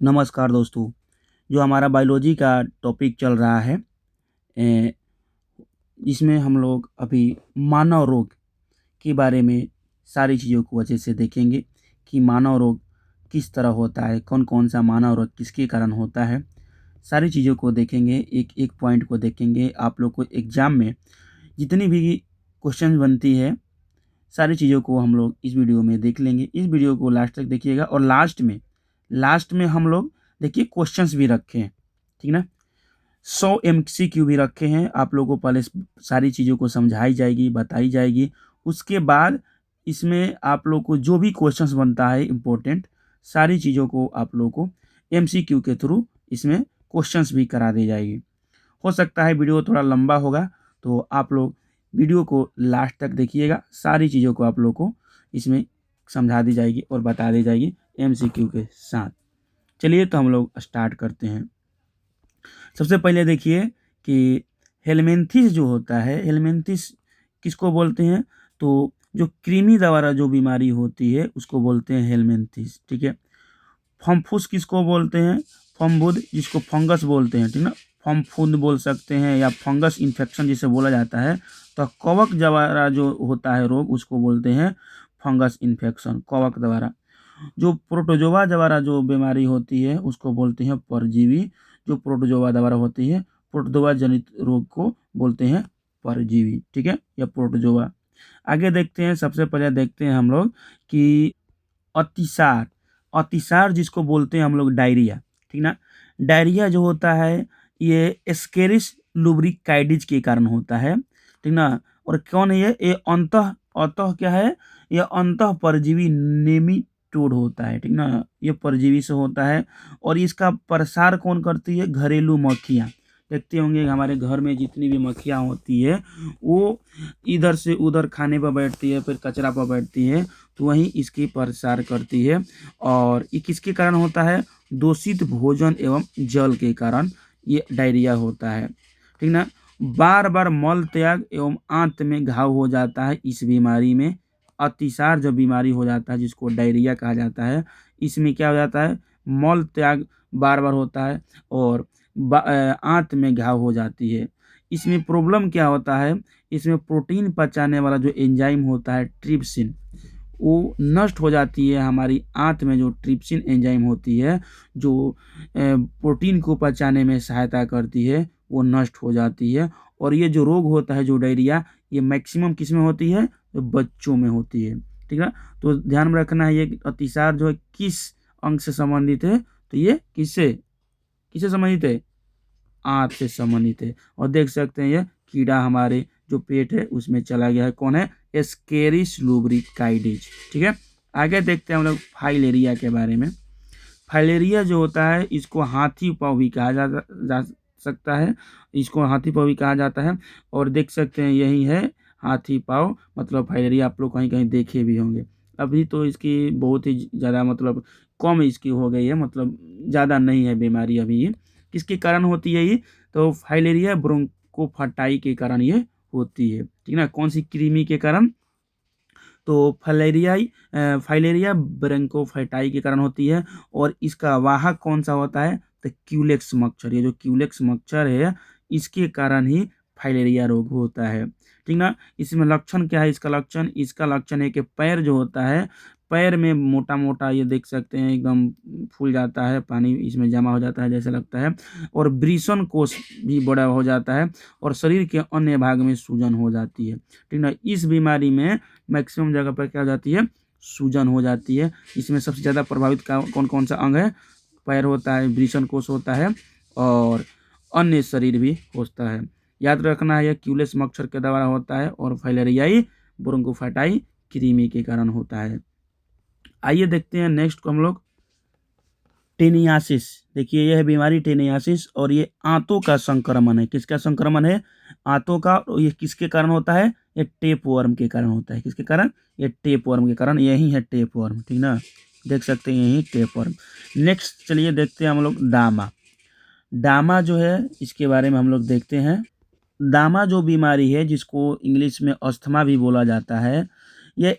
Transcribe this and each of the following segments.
नमस्कार दोस्तों। जो हमारा बायोलॉजी का टॉपिक चल रहा है, ए, इसमें हम लोग अभी मानव रोग के बारे में सारी चीज़ों को अच्छे से देखेंगे कि मानव रोग किस तरह होता है, कौन कौन सा मानव रोग किसके कारण होता है। सारी चीज़ों को देखेंगे, एक एक पॉइंट को देखेंगे। आप लोग को एग्ज़ाम में जितनी भी क्वेश्चन बनती है, सारी चीज़ों को हम लोग इस वीडियो में देख लेंगे। इस वीडियो को लास्ट तक देखिएगा और लास्ट में हम लोग देखिए क्वेश्चंस भी रखे हैं, ठीक ना। 100 एमसीक्यू भी रखे हैं। आप लोगों को पहले सारी चीज़ों को समझाई जाएगी, बताई जाएगी। उसके बाद इसमें आप लोग को जो भी क्वेश्चंस बनता है इम्पोर्टेंट, सारी चीज़ों को आप लोगों को एमसीक्यू के थ्रू इसमें क्वेश्चंस भी करा दी जाएगी। हो सकता है वीडियो थोड़ा लंबा होगा, तो आप लोग वीडियो को लास्ट तक देखिएगा। सारी चीज़ों को आप लोग को इसमें समझा दी जाएगी और बता दी जाएगी एमसीक्यू के साथ। चलिए तो हम लोग स्टार्ट करते हैं। सबसे पहले देखिए कि हेलमिंथिस जो होता है, हेलमिंथिस किसको बोलते हैं? तो जो कृमि द्वारा जो बीमारी होती है उसको बोलते हैं हेलमिंथिस, ठीक है। फम्फुस किसको बोलते हैं? फम्बुद, जिसको फंगस बोलते हैं, ठीक ना। फम्फुद बोल सकते हैं या फंगस इन्फेक्शन जिसे बोला जाता है। तो कवक द्वारा जो होता है रोग उसको बोलते हैं फंगस इन्फेक्शन, कवक द्वारा। जो प्रोटोजोआ द्वारा जो बीमारी होती है उसको बोलते हैं परजीवी। जो प्रोटोजोआ द्वारा होती है, प्रोटोजोआ जनित रोग को बोलते हैं परजीवी, ठीक है, या प्रोटोजोआ। आगे देखते हैं। सबसे पहले देखते हैं हम लोग कि अतिसार। अतिसार जिसको बोलते हैं हम लोग डायरिया, ठीक ना। डायरिया जो होता है ये एस्केरिस लुब्रिकाइडिस के कारण होता है, ठीक ना। और कौन है ये अंतः अतः क्या है? ये अंतः परजीवी नेमिटोड होता है, ठीक ना। ये परजीवी से होता है और इसका प्रसार कौन करती है? घरेलू मक्खियाँ। देखते होंगे हमारे घर में जितनी भी मक्खियाँ होती है वो इधर से उधर खाने पर बैठती है, फिर कचरा पर बैठती है, तो वहीं इसकी प्रसार करती है। और ये किसके कारण होता है? दूषित भोजन एवं जल के कारण ये डायरिया होता है, ठीक ना। बार बार मल त्याग एवं आंत में घाव हो जाता है इस बीमारी में। अतिसार जो बीमारी हो जाता है जिसको डायरिया कहा जाता है, इसमें क्या हो जाता है? मल त्याग बार बार होता है और आंत में घाव हो जाती है। इसमें प्रॉब्लम क्या होता है? इसमें प्रोटीन पचाने वाला जो एंजाइम होता है ट्रिप्सिन, वो नष्ट हो जाती है। हमारी आंत में जो ट्रिप्सिन एंजाइम होती है जो प्रोटीन को पचाने में सहायता करती है, वो नष्ट हो जाती है। और ये जो रोग होता है जो डायरिया, ये मैक्सिमम किस में होती है? तो बच्चों में होती है, ठीक है। तो ध्यान में रखना है ये अतिसार जो है किस अंग से संबंधित है? तो ये किससे किससे संबंधित है? आंत से संबंधित है। और देख सकते हैं ये कीड़ा हमारे जो पेट है उसमें चला गया है। कौन है? एस्केरिस लुब्रिकाइडिस, ठीक है। आगे देखते हैं हम लोग फाइलेरिया के बारे में। फाइलेरिया जो होता है इसको हाथी पाँव भी कहा जा सकता है। इसको हाथी पाँव भी कहा जाता है। और देख सकते हैं यही है हाथी पाँव, मतलब फाइलेरिया आप लोग कहीं कहीं देखे भी होंगे। अभी तो इसकी बहुत ही ज़्यादा मतलब कम इसकी हो गई है, मतलब ज़्यादा नहीं है बीमारी अभी ये। किसके कारण होती है ये? तो फाइलेरिया ब्रोंकोफाइटाई के कारण ये होती है, ठीक ना। कौन सी कृमि के कारण? तो फाइलेरिया ब्रोंकोफाइटाई के कारण होती है। और इसका वाहक कौन सा होता है? तो क्यूलेक्स मच्छर। ये जो क्यूलेक्स मच्छर है इसके कारण ही फाइलेरिया रोग होता है, ठीक ना। इसमें लक्षण क्या है? इसका लक्षण है कि पैर जो होता है, पैर में मोटा मोटा ये देख सकते हैं एकदम फूल जाता है, पानी इसमें जमा हो जाता है जैसे लगता है। और वृषण कोष भी बड़ा हो जाता है और शरीर के अन्य भाग में सूजन हो जाती है, ठीक ना। इस बीमारी में मैक्सिमम जगह पर क्या हो जाती है? सूजन हो जाती है। इसमें सबसे ज़्यादा प्रभावित कौन कौन सा अंग है? पैर होता है, वृषण कोष होता है और अन्य शरीर भी होता है। याद रखना है यह क्यूलेक्स मच्छर के द्वारा होता है और फाइलेरियाई ब्रोंकोफाइटाई कृमि के कारण होता है। आइए देखते हैं नेक्स्ट को हम लोग टेनियासिस। देखिए यह है बीमारी टेनियासिस और ये आंतों का संक्रमण है। किसका संक्रमण है? आंतों का। और ये किसके कारण होता है? ये टेप वर्म के कारण होता है। किसके कारण? ये टेप वर्म के कारण। यही है टेप वर्म, ठीक ना। देख सकते हैं यही टेप वर्म। नेक्स्ट चलिए देखते हैं हम लोग डामा। डामा जो है इसके बारे में हम लोग देखते हैं। दामा जो बीमारी है जिसको इंग्लिश में अस्थमा भी बोला जाता है, ये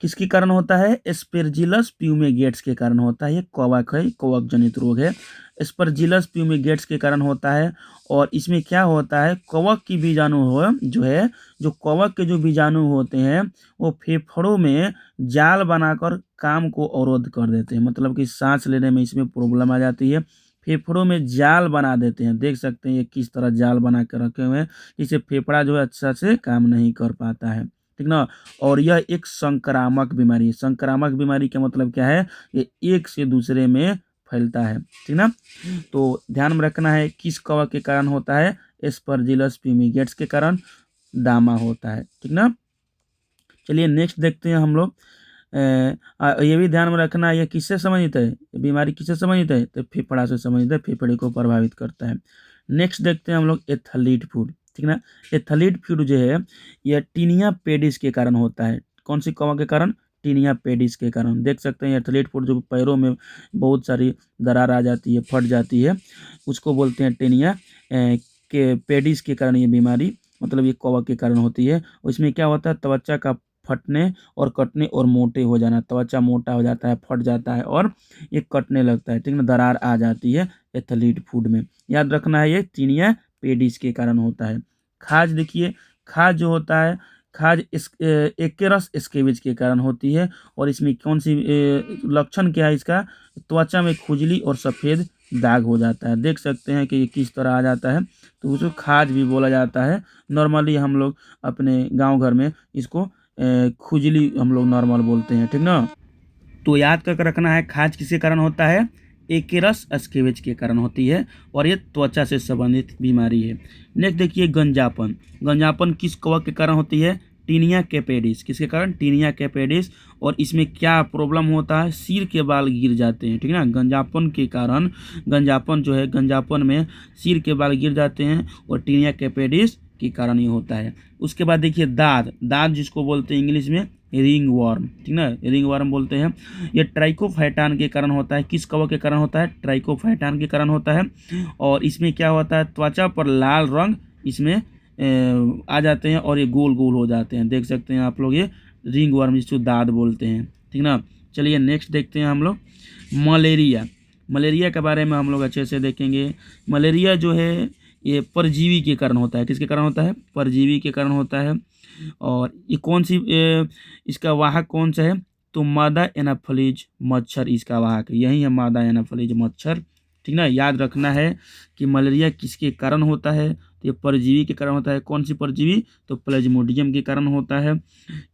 किसके कारण होता है? एस्पेरजिलस प्यूमेगेट्स के कारण होता है। ये कवक है, कवक जनित रोग है। एस्पेरजिलस प्यूमेगेट्स के कारण होता है। और इसमें क्या होता है, कवक की बीजाणु हो जो है, जो कवक के जो बीजाणु होते हैं वो फेफड़ों में जाल बनाकर काम को अवरोध कर देते हैं। मतलब कि सांस लेने में इसमें प्रॉब्लम आ जाती है। फेफड़ों में जाल बना देते हैं। देख सकते हैं ये किस तरह जाल बना कर रखे हुए हैं, जिससे फेफड़ा जो है अच्छा से काम नहीं कर पाता है। ठीक ना। और यह एक संक्रामक बीमारी है। संक्रामक बीमारी का मतलब क्या है? ये एक से दूसरे में फैलता है। ठीक ना। तो ध्यान में रखना है किस कवक के कारण होता है? एस्परजिलस फ्यूमिगेट्स के कारण दामा होता है। ठीक ना। चलिए नेक्स्ट देखते हैं हम लोग। ये भी ध्यान में रखना है, ये किससे संबंधित है? ये बीमारी किससे संबंधित है? तो फेफड़ा से संबंधित है, फेफड़े को प्रभावित करता है। नेक्स्ट देखते हैं हम लोग एथलीट फूड। ठीक ना। एथलीट फूड जो है यह टीनिया पेडिस के कारण होता है। कौन सी कवक के कारण? टीनिया पेडिस के कारण। देख सकते हैं एथलीट फूड जो पैरों में बहुत सारी दरार आ जाती है, फट जाती है, उसको बोलते हैं टीनिया के पेडिस के कारण ये बीमारी, मतलब ये कवक के कारण होती है। इसमें क्या होता है? त्वचा का फटने और कटने और मोटे हो जाना। त्वचा मोटा हो जाता है, फट जाता है और ये कटने लगता है। ठीक ना। दरार आ जाती है एथलीट फूड में। याद रखना है ये टीनिया पेडिस के कारण होता है। खाज देखिए, खाज जो होता है, खाज एक्केरस स्केबिज के कारण होती है। और इसमें कौन सी लक्षण क्या है इसका? त्वचा में खुजली और सफ़ेद दाग हो जाता है। देख सकते हैं कि ये किस तरह आ जाता है, तो उसको खाज भी बोला जाता है। नॉर्मली हम लोग अपने गांव घर में इसको खुजली हम लोग नॉर्मल बोलते हैं। ठीक ना। तो याद करके रखना है खाज किसके कारण होता है? एक्केरस स्केबिज के कारण होती है और ये त्वचा से संबंधित बीमारी है। नेक्स्ट देखिए गंजापन। गंजापन किस कवक के कारण होती है? टीनिया कैपेडिस। किसके कारण? टीनिया कैपेडिस। और इसमें क्या प्रॉब्लम होता है? सिर के बाल गिर जाते हैं। ठीक है ना। गंजापन के कारण, गंजापन जो है, गंजापन में सिर के बाल गिर जाते हैं और टीनिया कैपेडिस के कारण ये होता है। उसके बाद देखिए दाद। दाद जिसको बोलते हैं इंग्लिश में रिंग वर्म। ठीक ना, रिंग वर्म बोलते हैं। ये ट्राइकोफाइटान के कारण होता है। किस कवक के कारण होता है? ट्राइकोफाइटान के कारण होता है। और इसमें क्या होता है? त्वचा पर लाल रंग इसमें आ जाते हैं और ये गोल गोल हो जाते हैं। देख सकते हैं आप लोग ये रिंग वर्म, जिसको दाद बोलते हैं। ठीक ना। चलिए नेक्स्ट देखते हैं हम लोग मलेरिया। मलेरिया के बारे में हम लोग अच्छे से देखेंगे। मलेरिया जो है ये परजीवी के कारण होता है। किसके कारण होता है? परजीवी के कारण होता है। और ये कौन सी इसका वाहक कौन सा है? तो मादा एनाफिलीज मच्छर इसका वाहक है। यही है मादा एनाफिलीज मच्छर। ठीक ना। याद रखना है कि मलेरिया किसके कारण होता है? तो ये परजीवी के कारण होता है। कौन सी परजीवी? तो प्लाज्मोडियम के कारण होता है।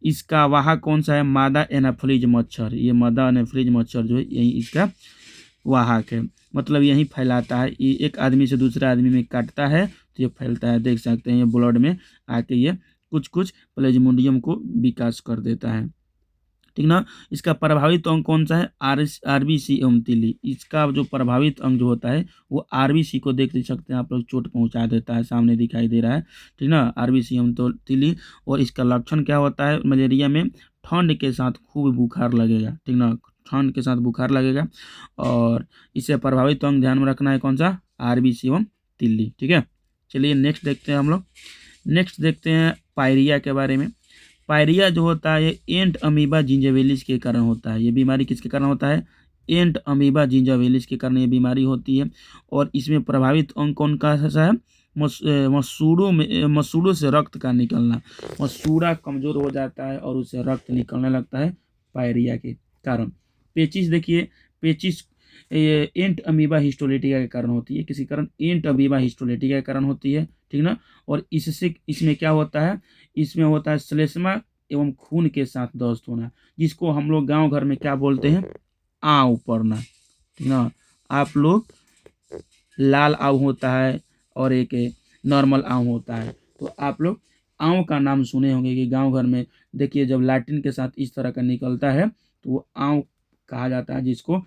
इसका वाहक कौन सा है? मादा एनाफिलीज मच्छर। ये मादा एनाफिलीज मच्छर जो है यही इसका वाहक है। मतलब यही फैलाता है। ये एक आदमी से दूसरे आदमी में काटता है तो ये फैलता है। देख सकते हैं ये ब्लड में आके ये कुछ कुछ प्लाज्मोडियम को विकास कर देता है। ठीक ना। इसका प्रभावित अंग कौन सा है? आरबीसी एवं तिली। इसका जो प्रभावित अंग जो होता है वो आरबीसी को देख सकते हैं आप लोग, चोट पहुंचा देता है, सामने दिखाई दे रहा है। ठीक ना। आरबीसी एवं तो तिली। और इसका लक्षण क्या होता है? मलेरिया में ठंड के साथ खूब बुखार लगेगा। ठीक ना। ठंड के साथ बुखार लगेगा। और इससे प्रभावित अंग ध्यान में रखना है कौन सा? आरबीसी एवं तिल्ली। ठीक है। चलिए नेक्स्ट देखते हैं हम लोग। नेक्स्ट देखते हैं पायरिया के बारे में। पायरिया जो होता है ये एंट अमीबा जिंजावेलिस के कारण होता है। ये बीमारी किसके कारण होता है? एंट अमीबा जिंजावेलिस के कारण ये बीमारी होती है। और इसमें प्रभावित अंग कौन का सा है? मसूड़ों से रक्त का निकलना। मसूड़ा कमजोर हो जाता है और उससे रक्त निकलने लगता है पायरिया के कारण। पेचिस देखिए, पेचिस ये एंट अमीबा हिस्टोलिटिका के कारण होती है। किसी कारण? एंट अमीबा हिस्टोलिटिका के कारण होती है। ठीक ना। और इससे इसमें क्या होता है? इसमें होता है श्लेष्मा एवं खून के साथ दस्त होना, जिसको हम लोग गांव घर में क्या बोलते हैं? आंव पड़ना। ठीक ना। आप लोग लाल आंव होता है और एक नॉर्मल आंव होता है। तो आप लोग आंव का नाम सुने होंगे कि गांव घर में देखिए जब लैट्रिन के साथ इस तरह का निकलता है तो वो आंव कहा जाता है, जिसको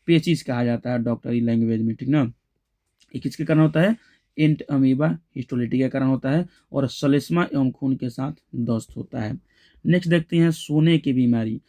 पेचिस कहा जाता है डॉक्टरी लैंग्वेज में। ठीक ना। ये किसके कारण होता है? एंट अमीबा हिस्टोलिटिका के कारण होता है और श्लेष्मा एवं खून के साथ दस्त होता है। नेक्स्ट देखते हैं सोने की बीमारी।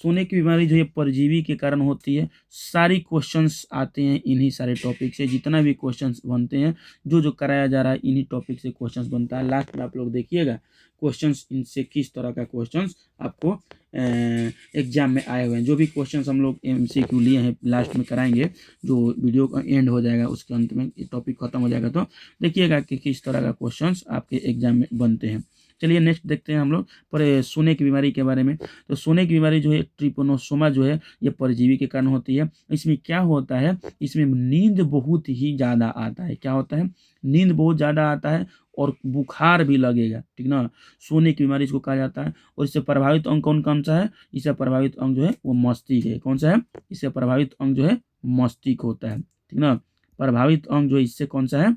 सोने की बीमारी जो है परजीवी के कारण होती है। सारी क्वेश्चंस आते हैं इन्हीं सारे टॉपिक से। जितना भी क्वेश्चंस बनते हैं, जो जो कराया जा रहा है इन्हीं टॉपिक से क्वेश्चंस बनता है। लास्ट में आप लोग देखिएगा क्वेश्चंस इनसे किस तरह का क्वेश्चंस आपको एग्जाम में आए हुए हैं। जो भी क्वेश्चंस हम लोग MCQ लिए हैं लास्ट में कराएंगे, जो वीडियो का एंड हो जाएगा उसके अंत में टॉपिक खत्म हो जाएगा, तो देखिएगा कि किस तरह का क्वेश्चंस आपके एग्जाम में बनते हैं। चलिए नेक्स्ट देखते हैं हम लोग पर सोने की बीमारी के बारे में। तो सोने की बीमारी जो है ट्रिपोनोसोमा जो है ये परजीवी के कारण होती है। इसमें क्या होता है, इसमें नींद बहुत ही ज़्यादा आता है। क्या होता है, नींद बहुत ज़्यादा आता है और बुखार भी लगेगा, ठीक ना। सोने की बीमारी इसको कहा जाता है। और इससे प्रभावित अंग कौन कौन सा है, इससे प्रभावित अंग जो है वो मस्तिष्क है। कौन सा है, इससे प्रभावित अंग जो है मस्तिष्क होता है, ठीक ना। प्रभावित अंग जो है इससे कौन सा है,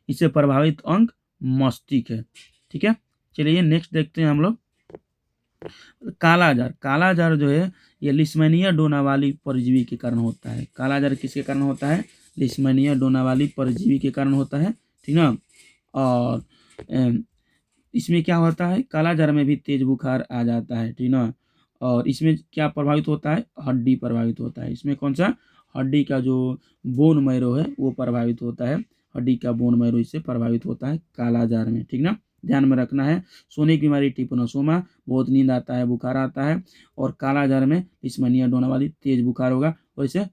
इससे प्रभावित अंग मस्तिष्क है, ठीक है। चलिए नेक्स्ट देखते हैं हम लोग कालाजार। कालाजार जो है ये लिस्मेनिया डोनावाली परजीवी के कारण होता है। कालाजार किसके कारण होता है, लिस्मेनिया डोनावाली परजीवी के कारण होता है, ठीक ना। और इसमें क्या होता है, कालाजार में भी तेज बुखार आ जाता है, ठीक ना। और इसमें क्या प्रभावित होता है, हड्डी प्रभावित होता है। इसमें कौन सा, हड्डी का जो बोन मैरो है वो प्रभावित होता है। हड्डी का बोन मैरो इससे प्रभावित होता है कालाजार में, ठीक ना। ध्यान में रखना है, सोने की बीमारी ट्रिपोनोसोमा, बहुत नींद आता है, बुखार आता है। और कालाजार में लिस्मेनिया डोनावाली तेज बुखार होगा और इससे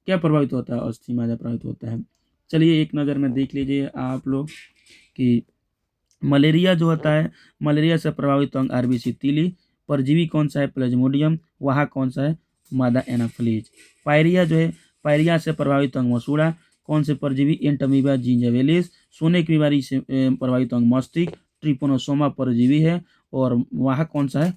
क्या प्रभावित होता है, अस्थमा प्रभावित होता है। चलिए एक नज़र में देख लीजिए आप लोग कि मलेरिया जो होता है, मलेरिया से प्रभावित अंग आरबीसी तीली, परजीवी कौन सा है, प्लाज्मोडियम, वहाँ कौन सा है, मादा एनाफ्लीज। पायरिया जो है, पायरिया से प्रभावित अंग मसूड़ा, कौन से परजीवी, एंटमीबा जिंजावेलिस। सोने की बीमारी से प्रभावित अंग मस्तिष्क, ट्रिपोनोसोमा परजीवी है। और वहाँ कौन सा है,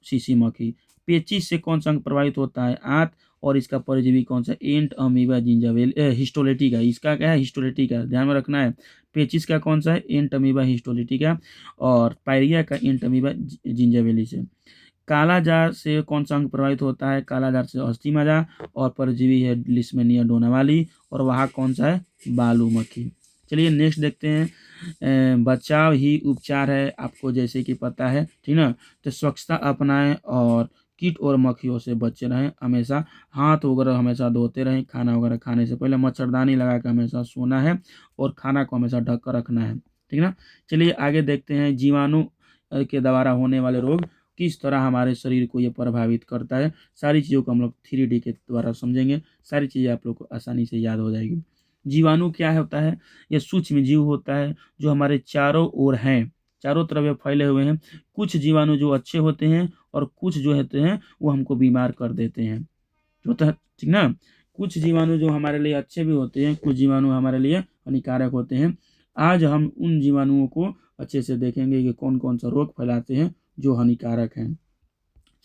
सीसी मक्खी। पेचिस से कौन सा अंग प्रभावित होता है, आंत। और इसका परजीवी कौन सा, एंट अमीबा जिंजावेल हिस्टोलिटिका। इसका क्या है, हिस्टोलिटिका, ध्यान में रखना है। पेचिस का कौन सा है, एंट अमीबा हिस्टोलिटिका। और पायरिया का एंट अमीबा जिंजावेलिस है। कालाजार से कौन सा अंग प्रभावित होता है, कालाजार से अस्थमा। और परजीवी है लिस्मेनिया डोनावाली। और वहाँ कौन सा है, बालू मक्खी। चलिए नेक्स्ट देखते हैं, बचाव ही उपचार है, आपको जैसे कि पता है, ठीक ना। तो स्वच्छता अपनाएं और कीट और मक्खियों से बचे रहें। हमेशा हाथ वगैरह हमेशा धोते रहें। खाना वगैरह खाने से पहले मच्छरदानी लगा कर हमेशा सोना है और खाना को हमेशा ढक कर रखना है, ठीक ना। चलिए आगे देखते हैं, जीवाणु के द्वारा होने वाले रोग किस तरह हमारे शरीर को ये प्रभावित करता है। सारी चीज़ों को हम लोग 3D के द्वारा समझेंगे। सारी चीज़ें आप लोग को आसानी से याद हो जाएगी। जीवाणु क्या होता है, ये सूक्ष्म जीव होता है जो हमारे चारों ओर हैं, चारों तरफ ये फैले हुए हैं। कुछ जीवाणु जो अच्छे होते हैं और कुछ जो होते हैं वो हमको बीमार कर देते हैं, जो होता है, ठीक ना। कुछ जीवाणु जो हमारे लिए अच्छे भी होते हैं, कुछ जीवाणु हमारे लिए हानिकारक होते हैं। आज हम उन जीवाणुओं को अच्छे से देखेंगे कि कौन कौन सा रोग फैलाते हैं जो हानिकारक हैं।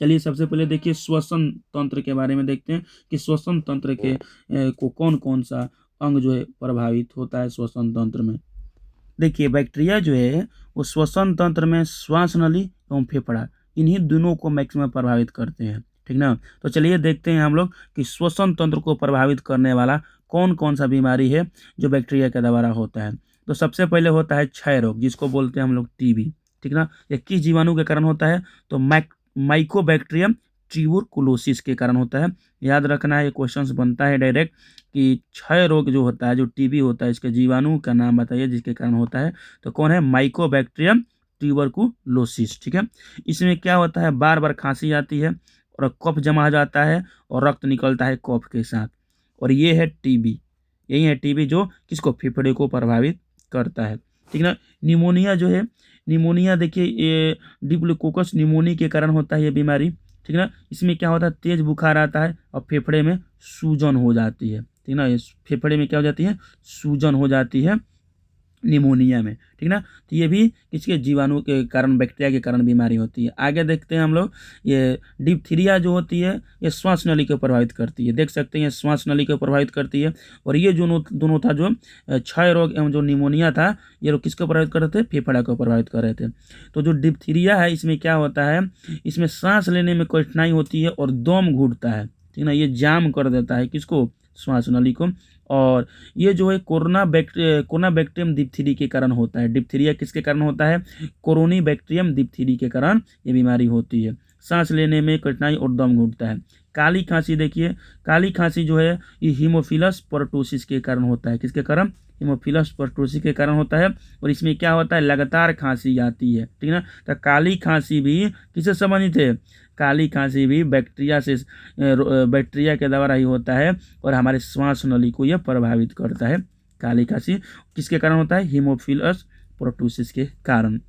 चलिए सबसे पहले देखिए श्वसन तंत्र के बारे में देखते हैं कि श्वसन तंत्र के को कौन कौन सा अंग जो है प्रभावित होता है श्वसन तंत्र में। देखिए बैक्टीरिया जो है वो श्वसन तंत्र में श्वास नली एवं फेफड़ा, इन्हीं दोनों को मैक्सिमम प्रभावित करते हैं, ठीक ना। तो चलिए देखते हैं हम लोग कि श्वसन तंत्र को प्रभावित करने वाला कौन कौन सा बीमारी है जो बैक्टीरिया के द्वारा होता है। तो सबसे पहले होता है क्षय रोग, जिसको बोलते हैं हम लोग TB, ठीक ना। ये किस जीवाणु के कारण होता है, तो माइकोबैक्टीरियम ट्यूबरकुलोसिस के कारण होता है। याद रखना है, ये क्वेश्चन बनता है डायरेक्ट कि क्षय रोग जो होता है, जो TB होता है, इसके जीवाणु का नाम बताइए जिसके कारण होता है। तो कौन है, माइकोबैक्टीरियम ट्यूबरकुलोसिस, ठीक है। इसमें क्या होता है, बार बार खांसी आती है और कफ जमा जाता है और रक्त निकलता है कफ के साथ। और ये है TB, यही है TB जो किसको, फेफड़े को प्रभावित करता है, ठीक ना। निमोनिया जो है, निमोनिया देखिए ये डिप्लोकोकस निमोनी के कारण होता है ये बीमारी, ठीक ना। इसमें क्या होता है, तेज बुखार आता है और फेफड़े में सूजन हो जाती है, ठीक ना। ये फेफड़े में क्या हो जाती है, सूजन हो जाती है निमोनिया में, ठीक ना। तो ये भी किसके, जीवाणु के कारण, बैक्टीरिया के कारण बीमारी होती है। आगे देखते हैं हम लोग, ये डिप्थीरिया जो होती है ये श्वास नली को प्रभावित करती है, देख सकते हैं श्वास नली को प्रभावित करती है। और ये जो दोनों था, जो क्षय रोग एवं जो निमोनिया था, ये लोग किसको प्रभावित कर रहे थे, फेफड़ा को प्रभावित कर रहे थे। तो जो डिप्थीरिया है इसमें क्या होता है, इसमें सांस लेने में कठिनाई होती है और दम घुटता है, ठीक ना। ये जाम कर देता है किसको, श्वास नली को। और ये जो है कोरोना बैक्टीरियम डिप्थीरी के कारण होता है। डिप्थीरिया किसके कारण होता है, कोरोनी बैक्टीरियम डिप्थीरी के कारण ये बीमारी होती है। सांस लेने में कठिनाई और दम घुटता है। काली खांसी देखिए, काली खांसी जो है ये हीमोफिलस परटोसिस के कारण होता है, किसके कारण, हीमोफिलस परटोसिस के कारण होता है। और इसमें क्या होता है, लगातार खांसी आती है, ठीक ना। तो काली खांसी भी किससे संबंधित है, काली खांसी भी बैक्टीरिया के द्वारा ही होता है और हमारे श्वास नली को यह प्रभावित करता है। काली खांसी किसके कारण होता है? हीमोफिलस प्रोटूसिस के कारण।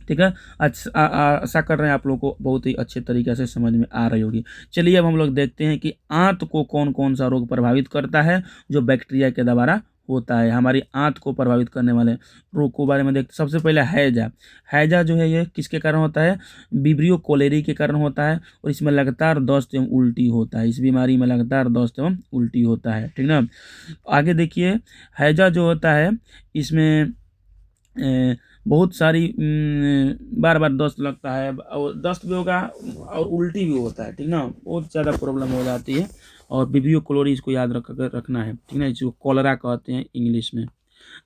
ठीक है, आशा कर रहे हैं आप लोगों को बहुत ही अच्छे तरीके से समझ में आ रही होगी। चलिए अब हम लोग देखते हैं कि आंत को कौन कौन सा रोग प्रभावित करता है जो बैक्टीरिया के द्वारा होता है। हमारी आंत को प्रभावित करने वाले रोग के बारे में देखते। सबसे पहले हैजा। हैजा जो है ये किसके कारण होता है? विब्रियो कोलेरी के कारण होता है और इसमें लगातार दस्त एवं उल्टी होता है। इस बीमारी में लगातार दस्त एवं उल्टी होता है। ठीक ना। आगे देखिए, हैजा जो होता है इसमें बहुत सारी बार बार दस्त लगता है और दस्त भी होगा और उल्टी भी होता है। ठीक ना, बहुत ज़्यादा प्रॉब्लम हो जाती है और विब्रियो कोलेरी इसको याद रखना है। ठीक ना, इसको कॉलरा कहते हैं इंग्लिश में।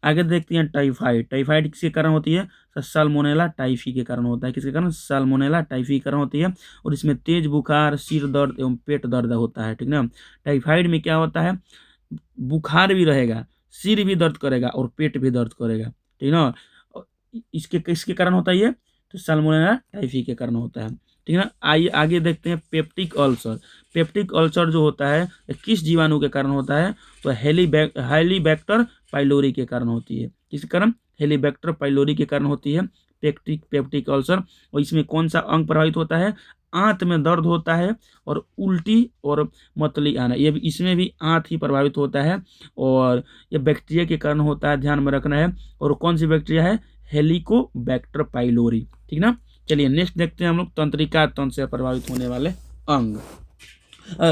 आगे देखते हैं टाइफाइड। टाइफाइड किसके कारण होती है? साल्मोनेला टाइफी के कारण होता है। किसके कारण? साल्मोनेला टाइफी के कारण होती है और इसमें तेज बुखार, सिर दर्द एवं पेट दर्द होता है। ठीक ना, टाइफाइड में क्या होता है? बुखार भी रहेगा, सिर भी दर्द करेगा और पेट भी दर्द करेगा। ठीक ना, इसके किसके कारण होता है ये? तो साल्मोनेला टाइफी के कारण होता है। ठीक है ना। आइए आगे देखते हैं पेप्टिक अल्सर। पेप्टिक अल्सर जो होता है किस जीवाणु के कारण होता है? तो हेलीबैक्टर पाइलोरी के कारण होती है। किस कारण? हेलीबैक्टर पाइलोरी के कारण होती है पेप्टिक अल्सर। और इसमें कौन सा अंग प्रभावित होता है? आंत में दर्द होता है और उल्टी और मतली आना, ये इसमें भी आंत ही प्रभावित होता है और ये बैक्टीरिया के कारण होता है, ध्यान में रखना है। और कौन सी बैक्टीरिया है? Helicobacter pylori. ठीक ना। चलिए नेक्स्ट देखते हैं हम लोग तंत्रिका तंत्र से प्रभावित होने वाले अंग।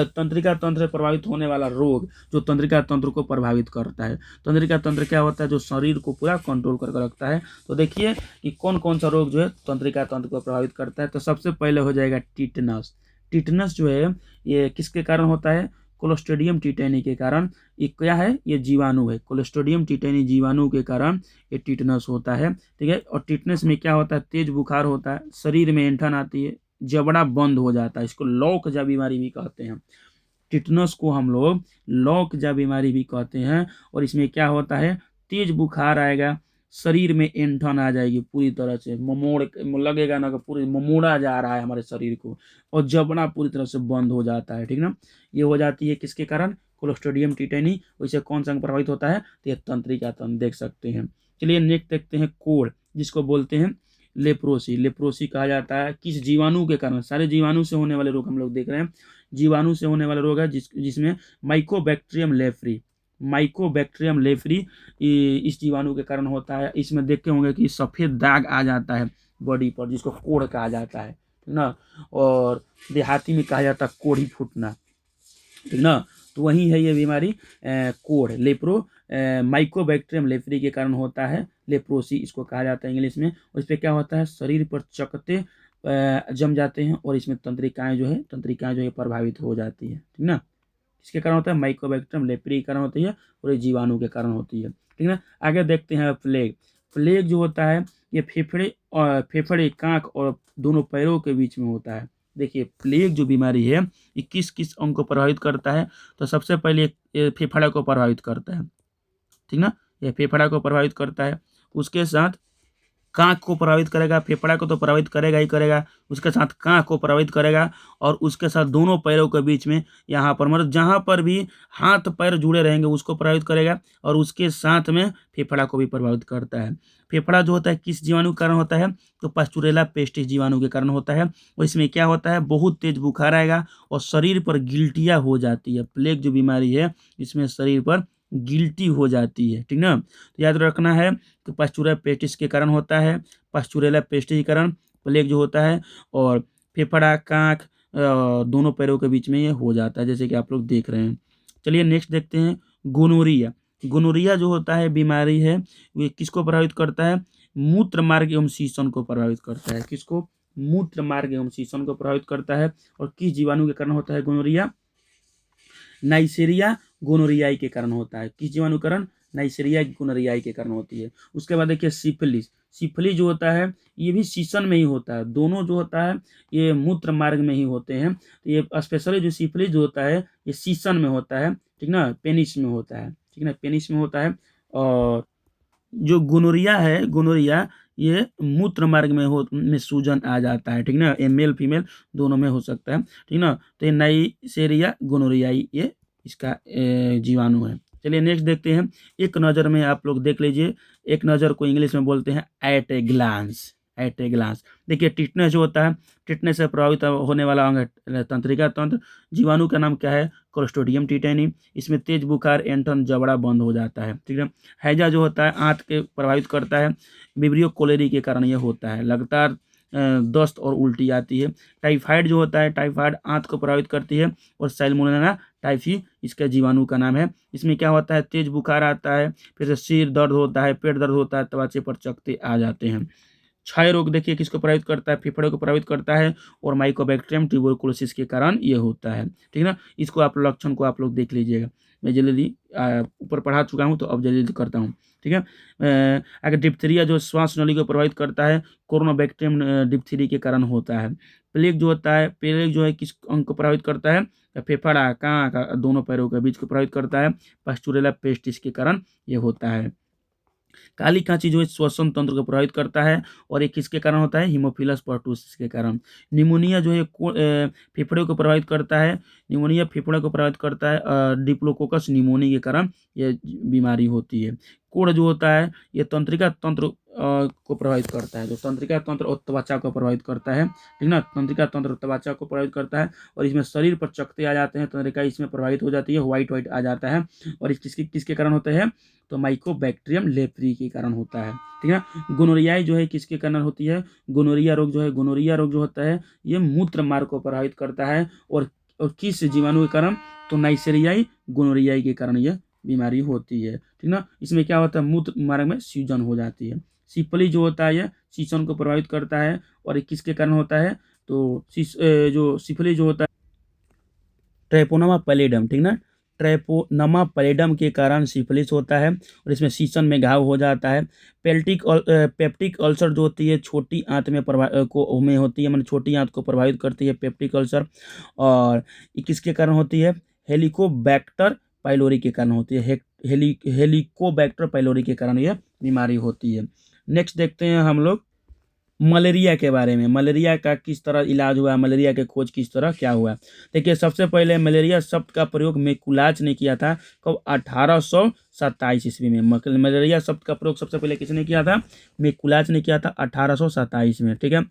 तंत्रिका तंत्र से प्रभावित होने वाला रोग जो तंत्रिका तंत्र को प्रभावित करता है। तंत्रिका तंत्र क्या होता है? जो शरीर को पूरा कंट्रोल करके रखता है। तो देखिए कि कौन कौन सा रोग जो है तंत्रिका तंत्र को प्रभावित करता है। तो सबसे पहले हो जाएगा टिटनस। टिटनस जो है ये किसके कारण होता है? क्लोस्ट्रिडियम टिटेनी के कारण। ये क्या है? ये जीवाणु है। क्लोस्ट्रिडियम टिटेनी जीवाणु के कारण ये टिटनस होता है। ठीक है, और टिटनस में क्या होता है? तेज बुखार होता है, शरीर में ऐंठन आती है, जबड़ा बंद हो जाता है। इसको लौकजा बीमारी भी कहते हैं। टिटनस को हम लोग लौकजा बीमारी भी कहते हैं। और इसमें क्या होता है? तेज बुखार आएगा, शरीर में ऐंठन आ जाएगी, पूरी तरह से ममोड़ लगेगा ना कि पूरी ममोड़ा जा रहा है हमारे शरीर को, और जबड़ा पूरी तरह से बंद हो जाता है। ठीक ना, ये हो जाती है किसके कारण? Clostridium tetani. वैसे कौन सा अंग प्रभावित होता है? तो ये तंत्रिका तंत्र देख सकते हैं। चलिए नेक्स्ट देखते हैं कोढ़, जिसको बोलते हैं लेप्रोसी। लेप्रोसी कहा जाता है किस जीवाणु के कारण? सारे जीवाणु से होने वाले रोग हम लोग देख रहे हैं। जीवाणु से होने वाला रोग है जिसमें माइकोबैक्टीरियम लेप्री, माइकोबैक्टीरियम लेप्री इस जीवाणु के कारण होता है। इसमें देखते होंगे कि सफ़ेद दाग आ जाता है बॉडी पर, जिसको कोढ़ कहा जाता है। ठीक ना, और देहाती में कहा जाता है कोढ़ी फूटना। ठीक ना, तो वही है ये बीमारी कोढ़, लेप्रो माइकोबैक्टीरियम लेप्री के कारण होता है। लेप्रोसी इसको कहा जाता है इंग्लिश में। और इस पर क्या होता है? शरीर पर चकते जम जाते हैं और इसमें तंत्रिकाएं जो है प्रभावित हो जाती है। ठीक ना, किसके कारण होता है? माइकोबैक्टीरियम लेप्री के कारण होती है और ये जीवाणु के कारण होती है। ठीक ना। आगे देखते हैं प्लेग। प्लेग जो होता है ये फेफड़े, कांख और दोनों पैरों के बीच में होता है। देखिए प्लेग जो बीमारी है ये किस किस अंग को प्रभावित करता है? तो सबसे पहले ये फेफड़ा को प्रभावित करता है। ठीक ना, ये फेफड़ा को प्रभावित करता है। उसके साथ कांख को प्रभावित करेगा। फेफड़ा को तो प्रभावित करेगा ही करेगा, उसके साथ कांख को प्रभावित करेगा और उसके साथ दोनों पैरों के बीच में यहाँ पर मतलब जहाँ पर भी हाथ पैर जुड़े रहेंगे उसको प्रभावित करेगा और उसके साथ में फेफड़ा को भी प्रभावित करता है। फेफड़ा जो होता है किस जीवाणु के कारण होता है? तो पास्चुरेला पेस्टिस जीवाणु के कारण होता है। और इसमें क्या होता है? बहुत तेज बुखार आएगा और शरीर पर गिल्टियाँ हो जाती है। प्लेग जो बीमारी है इसमें शरीर पर गिल्टी हो जाती है। ठीक ना, तो याद रखना है कि पास्चुरेला पेस्टिस के कारण होता है। पास्चुरेला पेस्टिस के कारण प्लेग जो होता है और फेफड़ा, कांख दोनों पैरों के बीच में ये हो जाता है, जैसे कि आप लोग देख रहे हैं। चलिए नेक्स्ट देखते हैं गोनोरिया। गोनोरिया जो होता है बीमारी है ये किसको प्रभावित करता है? मूत्र मार्ग एवं शीशन को प्रभावित करता है। किसको? मूत्र मार्ग एवं शीशन को प्रभावित करता है। और किस जीवाणु के कारण होता है गोनोरिया? नाइसेरिया गोनोरियाई के कारण होता है। किस जीवाणु के कारण? नाइसेरिया गोनोरियाई के कारण होती है। उसके बाद देखिए सिफिलिस। सिफिलिस जो होता है ये भी शीशन में ही होता है। दोनों जो होता है ये मूत्र मार्ग में ही होते हैं। तो ये स्पेशली जो सिफिलिस जो होता है ये शीशन में होता है। ठीक ना, पेनिस में होता है। ठीक ना, पेनिस में होता है। और जो गोनोरिया है, गोनोरिया ये मूत्र मार्ग में सूजन आ जाता है, ठीक ना। ये मेल फीमेल दोनों में हो सकता है, ठीक ना। तो ये नाइसेरिया गोनोरियाई ये इसका जीवाणु है। चलिए नेक्स्ट देखते हैं। एक नज़र में आप लोग देख लीजिए, एक नज़र को इंग्लिश में बोलते हैं at a glance. At a glance देखिए, टिटनेस जो होता है, टिटनेस से प्रभावित होने वाला अंग है तंत्रिका तंत्र। जीवाणु का नाम क्या है? Clostridium tetani. इसमें तेज बुखार, एंठन, जबड़ा बंद हो जाता है, ठीक है। हैजा जो होता है आंत के प्रभावित करता है, विब्रियो कोलेरी के कारण यह होता है। लगातार दस्त और उल्टी आती है। टाइफाइड जो होता है, टाइफाइड आंत को प्रभावित करती है, और सैल्मोनेला टाइफी इसका जीवाणु का नाम है। इसमें क्या होता है? तेज बुखार आता है, फिर से सिर दर्द होता है, पेट दर्द होता है, त्वचा पर चकत्ते आ जाते हैं। क्षय रोग देखिए किसको प्रभावित करता है? फेफड़े को प्रभावित करता है, और माइकोबैक्टीरियम ट्यूबरकुलोसिस के कारण ये होता है, ठीक ना। इसको आप लक्षण को आप लोग देख लीजिएगा। मैं जल्दी ऊपर पढ़ा चुका हूँ, तो अब जल्दी करता हूँ, ठीक है। अगर डिप्थीरिया जो श्वास नली को प्रभावित करता है, कोरोनाबैक्टीरियम डिप्थीरी के कारण होता है। प्लेग जो होता है, प्लेग जो है किस अंग को प्रभावित करता है? फेफड़ा, कान का दोनों पैरों के बीच को प्रभावित करता है। पास्चुरेला पेस्टिस के कारण ये होता है। काली खांसी जो है श्वसन तंत्र को प्रभावित करता है, और ये किसके कारण होता है? हीमोफिलस पर्टुसिस के कारण। निमोनिया जो है फेफड़े को प्रभावित करता है। निमोनिया फेफड़े को प्रभावित करता है, डिप्लोकोकस निमोनी के कारण ये बीमारी होती है। कोढ़ जो होता है, ये तंत्रिका तंत्र को प्रभावित करता है। जो तंत्रिका तंत्र और त्वचा को प्रभावित करता है, ठीक ना। तंत्रिका तंत्र और त्वचा को प्रभावित करता है, और इसमें शरीर पर चकत्ते आ जाते हैं, तंत्रिका इसमें प्रभावित हो जाती है, व्हाइट आ जाता है। और इस किसके कारण होते हैं? तो माइकोबैक्टीरियम लेप्री के कारण होता है, ठीक है। गोनोरियाई जो है किसके कारण होती है? गोनोरिया रोग जो है, गोनोरिया रोग जो होता है ये मूत्र मार्ग को प्रभावित करता है, और किस जीवाणु के कारण? तो नाइसेरियाई गोनोरियाई के कारण यह बीमारी होती है, ठीक ना। इसमें क्या होता है? मूत्र मार्ग में सूजन हो जाती है। सिपली जो होता है यह सीसन को प्रभावित करता है, और ये किसके कारण होता है? तो जो सिफिली जो होता है ट्रेपोनोमा पैलिडम, ठीक ना। ट्रेपोनमा पैलिडम के कारण सिफिलिस होता है, और इसमें सीसन में घाव हो जाता है। पेप्टिक अल्सर जो होती है छोटी आंत में होती है, मतलब छोटी आंत को प्रभावित करती है पेप्टिक अल्सर। और ये किसके कारण होती है? हेलिकोबैक्टर पाइलोरी के कारण होती है। हेलिकोबैक्टर पाइलोरी के कारण यह बीमारी होती है। नेक्स्ट देखते हैं हम लोग मलेरिया के बारे में। मलेरिया का किस तरह इलाज हुआ, मलेरिया के खोज किस तरह क्या हुआ? देखिए, सबसे पहले मलेरिया शब्द का प्रयोग मैकुलाच ने किया था, कब? 1827 ईस्वी में। मलेरिया शब्द का प्रयोग सबसे पहले किसने किया था? मैकुलाच ने किया था 1827 में, ठीक है।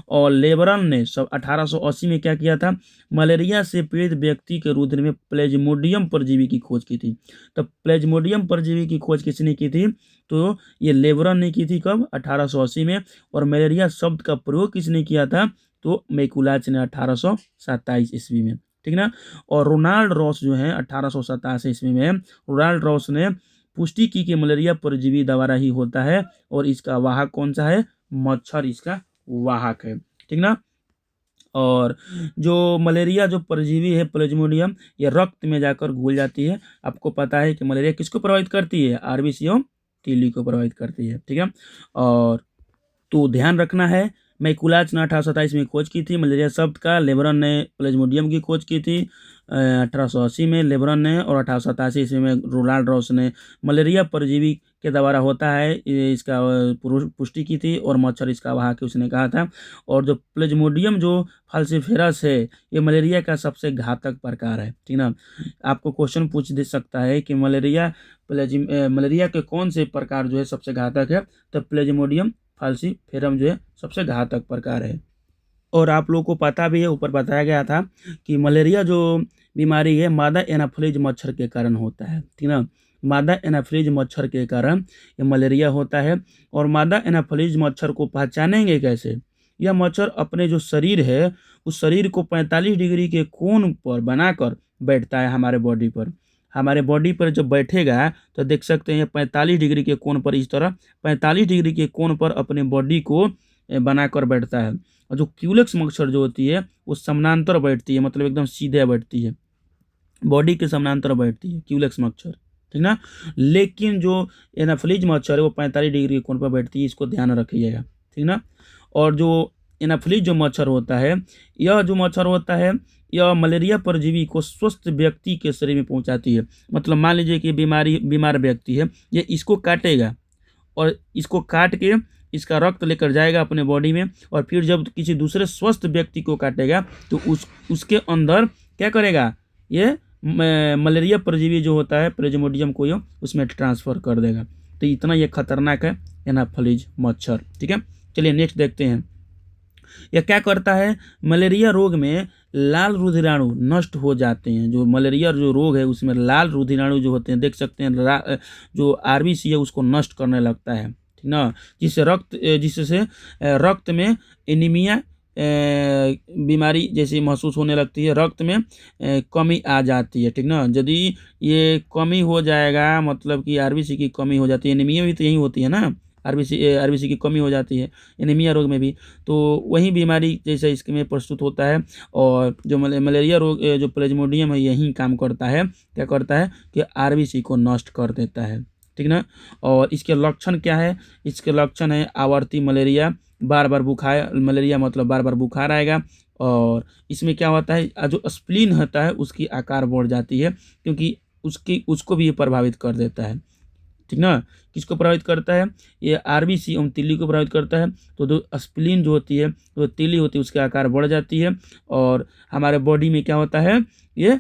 और लेबरन ने 1880 में क्या किया था? मलेरिया से पीड़ित व्यक्ति के रुधिर में प्लेज्मोडियम परजीवी की खोज की थी। तो प्लेज्मोडियम परजीवी की खोज किसने की थी? तो ये लेबरन ने की थी, कब? 1880 में। और मलेरिया शब्द का प्रयोग किसने किया था? तो मैकुलाच ने 1827 ईस्वी में, ठीक ना। और रोनाल्ड रॉस जो है 1887 ईस्वी में, रोनाल्ड रॉस ने पुष्टि की कि मलेरिया परजीवी द्वारा ही होता है, और इसका वाहक कौन सा है? मच्छर इसका वाहक है, ठीक ना। और जो मलेरिया जो परजीवी है प्लेज्मोडियम, ये रक्त में जाकर घुल जाती है। आपको पता है कि मलेरिया किसको प्रभावित करती है? आरबीसी और तीली को प्रभावित करती है, ठीक है। और तो ध्यान रखना है, मैकुलाच ने 1827 में खोज की थी मलेरिया शब्द का। लेबरन ने प्लेज्मोडियम की खोज की थी 1880 में लेबरन ने, और 1887 ईस्वी में रोनाल्ड रॉस ने मलेरिया परजीवी के द्वारा होता है इसका पुष्टि की थी, और मच्छर इसका वाहक उसने कहा था। और जो प्लेज्मोडियम जो फाल्सिफेरस है, ये मलेरिया का सबसे घातक प्रकार है, ठीक ना। आपको क्वेश्चन पूछ दे सकता है कि मलेरिया के कौन से प्रकार जो है सबसे घातक है? तो प्लेज्मोडियम फाल्सिफेरम जो है सबसे घातक प्रकार है। और आप लोगों को पता भी है, ऊपर बताया गया था कि मलेरिया जो बीमारी है मादा एनाफिलीज मच्छर के कारण होता है, ठीक ना। मादा एनाफिलीज मच्छर के कारण ये मलेरिया होता है। और मादा एनाफिलीज मच्छर को पहचानेंगे कैसे? यह मच्छर अपने जो शरीर है, उस शरीर को 45 डिग्री के कोण पर बनाकर बैठता है हमारे बॉडी पर। हमारे बॉडी पर जब बैठेगा तो देख सकते हैं 45 डिग्री के कोण पर, इस तरह 45 डिग्री के कोण पर अपने बॉडी को बनाकर बैठता है। और जो क्यूलेक्स मच्छर जो होती है वो समानांतर बैठती है, मतलब एकदम सीधे बैठती है, बॉडी के समानांतर बैठती है क्यूलेक्स मच्छर, ठीक ना। लेकिन जो एनाफिलीज मच्छर है वो 45 डिग्री के कोण पर बैठती है, इसको ध्यान रखिएगा, ठीक ना। और जो एनाफिलीज जो मच्छर होता है, यह जो मच्छर होता है यह मलेरिया परजीवी को स्वस्थ व्यक्ति के शरीर में पहुंचाती है। मतलब मान लीजिए कि बीमार व्यक्ति है, ये इसको काटेगा, और इसको काट के इसका रक्त लेकर जाएगा अपने बॉडी में, और फिर जब किसी दूसरे स्वस्थ व्यक्ति को काटेगा तो उसके अंदर क्या करेगा, ये मलेरिया परजीवी जो होता है प्लाज्मोडियम कोयम, उसमें ट्रांसफ़र कर देगा। तो इतना ये खतरनाक है एनाफिलीज मच्छर। ठीक है, चलिए नेक्स्ट देखते हैं। यह क्या करता है, मलेरिया रोग में लाल रुधिराणु नष्ट हो जाते हैं। जो मलेरिया जो रोग है उसमें लाल रुधिराणु जो होते हैं, देख सकते हैं जो आरबीसी है उसको नष्ट करने लगता है, ठीक ना, जिससे रक्त में एनीमिया बीमारी जैसी महसूस होने लगती है, रक्त में कमी आ जाती है, ठीक ना। यदि ये कमी हो जाएगा, मतलब कि आरबीसी की कमी हो जाती है, एनीमिया भी तो यही होती है ना, आरबीसी की कमी हो जाती है एनीमिया रोग में भी, तो वही बीमारी जैसा इसमें प्रस्तुत होता है। और जो मलेरिया रोग जो प्लाज्मोडियम है यही काम करता है, क्या करता है कि आरबीसी को नष्ट कर देता है, ठीक ना। और इसके लक्षण क्या है, इसके लक्षण है आवर्ती मलेरिया, बार बार बुखार, मलेरिया मतलब बार बार बुखार आएगा। और इसमें क्या होता है, जो स्प्लीन होता है उसकी आकार बढ़ जाती है, क्योंकि उसको भी ये प्रभावित कर देता है, ठीक ना। किसको प्रभावित करता है, ये आरबीसी एवं तिल्ली को प्रभावित करता है। तो जो स्प्लीन जो होती है, जो तिल्ली होती है, उसके आकार बढ़ जाती है, और हमारे बॉडी में क्या होता है, ये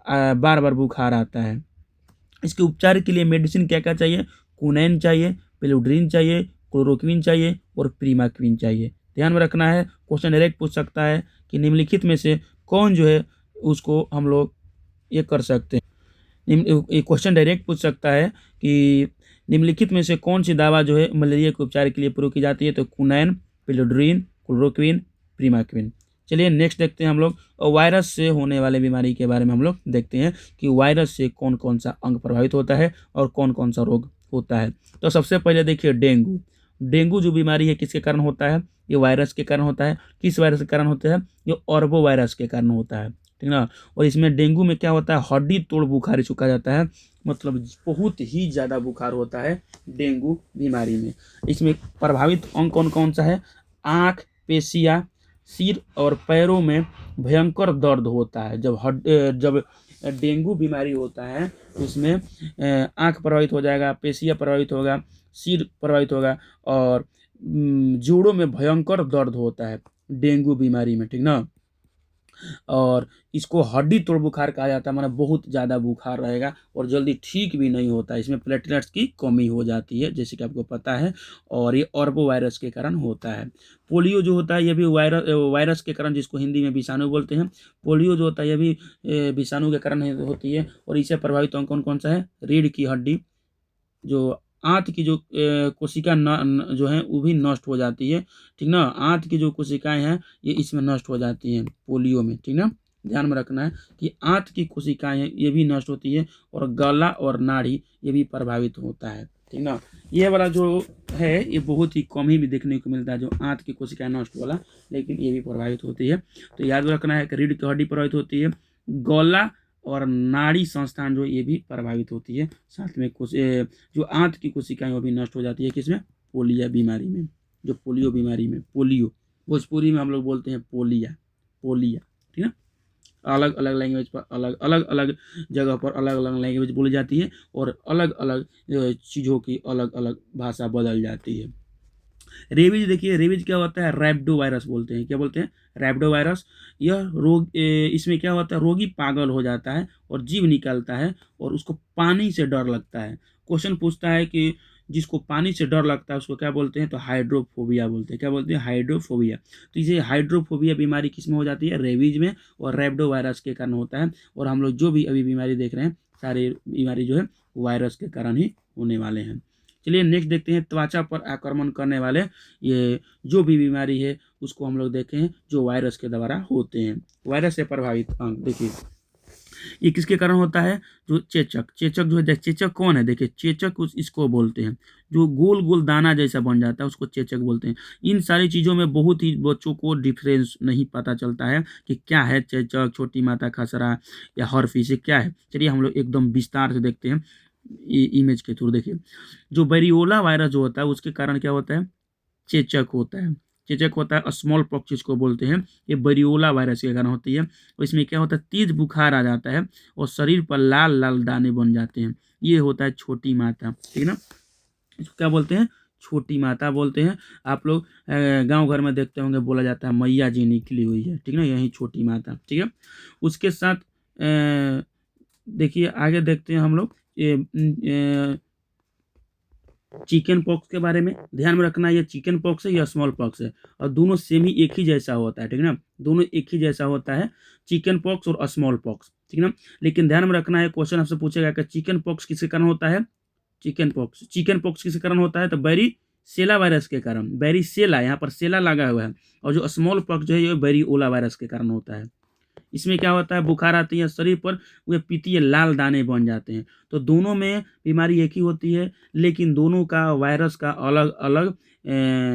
बार बार बुखार आता है। इसके उपचार के लिए मेडिसिन क्या क्या चाहिए, कुनैन चाहिए, पेलोड्रिन चाहिए, क्लोरोक्विन चाहिए और प्रीमाक्विन चाहिए। ध्यान में रखना है, क्वेश्चन डायरेक्ट पूछ सकता है कि निम्नलिखित में से कौन जो है उसको हम लोग ये कर सकते हैं। क्वेश्चन डायरेक्ट पूछ सकता है कि निम्नलिखित में से कौन सी दवा जो है मलेरिया के उपचार के लिए प्रयोग की जाती है, तो कुनैन, पेलोड्रिन, क्लोरोक्विन, प्रीमाक्विन। चलिए नेक्स्ट देखते हैं हम लोग, वायरस से होने वाले बीमारी के बारे में हम लोग देखते हैं कि वायरस से कौन कौन सा अंग प्रभावित होता है और कौन कौन सा रोग होता है। तो सबसे पहले देखिए डेंगू। डेंगू जो बीमारी है किसके कारण होता है, ये वायरस के कारण होता है। किस वायरस के कारण होता है, ये ऑर्बो वायरस के कारण होता है, ठीक ना। और इसमें डेंगू में क्या होता है, हड्डी तोड़ बुखार चुका जाता है, मतलब बहुत ही ज़्यादा बुखार होता है डेंगू बीमारी में। इसमें प्रभावित अंग कौन कौन सा है, आँख, पेशियाँ, सिर और पैरों में भयंकर दर्द होता है। जब डेंगू बीमारी होता है तो इसमें आँख प्रभावित हो जाएगा, पेशियाँ प्रभावित होगा, सिर प्रभावित होगा, और जोड़ों में भयंकर दर्द होता है डेंगू बीमारी में, ठीक ना। और इसको हड्डी तोड़ बुखार कहा जाता है, मतलब बहुत ज़्यादा बुखार रहेगा और जल्दी ठीक भी नहीं होता। इसमें प्लेटलेट्स की कमी हो जाती है, जैसे कि आपको पता है, और ये ऑर्बो वायरस के कारण होता है। पोलियो जो होता है ये भी वायरस के कारण, जिसको हिंदी में विषाणु बोलते हैं, पोलियो जो होता है ये भी विषाणु के कारण होती है। और इससे प्रभावित अंग कौन कौन सा है, रीढ़ की हड्डी, जो आंत की जो कोशिका जो है वो भी नष्ट हो जाती है, ठीक ना। आंत की जो कोशिकाएं हैं ये इसमें नष्ट हो जाती हैं पोलियो में, ठीक ना। ध्यान में रखना है कि आंत की कोशिकाएं हैं ये भी नष्ट होती है, और गला और नाड़ी ये भी प्रभावित होता है, ठीक ना। ये वाला जो है ये बहुत ही कम ही भी देखने को मिलता है, जो आंत की कोशिकाएं नष्ट वाला, लेकिन ये भी प्रभावित होती है। तो याद रखना है कि रीढ़ की हड्डी प्रभावित होती है, गला और नाड़ी संस्थान जो ये भी प्रभावित होती है, साथ में कुछ जो आंत की कोशिकाएं वो भी नष्ट हो जाती है, किसमें, पोलिया बीमारी में। जो पोलियो बीमारी में, पोलियो भोजपुरी में हम लोग बोलते हैं पोलिया, पोलिया, ठीक ना। अलग अलग लैंग्वेज पर अलग अलग जगह पर अलग अलग लैंग्वेज बोली जाती है, और अलग अलग चीज़ों की अलग अलग भाषा बदल जाती है। रेबीज देखिए, रेबीज क्या होता है, रैबिडो वायरस बोलते हैं, क्या बोलते हैं, रैबिडो वायरस। यह रोग इसमें क्या होता है, रोगी पागल हो जाता है और जीभ निकालता है, और उसको पानी से डर लगता है। क्वेश्चन पूछता है कि जिसको पानी से डर लगता है उसको क्या बोलते हैं, तो हाइड्रोफोबिया बोलते हैं, क्या बोलते हैं, हाइड्रोफोबिया। तो इसे हाइड्रोफोबिया बीमारी किस में हो जाती है, रेबीज में, और रैबिडो वायरस के कारण होता है। और हम लोग जो भी अभी बीमारी देख रहे हैं सारी बीमारी जो है वायरस के कारण ही होने वाले हैं। चलिए नेक्स्ट देखते हैं, त्वचा पर आक्रमण करने वाले ये जो भी बीमारी है उसको हम लोग देखें हैं जो वायरस के द्वारा होते हैं। वायरस से प्रभावित अंग देखिए, ये किसके कारण होता है, जो चेचक, चेचक जो है, चेचक कौन है, देखिए चेचक इसको बोलते हैं, जो गोल गोल दाना जैसा बन जाता है उसको चेचक बोलते हैं। इन सारी चीज़ों में बहुत ही बच्चों को डिफरेंस नहीं पता चलता है कि क्या है चेचक, छोटी माता खसरा या हर्फी से क्या है। चलिए हम लोग एकदम विस्तार से देखते हैं इमेज के थ्रू। देखिए, जो वेरियोला वायरस जो होता है उसके कारण क्या होता है, चेचक होता है। चेचक होता है स्मॉल पॉक्स जिसको बोलते हैं, ये वेरियोला वायरस के कारण होती है। और इसमें क्या होता है, तेज बुखार आ जाता है और शरीर पर लाल लाल दाने बन जाते हैं, ये होता है छोटी माता, ठीक है ना। इसको क्या बोलते हैं, छोटी माता बोलते हैं। आप लोग गांव घर में देखते होंगे, बोला जाता है मैया जी निकली हुई है, ठीक ना, यही छोटी माता, ठीक है। उसके साथ देखिए आगे देखते हैं हम लोग ये चिकन पॉक्स के बारे में ध्यान में रखना, ये चिकन पॉक्स है या स्मॉल पॉक्स है, और दोनों सेम ही एक ही जैसा होता है, ठीक है ना, दोनों एक ही जैसा होता है, चिकन पॉक्स और स्मॉल पॉक्स, ठीक है ना। लेकिन ध्यान में रखना है, क्वेश्चन आपसे पूछेगा कि चिकन पॉक्स किसके कारण होता है, चिकन पॉक्स किसके कारण होता है, तो बैरीसेला वायरस के कारण, बैरीसेला, यहाँ पर सेला लगा हुआ है, और जो स्मॉल पॉक्स जो है ये बैरिओला वायरस के कारण होता है। इसमें क्या होता है, बुखार आती है, शरीर पर वे पीतीय लाल दाने बन जाते हैं। तो दोनों में बीमारी एक ही होती है, लेकिन दोनों का वायरस का अलग अलग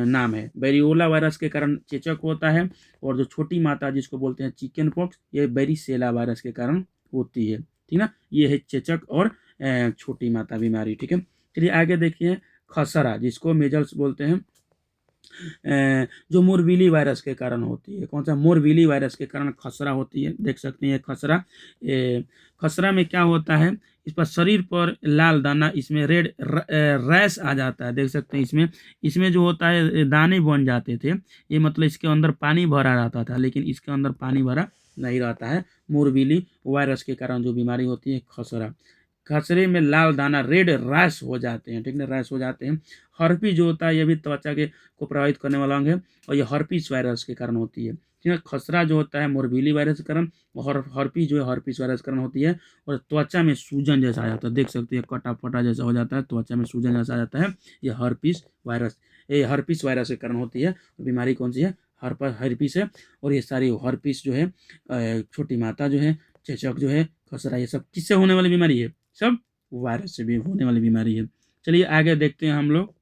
नाम है। बैरिओला वायरस के कारण चेचक होता है, और जो छोटी माता जिसको बोलते हैं चिकन पॉक्स, ये बैरीसेला वायरस के कारण होती है, ठीक ना। ये है चेचक और छोटी माता बीमारी, ठीक है। चलिए आगे देखिए, खसरा जिसको मेजल्स बोलते हैं, जो मोरबीली वायरस के कारण होती है। कौन सा, मोरबीली वायरस के कारण खसरा होती है, देख सकते हैं खसरा। खसरा में क्या होता है, इस पर शरीर पर लाल दाना, इसमें रेड रैश आ जाता है, देख सकते हैं इसमें, इसमें जो होता है दाने बन जाते थे, ये मतलब इसके अंदर पानी भरा रहता था, लेकिन इसके अंदर पानी भरा नहीं रहता है। मोरबीली वायरस के कारण जो बीमारी होती है खसरा, खसरे में लाल दाना रेड रैश हो जाते हैं, ठीक है, रैश हो जाते हैं। हर्पी जो होता है ये भी त्वचा के को प्रभावित करने वाला अंग है, और ये हर्पीस वायरस के कारण होती है, ठीक है। खसरा जो होता है मोरबीली वायरस के कारण, और हर्पीस जो है हर्पीस वायरस के कारण होती है, और त्वचा में सूजन जैसा आ जाता है, देख सकते हैं कटा फटा जैसा हो जाता है, त्वचा में सूजन जैसा आ जाता है, ये हर्पीस वायरस, ये हर्पीस वायरस के कारण होती है। बीमारी कौन सी है, हर्पीस है। और ये सारी हर्पीस जो है, छोटी माता जो है, चेचक जो है, खसरा, ये सब किससे होने वाली बीमारी है, सब वायरस से भी होने वाली बीमारी है। चलिए आगे देखते हैं हम लोग,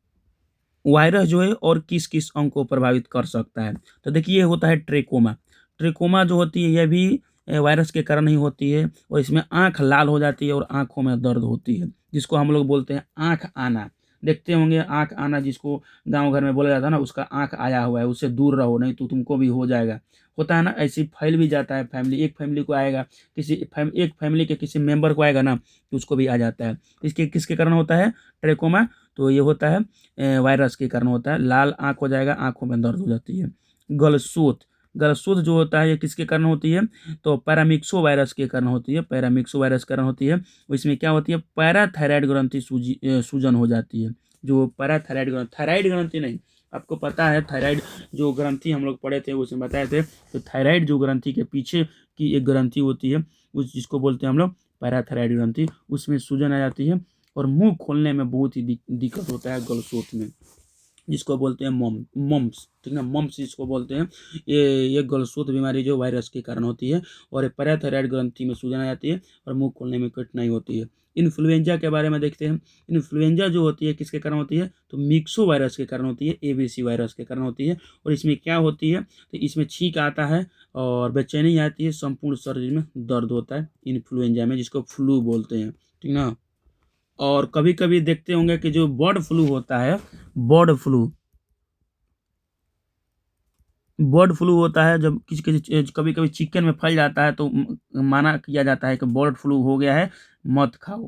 वायरस जो है और किस किस अंग को प्रभावित कर सकता है। तो देखिए ये होता है ट्रेकोमा। ट्रेकोमा जो होती है यह भी वायरस के कारण ही होती है, और इसमें आंख लाल हो जाती है और आंखों में दर्द होती है, जिसको हम लोग बोलते हैं आंख आना। देखते होंगे आंख आना, जिसको गांव घर में बोला जाता है ना, उसका आंख आया हुआ है, उससे दूर रहो नहीं तो तुमको भी हो जाएगा, होता है ना। ऐसे ही फैल भी जाता है, फैमिली, एक फैमिली को आएगा, एक फैमिली के किसी मेंबर को आएगा ना, तो उसको भी आ जाता है। इसके किसके कारण होता है ट्रेकोमा, तो ये होता है वायरस के कारण होता है। लाल आंख हो जाएगा, आंखों में दर्द हो जाती है। गलसूत, गलसूत जो होता है ये किसके कारण होती है, तो पैरामिक्सो वायरस के कारण होती है, पैरामिक्सो वायरस के कारण होती है। इसमें क्या होती है, पैराथायराइड ग्रंथि सूजन हो जाती है। जो पैराथायराइड ग्रंथि, थायराइड ग्रंथि नहीं, आपको पता है थायराइड जो ग्रंथि हम लोग पढ़े थे उसमें बताए थे, तो थायराइड जो ग्रंथि के पीछे की एक ग्रंथि होती है, उस जिसको बोलते हैं हम लोग पैराथायराइड ग्रंथि, उसमें सूजन आ जाती है, और मुंह खोलने में बहुत ही दिक्कत होता है गलसूत में, जिसको बोलते हैं मम्स, ठीक है ना, मम्स जिसको बोलते हैं। ये गलसूत बीमारी जो वायरस के कारण होती है, और ये पैराथायराइड ग्रंथि में सूजन आ जाती है, और मुंह खोलने में कठिनाई होती है। इन्फ्लुएंजा के बारे में देखते हैं। इन्फ्लुएंजा जो होती है किसके कारण होती है, तो मिक्सो वायरस के कारण होती है, एबीसी वायरस के कारण होती है। और इसमें क्या होती है, तो इसमें छींक आता है और बेचैनी आती है, संपूर्ण शरीर में दर्द होता है इन्फ्लुएंजा में, जिसको फ्लू बोलते हैं, ठीक ना। और कभी कभी देखते होंगे कि जो बर्ड फ्लू होता है, बर्ड फ्लू, बर्ड फ्लू होता है जब किसी किसी कभी कभी चिकन में फैल जाता है, तो माना किया जाता है कि बर्ड फ्लू हो गया है, मत खाओ,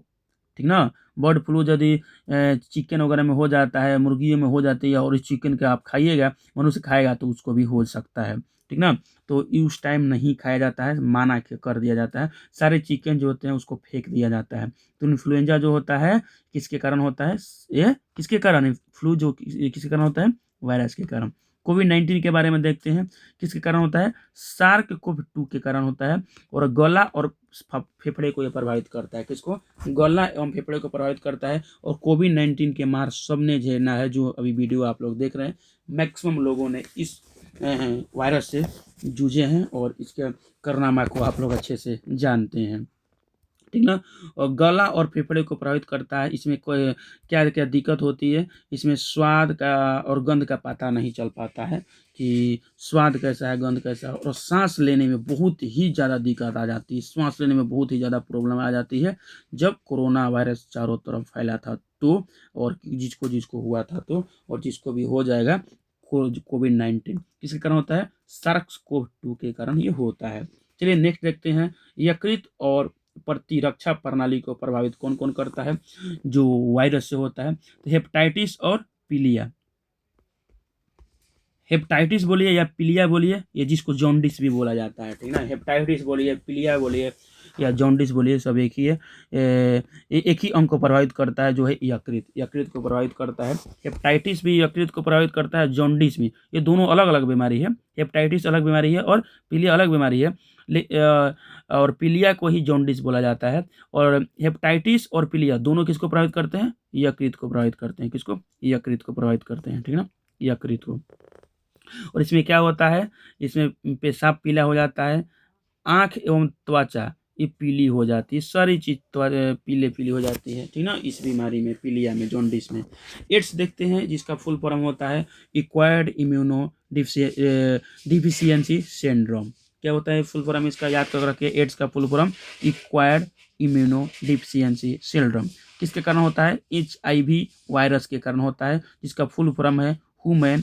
ठीक ना। बर्ड फ्लू यदि चिकन वगैरह में हो जाता है, मुर्गियों में हो जाती है, और इस चिकन के आप खाइएगा, मनुष्य खाएगा तो उसको भी हो सकता है, ठीक ना। तो उस टाइम नहीं खाया जाता है, माना कर दिया जाता है, सारे चिकन जो होते हैं उसको फेंक दिया जाता है। तो इन्फ्लुएंजा जो होता है किसके कारण होता है, ये किसके कारण, फ्लू जो किसके कारण होता है, वायरस के कारण। कोविड-19 के बारे में देखते हैं, किसके कारण होता है, सार्क कोव 2 के कारण होता है, और गला और फेफड़े को यह प्रभावित करता है, किसको, गला एवं फेफड़े को प्रभावित करता है। और कोविड-19 के मार सबने झेलना है, जो अभी वीडियो आप लोग देख रहे हैं, मैक्सिमम लोगों ने इस वायरस से जूझे हैं, और इसके कारनामा को आप लोग अच्छे से जानते हैं, ठीक ना। और गला और फेफड़े को प्रभावित करता है। इसमें कोई क्या क्या दिक्कत होती है, इसमें स्वाद का और गंध का पता नहीं चल पाता है कि स्वाद कैसा है, गंध कैसा है, और सांस लेने में बहुत ही ज़्यादा दिक्कत आ जाती है, सांस लेने में बहुत ही ज़्यादा प्रॉब्लम आ जाती है, जब कोरोना वायरस चारों तरफ फैला था तो, और जिसको जिसको हुआ था तो, और जिसको भी हो जाएगा, कोविड-19 किसके कारण होता है, सार्स कोव 2 के कारण ये होता है। चलिए नेक्स्ट देखते हैं, यकृत और प्रतिरक्षा प्रणाली को प्रभावित कौन कौन करता है, जो वायरस से होता है, तो हेपेटाइटिस और पीलिया। हेपेटाइटिस बोलिए या पीलिया बोलिए, ये जिसको जॉन्डिस भी बोला जाता है, ठीक ना। हेपेटाइटिस बोलिए, पीलिया बोलिए या जॉन्डिस बोलिए, सब एक ही है। एक ही अंग को प्रभावित करता है, जो है यकृत। यकृत को प्रभावित करता है। हेपेटाइटिस भी यकृत को प्रभावित करता है, जॉन्डिस भी। ये दोनों अलग अलग बीमारी है। हेपेटाइटिस अलग बीमारी है और पीलिया अलग बीमारी है। और पीलिया को ही जॉन्डिस बोला जाता है। और हेपेटाइटिस और पीलिया दोनों किसको प्रभावित करते हैं? यकृत को प्रभावित करते हैं। किसको? यकृत को प्रभावित करते हैं, ठीक ना, यकृत को। और इसमें क्या होता है? इसमें पेशाब पीला हो जाता है, आँख एवं त्वचा ये पीली हो जाती है, सारी चीज़ पीले पीली हो जाती है, ठीक ना, इस बीमारी में, पीलिया में, जॉन्डिस में। एड्स देखते हैं, जिसका फुल फॉर्म होता है एक्वायर्ड इम्यूनो डिफिशियंसी सिंड्रोम। क्या होता है फुल फॉर्म इसका? याद कर रखिए, एड्स का full form acquired immuno deficiency syndrome. किसके कारण होता है? HIV वायरस के कारण होता है, जिसका फुल फॉर्म है ह्यूमन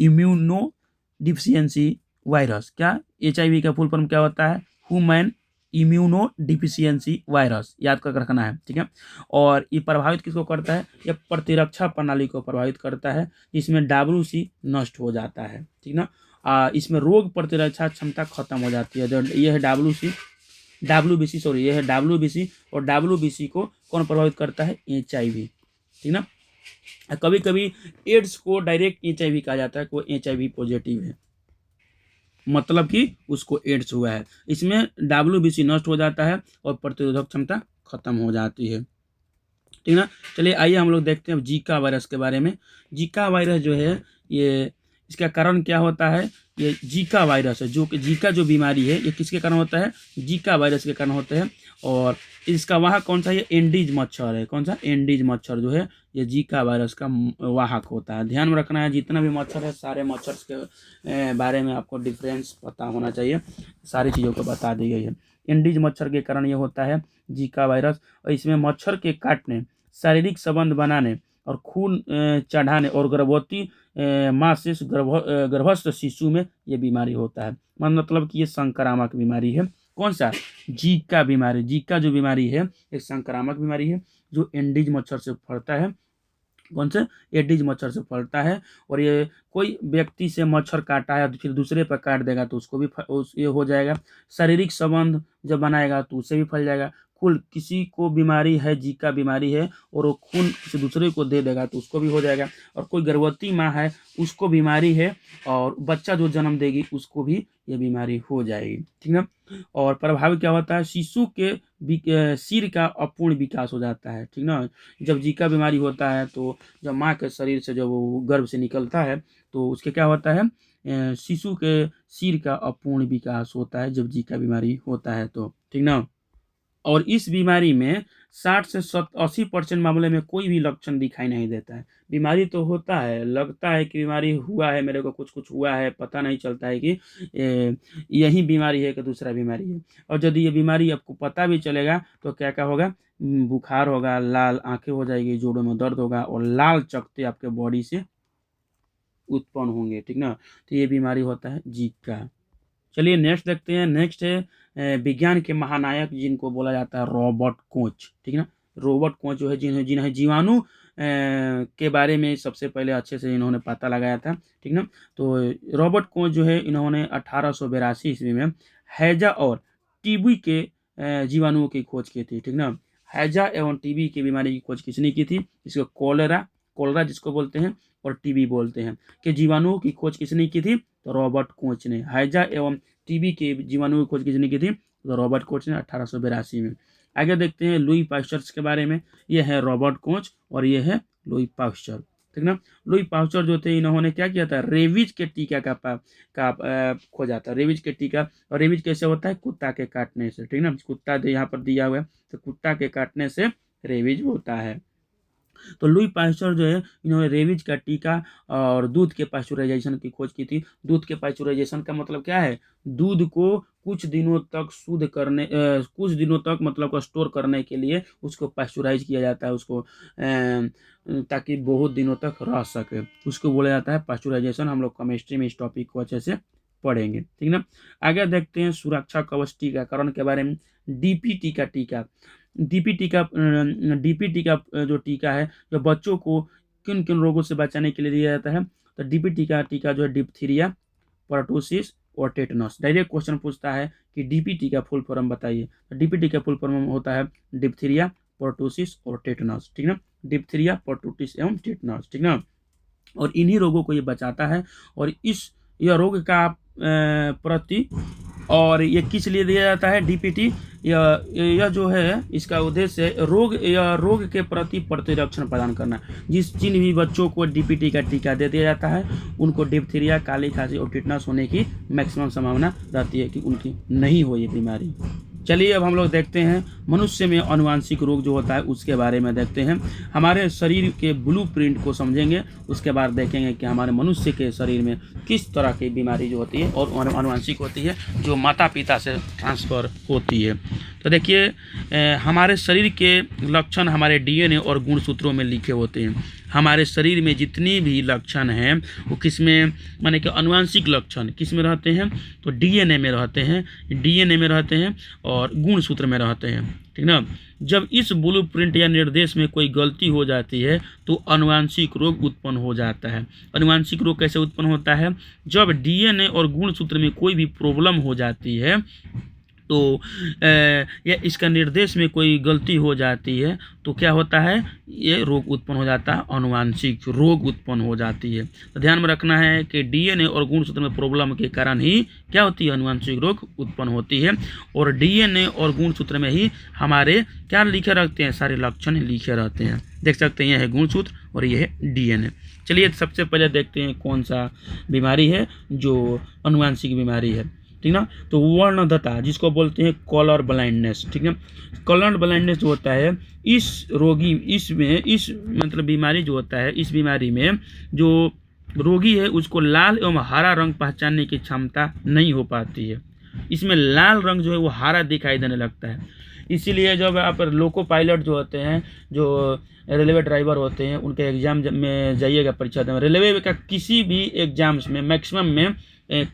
इम्यूनो डिफिशियंसी वायरस। क्या? HIV का फुल फॉर्म क्या होता है? Human immuno deficiency virus. याद कर रखना है, ठीक है। और ये प्रभावित किसको करता है? यह प्रतिरक्षा प्रणाली को प्रभावित करता है, जिसमें WC नष्ट हो जाता है, ठीक ना। इसमें रोग प्रतिरक्षा क्षमता खत्म हो जाती है। यह है WBC, सॉरी, यह है WBC। और WBC को कौन प्रभावित करता है? HIV, ठीक ना। कभी कभी एड्स को डायरेक्ट HIV कहा जाता है, कोई HIV पॉजिटिव है, मतलब कि उसको एड्स हुआ है। इसमें WBC नष्ट हो जाता है और प्रतिरोधक क्षमता खत्म हो जाती है, ठीक ना। चलिए आइए हम लोग देखते हैं जीका वायरस के बारे में। जीका वायरस जो है, ये इसका कारण क्या होता है? ये जीका वायरस है, जो कि जीका जो बीमारी है, ये किसके कारण होता है? जीका वायरस के कारण होते हैं। और इसका वाहक कौन सा? ये एंडीज मच्छर है। कौन सा? एंडीज मच्छर जो है, ये जीका वायरस का वाहक होता है। ध्यान में रखना है, जितना भी मच्छर है, सारे मच्छर के बारे में आपको डिफरेंस पता होना चाहिए। सारी चीज़ों को बता दी गई है। एंडीज मच्छर के कारण ये होता है जीका वायरस। और इसमें मच्छर के काटने, शारीरिक संबंध बनाने और खून चढ़ाने और गर्भवती माँ से गर्भस्थ शिशु में ये बीमारी होता है। मतलब कि ये संक्रामक बीमारी है। कौन सा? जीका बीमारी। जीका जो बीमारी है, एक संक्रामक बीमारी है, जो एंडीज मच्छर से फैलता है। कौन से? एडीज मच्छर से फैलता है। और ये कोई व्यक्ति से मच्छर काटा है, फिर दूसरे पर काट देगा तो उसको भी ये हो जाएगा। शारीरिक संबंध जब बनाएगा तो उससे भी फैल जाएगा। कुल किसी को बीमारी है, जीका बीमारी है, और वो खून किसी दूसरे को दे देगा तो उसको भी हो जाएगा। और कोई गर्भवती माँ है, उसको बीमारी है, और बच्चा जो जन्म देगी उसको भी ये बीमारी हो जाएगी, ठीक ना। और प्रभाव क्या होता है? शिशु के सिर का अपूर्ण विकास हो जाता है, ठीक ना। जब जीका बीमारी होता है तो जब माँ के शरीर से, जब वो गर्भ से निकलता है, तो उसके क्या होता है? शिशु के सिर का अपूर्ण विकास होता है, जब जीका बीमारी होता है तो, ठीक ना। और इस बीमारी में 60 से 80% मामले में कोई भी लक्षण दिखाई नहीं देता है। बीमारी तो होता है, लगता है कि बीमारी हुआ है, मेरे को कुछ कुछ हुआ है, पता नहीं चलता है कि यही बीमारी है कि दूसरा बीमारी है। और यदि ये बीमारी आपको पता भी चलेगा तो क्या क्या होगा? बुखार होगा, लाल आंखें हो जाएगी, जोड़ों में दर्द होगा, और लाल चकत्ते आपके बॉडी से उत्पन्न होंगे, ठीक ना। तो ये बीमारी होता है जीका। चलिए नेक्स्ट देखते हैं। नेक्स्ट है विज्ञान के महानायक, जिनको बोला जाता है रॉबर्ट कोच, ठीक है ना। रॉबर्ट कोच जो है, जिन्हें जीवाणु के बारे में सबसे पहले अच्छे से इन्होंने पता लगाया था, ठीक ना। तो रॉबर्ट कोच जो है, इन्होंने 1882 ईस्वी में हैजा और टीबी के जीवाणुओं की खोज की थी, ठीक ना। हैजा एवं टीबी की बीमारी की खोज किसने की थी? इसको कोलेरा कोलेरा जिसको बोलते हैं, और टीबी बोलते हैं, कि जीवाणुओं की खोज किसने की थी? तो रॉबर्ट कोच ने। हैजा एवं टीबी के जीवाणु की खोज किसने की थी? तो रॉबर्ट कोच ने 1882 में। आगे देखते हैं लुई पास्चर के बारे में। ये है रॉबर्ट कोच और ये है लुई पास्चर, ठीक ना। लुई पास्चर जो थे, इन्होंने क्या किया था? रेबीज के टीका का खोजा था। रेबीज के टीका। और रेबीज कैसे होता है? कुत्ता के काटने से, ठीक ना। कुत्ता यहाँ पर दिया हुआ है, तो कुत्ता के काटने से रेबीज होता है। तो लुई पास्चर जो है, इन्होंने रेबीज का टीका और दूध के पास्चुराइजेशन की खोज की थी। दूध के पास्चुराइजेशन का मतलब क्या है? दूध को कुछ दिनों तक शुद्ध करने, कुछ दिनों तक मतलब स्टोर करने के लिए उसको पास्चुराइज किया जाता है, उसको ताकि बहुत दिनों तक रह सके, उसको बोला जाता है पास्चुराइजेशन। हम लोग केमिस्ट्री में इस टॉपिक को अच्छे से पढ़ेंगे, ठीक ना। आगे देखते हैं सुरक्षा कवच टीकाकरण के बारे में। डीपीटी का टीका। डीपीटी का जो टीका है, जो बच्चों को किन किन रोगों से बचाने के लिए दिया जाता है? तो डीपीटी का टीका जो है डिप्थीरिया, पर्टूसिस और टेटनस। डायरेक्ट क्वेश्चन पूछता है कि डीपीटी का फुल फॉर्म बताइए। तो डीपीटी का फुल फॉर्म होता है डिप्थीरिया, पर्टूसिस और टेटनस, ठीक ना। डिप्थीरिया, पर्टूसिस एवं टेटनस, ठीक ना। और इन्हीं रोगों को ये बचाता है। और यह रोग का प्रति और ये किस लिए दिया जाता है डीपीटी? यह जो है इसका उद्देश्य यह रोग के प्रति प्रतिरक्षण प्रदान करना। जिन भी बच्चों को डीपीटी का टीका दे दिया जाता है उनको डिप्थीरिया, काली खांसी और टिटनस होने की मैक्सिमम संभावना रहती है कि उनकी नहीं हो ये बीमारी। चलिए अब हम लोग देखते हैं मनुष्य में अनुवांशिक रोग जो होता है उसके बारे में देखते हैं। हमारे शरीर के ब्लूप्रिंट को समझेंगे, उसके बाद देखेंगे कि हमारे मनुष्य के शरीर में किस तरह की बीमारी जो होती है और अनुवांशिक होती है जो माता पिता से ट्रांसफ़र होती है। तो देखिए हमारे शरीर के लक्षण हमारे डीएनए और गुणसूत्रों में लिखे होते हैं। हमारे शरीर में जितनी भी लक्षण हैं वो किस में, माने कि अनुवांशिक लक्षण किस में रहते हैं? तो डीएनए में रहते हैं, डीएनए में रहते हैं और गुणसूत्र में रहते हैं, ठीक ना। जब इस ब्लूप्रिंट या निर्देश में कोई गलती हो जाती है तो अनुवांशिक रोग उत्पन्न हो जाता है। अनुवांशिक रोग कैसे उत्पन्न होता है? जब डीएनए और गुणसूत्र में कोई भी प्रॉब्लम हो जाती है तो या इसका निर्देश में कोई गलती हो जाती है तो क्या होता है? ये रोग उत्पन्न हो जाता है, अनुवांशिक रोग उत्पन्न हो जाती है। तो ध्यान में रखना है कि डीएनए और गुणसूत्र में प्रॉब्लम के कारण ही क्या होती है? अनुवांशिक रोग उत्पन्न होती है। और डीएनए और गुणसूत्र में ही हमारे क्या लिखे रहते हैं? सारे लक्षण लिखे रहते हैं। देख सकते हैं यह है गुणसूत्र और यह है डीएनए। चलिए सबसे पहले देखते हैं कौन सा बीमारी है जो अनुवांशिक बीमारी है, ठीक ना। तो वर्णदता जिसको बोलते हैं कलर ब्लाइंडनेस, ठीक है। कलर ब्लाइंडनेस जो होता है इस मतलब बीमारी जो होता है, इस बीमारी में जो रोगी है उसको लाल एवं हरा रंग पहचानने की क्षमता नहीं हो पाती है। इसमें लाल रंग जो है वो हरा दिखाई देने लगता है। इसीलिए जब आप लोको पायलट जो होते हैं, जो रेलवे ड्राइवर होते हैं, उनके एग्जाम में जाइएगा परीक्षा देने, रेलवे का किसी भी एग्जाम्स में मैक्सिमम में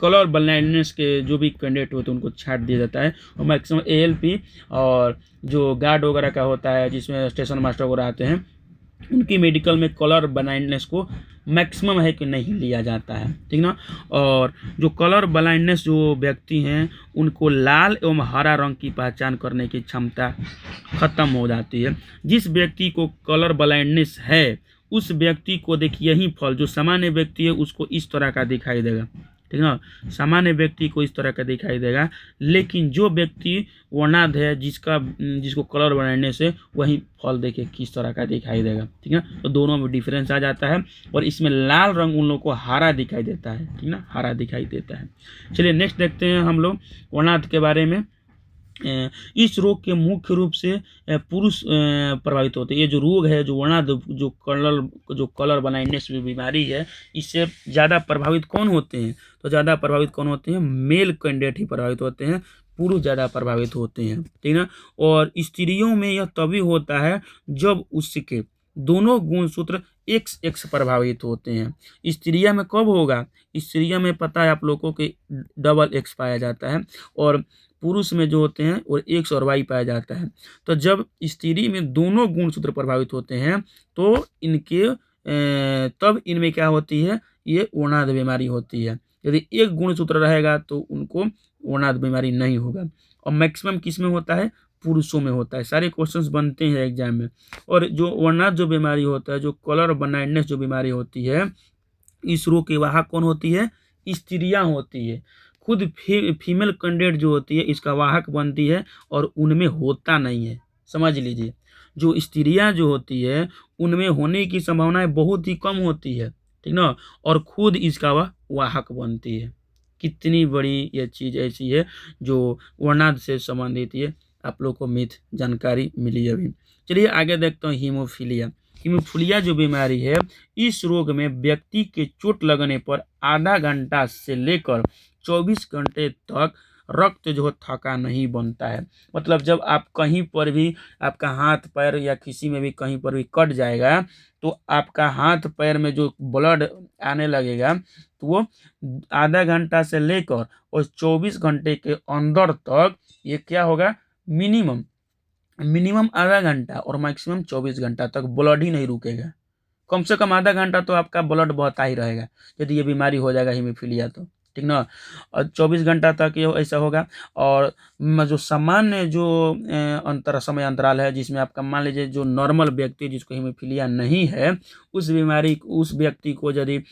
कलर ब्लाइंडनेस के जो भी कैंडिडेट होते हैं उनको छाट दिया जाता है। और मैक्सिमम एएलपी और जो गार्ड वगैरह का होता है जिसमें स्टेशन मास्टर वगैरह आते हैं उनकी मेडिकल में कलर ब्लाइंडनेस को मैक्सिमम है कि नहीं लिया जाता है, ठीक ना। और जो कलर ब्लाइंडनेस जो व्यक्ति हैं उनको लाल एवं हरा रंग की पहचान करने की क्षमता खत्म हो जाती है। जिस व्यक्ति को कलर ब्लाइंडनेस है उस व्यक्ति को देखिए यही फल जो सामान्य व्यक्ति है उसको इस तरह का दिखाई देगा, ठीक ना। सामान्य व्यक्ति को इस तरह का दिखाई देगा, लेकिन जो व्यक्ति वर्णांध है जिसको कलर ब्लाइंडनेस है वही फल देखिए किस तरह का दिखाई देगा, ठीक है। तो दोनों में डिफरेंस आ जाता है और इसमें लाल रंग उन लोगों को हरा दिखाई देता है, ठीक ना, हरा दिखाई देता है। चलिए नेक्स्ट देखते हैं हम लोग वर्णांध के बारे में। इस रोग के मुख्य रूप से पुरुष प्रभावित होते हैं। ये जो रोग है जो वर्णांध जो कलर ब्लाइंडनेस बीमारी है इससे ज़्यादा प्रभावित कौन होते हैं? तो ज़्यादा प्रभावित कौन होते हैं? मेल कैंडिडेट ही प्रभावित होते हैं, पुरुष ज़्यादा प्रभावित होते हैं, ठीक ना। और स्त्रियों में यह तभी होता है जब उसके दोनों गुणसूत्र XX प्रभावित होते हैं। स्त्रिया में कब होगा? स्त्रिया में पता है आप लोगों को डबल X पाया जाता है और पुरुष में जो होते हैं वो X और Y पाया जाता है। तो जब स्त्री में दोनों गुणसूत्र प्रभावित होते हैं तो तब इनमें क्या होती है? ये वर्णांध बीमारी होती है। यदि एक गुणसूत्र रहेगा तो उनको वर्णांध बीमारी नहीं होगा। और मैक्सिमम किस में होता है? पुरुषों में होता है। सारे क्वेश्चंस बनते हैं एग्जाम में। और जो वर्णांध जो बीमारी होता है, जो कलर ब्लाइंडनेस जो बीमारी होती है, इस रोग की वाहक कौन होती है? स्त्रियां होती है। खुद फीमेल कैंडिडेट जो होती है इसका वाहक बनती है और उनमें होता नहीं है, समझ लीजिए। जो स्त्रियां जो होती है उनमें होने की संभावनाएं बहुत ही कम होती है, ठीक ना, और खुद इसका वह वाहक बनती है। कितनी बड़ी ये चीज़ ऐसी है जो वर्णांध से संबंधित है। आप लोग को मिथ जानकारी मिली अभी। चलिए आगे देखते हैं हीमोफीलिया। हीमोफीलिया जो बीमारी है इस रोग में व्यक्ति के चोट लगने पर आधा घंटा से लेकर 24 घंटे तक रक्त जो थका नहीं बनता है। मतलब जब आप कहीं पर भी आपका हाथ पैर या किसी में भी कहीं पर भी कट जाएगा तो आपका हाथ पैर में जो ब्लड आने लगेगा तो वो आधा घंटा से लेकर और 24 घंटे के अंदर तक ये क्या होगा? मिनिमम आधा घंटा और मैक्सिमम 24 घंटा तक ब्लड ही नहीं रुकेगा। कम से कम आधा घंटा तो आपका ब्लड बहता ही रहेगा यदि ये बीमारी हो जाएगा हीमोफीलिया तो, ठीक ना। और 24 घंटा तक ये ऐसा होगा। और जो सामान्य जो समय अंतराल है जिसमें आपका मान लीजिए जो नॉर्मल व्यक्ति जिसको हीमोफीलिया नहीं है उस व्यक्ति को यदि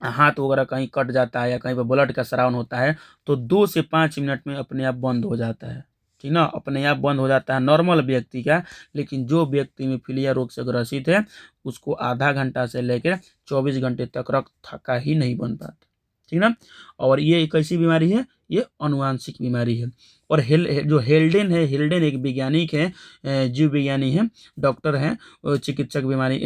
हाथ वगैरह कहीं कट जाता है या कहीं पर ब्लड का स्रावन होता है तो 2 से 5 मिनट में अपने आप बंद हो जाता है, ठीक ना, अपने आप बंद हो जाता है नॉर्मल व्यक्ति का। लेकिन जो व्यक्ति हीमोफीलिया रोग से ग्रसित है उसको आधा घंटा से लेकर 24 घंटे तक रक्त थका ही नहीं बन पाता, ठीक ना। और ये एक ऐसी बीमारी है, ये अनुवांशिक बीमारी है। और हेल्डेन है, हेल्डेन एक वैज्ञानिक है, जीव विज्ञानी है, डॉक्टर हैं, चिकित्सक बीमारी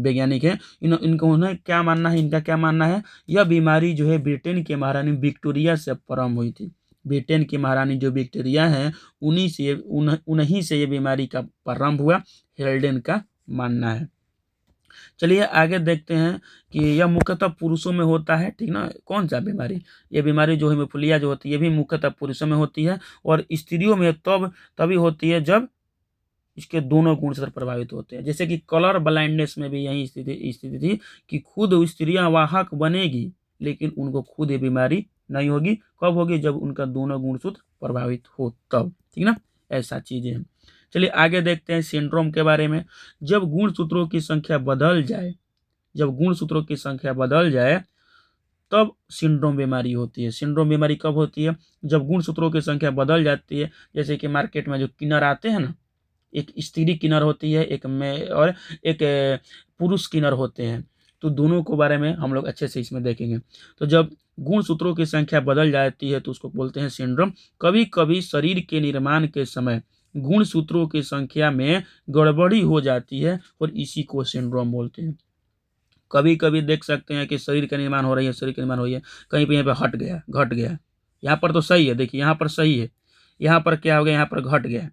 वैज्ञानिक है। इनको उन्हें क्या मानना है, इनका क्या मानना है, यह बीमारी जो है ब्रिटेन की महारानी विक्टोरिया से प्रारंभ हुई थी। ब्रिटेन की महारानी जो विक्टोरिया हैं उन्हीं से ये बीमारी का प्रारंभ हुआ, हेल्डेन का मानना है। चलिए आगे देखते हैं कि यह मुख्यतः पुरुषों में होता है, ठीक ना। कौन सा बीमारी, ये बीमारी जो हीमोफीलिया जो होती है ये भी मुख्यतः पुरुषों में होती है। और स्त्रियों में तभी होती है जब इसके दोनों गुणसूत्र प्रभावित होते हैं। जैसे कि कलर ब्लाइंडनेस में भी यही स्थिति थी कि खुद स्त्रियां वाहक बनेगी लेकिन उनको खुद ये बीमारी नहीं होगी। कब होगी, जब उनका दोनों गुणसूत्र प्रभावित हो तब, ठीक ना, ऐसा चीजें हैं। चलिए आगे देखते हैं सिंड्रोम के बारे में। जब गुणसूत्रों की संख्या बदल जाए तब सिंड्रोम बीमारी होती है। सिंड्रोम बीमारी कब होती है, जब गुणसूत्रों की संख्या बदल जाती है। जैसे कि मार्केट में जो किन्नर आते हैं ना, एक स्त्री किन्नर होती है, और एक पुरुष किन्नर होते हैं। तो दोनों को बारे में हम लोग अच्छे से इसमें देखेंगे। तो जब गुणसूत्रों की संख्या बदल जाती है तो उसको बोलते हैं सिंड्रोम। कभी कभी शरीर के निर्माण के समय गुणसूत्रों की संख्या में गड़बड़ी हो जाती है और इसी को सिंड्रोम बोलते हैं। कभी कभी देख सकते हैं कि शरीर का निर्माण हो रही है, कहीं पे यहाँ पे हट गया, घट गया। यहाँ पर तो सही है, देखिए यहाँ पर सही है, यहाँ पर क्या हो गया, यहाँ पर घट गया।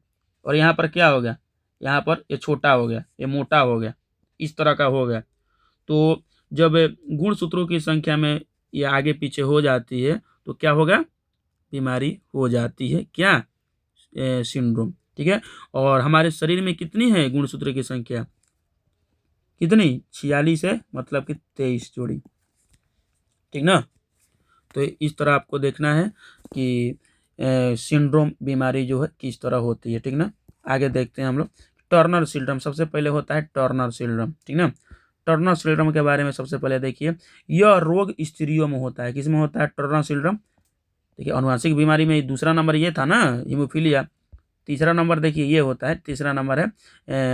और यहाँ पर क्या हो गया, यहाँ पर ये छोटा हो गया, ये मोटा हो गया, इस तरह का हो गया। तो जब गुणसूत्रों की संख्या में ये आगे पीछे हो जाती है तो क्या होगा, बीमारी हो जाती है, क्या, सिंड्रोम, ठीक है। और हमारे शरीर में कितनी है गुणसूत्र की संख्या, कितनी, 46 है, मतलब कि 23 जोड़ी, ठीक ना। तो इस तरह आपको देखना है कि सिंड्रोम बीमारी जो है किस तरह होती है, ठीक ना। आगे देखते हैं हम लोग टर्नर सिंड्रोम। सबसे पहले होता है टर्नर सिंड्रोम, ठीक ना। टर्नर सिंड्रोम के बारे में सबसे पहले देखिए, यह रोग स्त्रियों में होता है। किसमें होता है टर्नर सिंड्रोम, देखिए अनुवांशिक बीमारी में दूसरा नंबर ये था ना हीमोफीलिया, तीसरा नंबर देखिए ये होता है, तीसरा नंबर है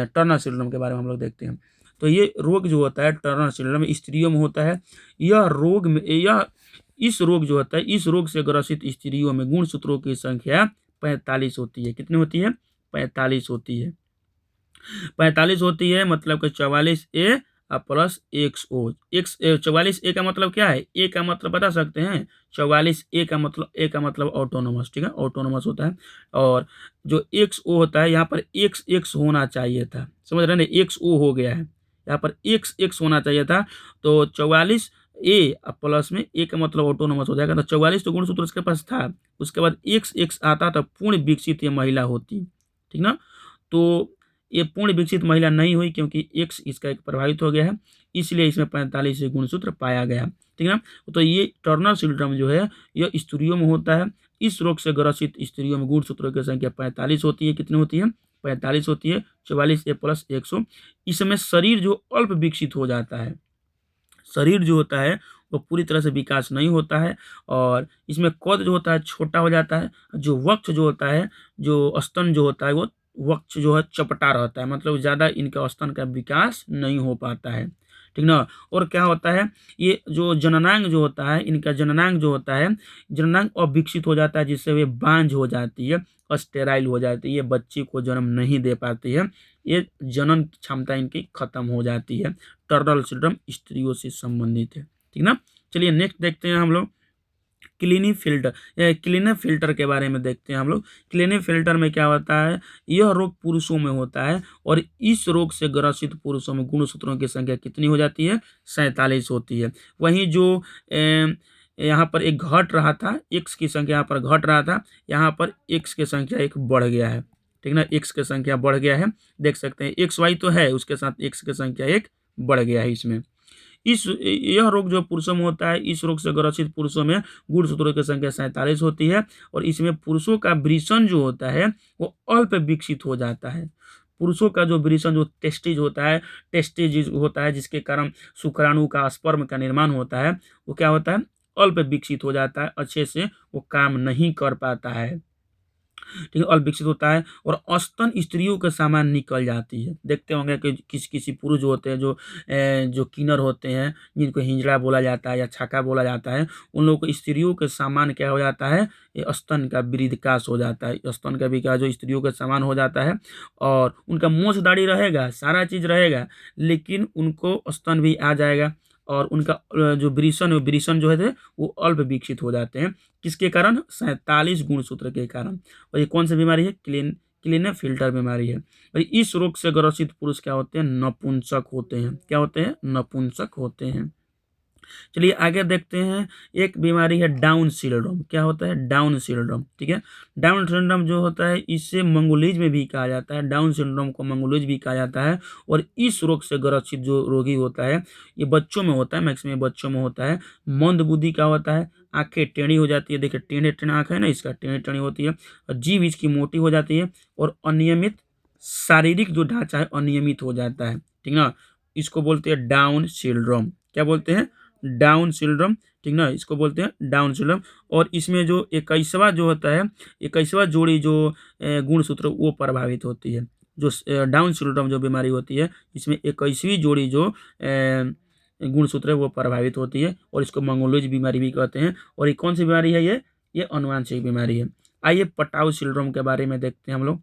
टर्नर सिंड्रोम के बारे में हम लोग देखते हैं। तो ये रोग जो होता है टर्नर सिंड्रोम स्त्रियों में होता है। इस रोग जो होता है, इस रोग से ग्रसित स्त्रियों में गुणसूत्रों की संख्या 45 होती है। कितनी होती है, 45 होती है। 45 होती है, मतलब कि 44A प्लस XO। 44A का मतलब क्या है, ए का मतलब बता सकते हैं, 44A का मतलब ऑटोनोमस, ठीक है, ऑटोनोमस होता है। और जो XO होता है यहाँ पर XX होना चाहिए था, समझ रहे हैं, XO हो गया है, यहाँ पर XX होना चाहिए था। तो 44A प्लस में ए का मतलब ऑटोनोमस हो जाएगा। तो 44 तो गुणसूत्र उसके पास था, उसके बाद XX आता तो पूर्ण विकसित ये महिला होती, ठीक ना। तो ये पूर्ण विकसित महिला नहीं हुई क्योंकि X इसका एक प्रभावित हो गया है, इसलिए इसमें 45 गुणसूत्र पाया गया, ठीक है। तो ये टर्नर सिंड्रोम जो है यह स्त्रियों में होता है। इस रोग से ग्रसित स्त्रियों में गुणसूत्रों की संख्या 45 होती है। कितनी होती है, 45 होती है, 44A प्लस 100। इसमें शरीर जो अल्प विकसित हो जाता है, शरीर जो होता है वो पूरी तरह से विकास नहीं होता है। और इसमें कद जो होता है छोटा हो जाता है। जो वक्ष जो होता है, जो स्तन जो होता है वो वक्ष जो है चपटा रहता है, मतलब ज़्यादा इनका स्तन का विकास नहीं हो पाता है, ठीक ना। और क्या होता है, ये जो जननांग जो होता है, इनका जननांग जो होता है, जननांग अविकसित हो जाता है जिससे वे बांझ हो जाती है, स्टेराइल हो जाती है, ये बच्चे को जन्म नहीं दे पाती है, ये जनन क्षमता इनकी खत्म हो जाती है। टर्नर सिंड्रोम स्त्रियों से संबंधित है, ठीक ना। चलिए नेक्स्ट देखते हैं हम लोग क्लीनेफिल्टर के बारे में देखते हैं हम लोग। क्लीनेफिल्टर में क्या होता है, यह रोग पुरुषों में होता है और इस रोग से ग्रसित पुरुषों में गुणसूत्रों की संख्या कितनी हो जाती है, 47 होती है। वहीं जो यहाँ पर एक घट रहा था, X की संख्या यहाँ पर घट रहा था, यहाँ पर X की संख्या एक बढ़ गया है, ठीक ना, एक्स की संख्या बढ़ गया है, देख सकते हैं एक्स वाई तो है, उसके साथ एक्स की संख्या एक बढ़ गया है इसमें। यह रोग जो पुरुषों में होता है, इस रोग से ग्रसित पुरुषों में गुणसूत्रों की संख्या 47 होती है और इसमें पुरुषों का वृषण जो होता है वो अल्प विकसित हो जाता है। पुरुषों का जो वृषण जो टेस्टिज होता है जिसके कारण शुक्राणु का स्पर्म का निर्माण होता है, वो क्या होता है, अल्प विकसित हो जाता है, अच्छे से वो काम नहीं कर पाता है, ठीक है, अल्पविकसित होता है और स्तन स्त्रियों के समान निकल जाती है। देखते होंगे कि किसी किसी पुरुष जो होते हैं जो किन्नर होते हैं, जिनको हिंजड़ा बोला जाता है या छाका बोला जाता है, उन लोगों को स्त्रियों के समान क्या हो जाता है, ये स्तन का विकास हो जाता है, स्तन का विकास जो स्त्रियों के समान हो जाता है और उनका मूंछ दाढ़ी रहेगा, सारा चीज रहेगा, लेकिन उनको स्तन भी आ जाएगा और उनका जो वृषण जो है वो अल्प विकसित हो जाते हैं। किसके कारण, 47 गुणसूत्र के कारण। और ये कौन सी बीमारी है, क्लिनेफेल्टर बीमारी है। और इस रोग से ग्रसित पुरुष क्या होते हैं, नपुंसक होते हैं। क्या होते हैं, नपुंसक होते हैं। चलिए आगे देखते हैं, एक बीमारी है डाउन सिंड्रोम। क्या होता है, डाउन सिंड्रोम, ठीक है। डाउन सिंड्रोम जो होता है इसे मंगोलिज्म भी कहा जाता है, डाउन सिंड्रोम को मंगोलिज्म भी कहा जाता है। और इस रोग से ग्रसित जो रोगी होता है ये बच्चों में होता है, मैक्सिमम बच्चों में होता है। मंद बुद्धि का होता है, आंखें टेढ़ी हो जाती है, देखिए टेढ़े टेढ़े आंख है ना, इसका टेढ़ी टेढ़ी होती है और जीभ इसकी मोटी हो जाती है और अनियमित शारीरिक जो ढांचा है अनियमित हो जाता है, ठीक ना। इसको बोलते हैं डाउन सिंड्रोम। क्या बोलते हैं, डाउन सिंड्रोम, ठीक ना, इसको बोलते हैं डाउन सिंड्रोम। और इसमें जो 21वां जो होता है, 21वां जोड़ी जो गुणसूत्र वो प्रभावित होती है। जो डाउन सिंड्रोम जो बीमारी होती है इसमें 21वीं जोड़ी जो गुणसूत्र है वो प्रभावित होती है और इसको मंगोलोज बीमारी भी कहते हैं। और ये कौन सी बीमारी है, ये अनुवांशिक बीमारी है। आइए पटाउ सिंड्रोम के बारे में देखते हैं हम लोग।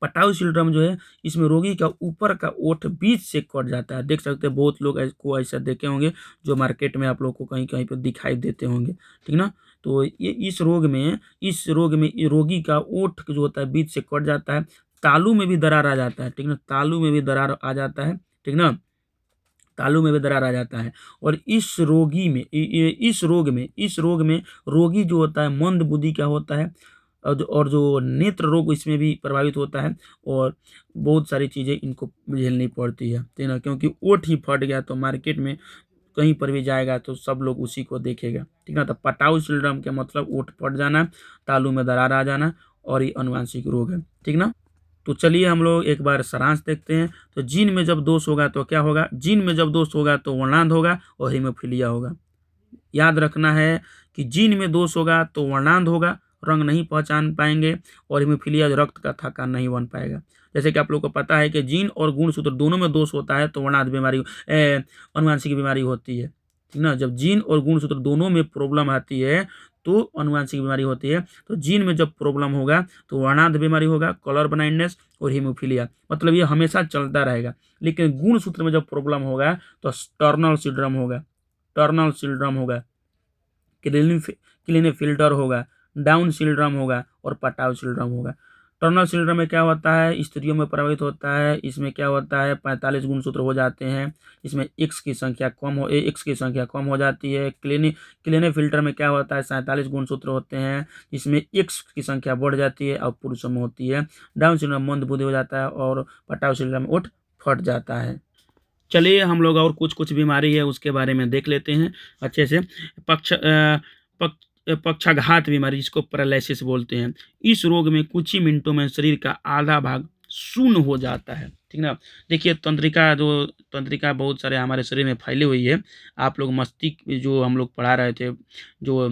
पटाउ सिंड्रोम जो है इसमें रोगी का ऊपर का ओठ बीच से कट जाता है। देख सकते हैं बहुत लोग को ऐसा देखे होंगे जो मार्केट में आप लोग को कहीं कहीं पर दिखाई देते होंगे, ठीक ना। तो ये इस रोग में ये रोगी का ओठ जो होता है बीच से कट जाता है, तालू में भी दरार आ जाता है, ठीक ना, तालू में भी दरार आ जाता है, ठीक ना, तालू में भी दरार आ जाता है। और इस रोग में रोगी जो होता है मंद बुद्धि का होता है और जो नेत्र रोग इसमें भी प्रभावित होता है और बहुत सारी चीज़ें इनको झेलनी पड़ती है, ठीक ना, क्योंकि ओठ ही फट गया तो मार्केट में कहीं पर भी जाएगा तो सब लोग उसी को देखेगा, ठीक ना। तो पटाउ सिंड्रोम के मतलब ओठ फट जाना, तालू में दरार आ जाना और ये अनुवांशिक रोग है, ठीक ना। तो चलिए हम लोग एक बार सारांश देखते हैं। तो जीन में जब दोष होगा तो क्या होगा, जीन में जब दोष होगा तो वर्णांध होगा और हीमोफीलिया होगा। याद रखना है कि जीन में दोष होगा तो वर्णांध होगा, रंग नहीं पहचान पाएंगे, और हीमोफीलिया रक्त का थक्का नहीं बन पाएगा। जैसे कि आप लोग को पता है कि जीन और गुणसूत्र दोनों में दोष होता है तो वर्णांध बीमारी अनुवांशिक बीमारी होती है, ठीक ना। जब जीन और गुणसूत्र दोनों में प्रॉब्लम आती है तो अनुवांशिक बीमारी होती है। तो जीन में जब प्रॉब्लम होगा तो वर्णांध बीमारी होगा, कलर ब्लाइंडनेस और हीमोफीलिया, मतलब ये हमेशा चलता रहेगा। लेकिन गुणसूत्र में जब प्रॉब्लम होगा तो टर्नर सिंड्रोम होगा, क्लिनेफेल्टर होगा, डाउन सिंड्रोम होगा और पटाउ सिंड्रोम होगा। टर्नर सिंड्रोम में क्या होता है, स्त्रियों में प्रभावित होता है। इसमें क्या होता है, 45 गुणसूत्र हो जाते हैं। इसमें एक्स की संख्या कम हो जाती है। क्लिनेफेल्टर में क्या होता है, 47 गुणसूत्र होते हैं, इसमें एक्स की संख्या बढ़ जाती है और पुरुषों में होती है। डाउन सिंड्रोम मंद बुद्धि हो जाता है और पटाउ सिंड्रोम में ओठ फट जाता है। चलिए हम लोग और कुछ बीमारी है उसके बारे में देख लेते हैं अच्छे से। पक्षाघात बीमारी, जिसको पैरालिसिस बोलते हैं। इस रोग में कुछ ही मिनटों में शरीर का आधा भाग शून्य हो जाता है, ठीक ना। देखिए तंत्रिका बहुत सारे हमारे शरीर में फैली हुई है। आप लोग मस्तिष्क जो हम लोग पढ़ा रहे थे, जो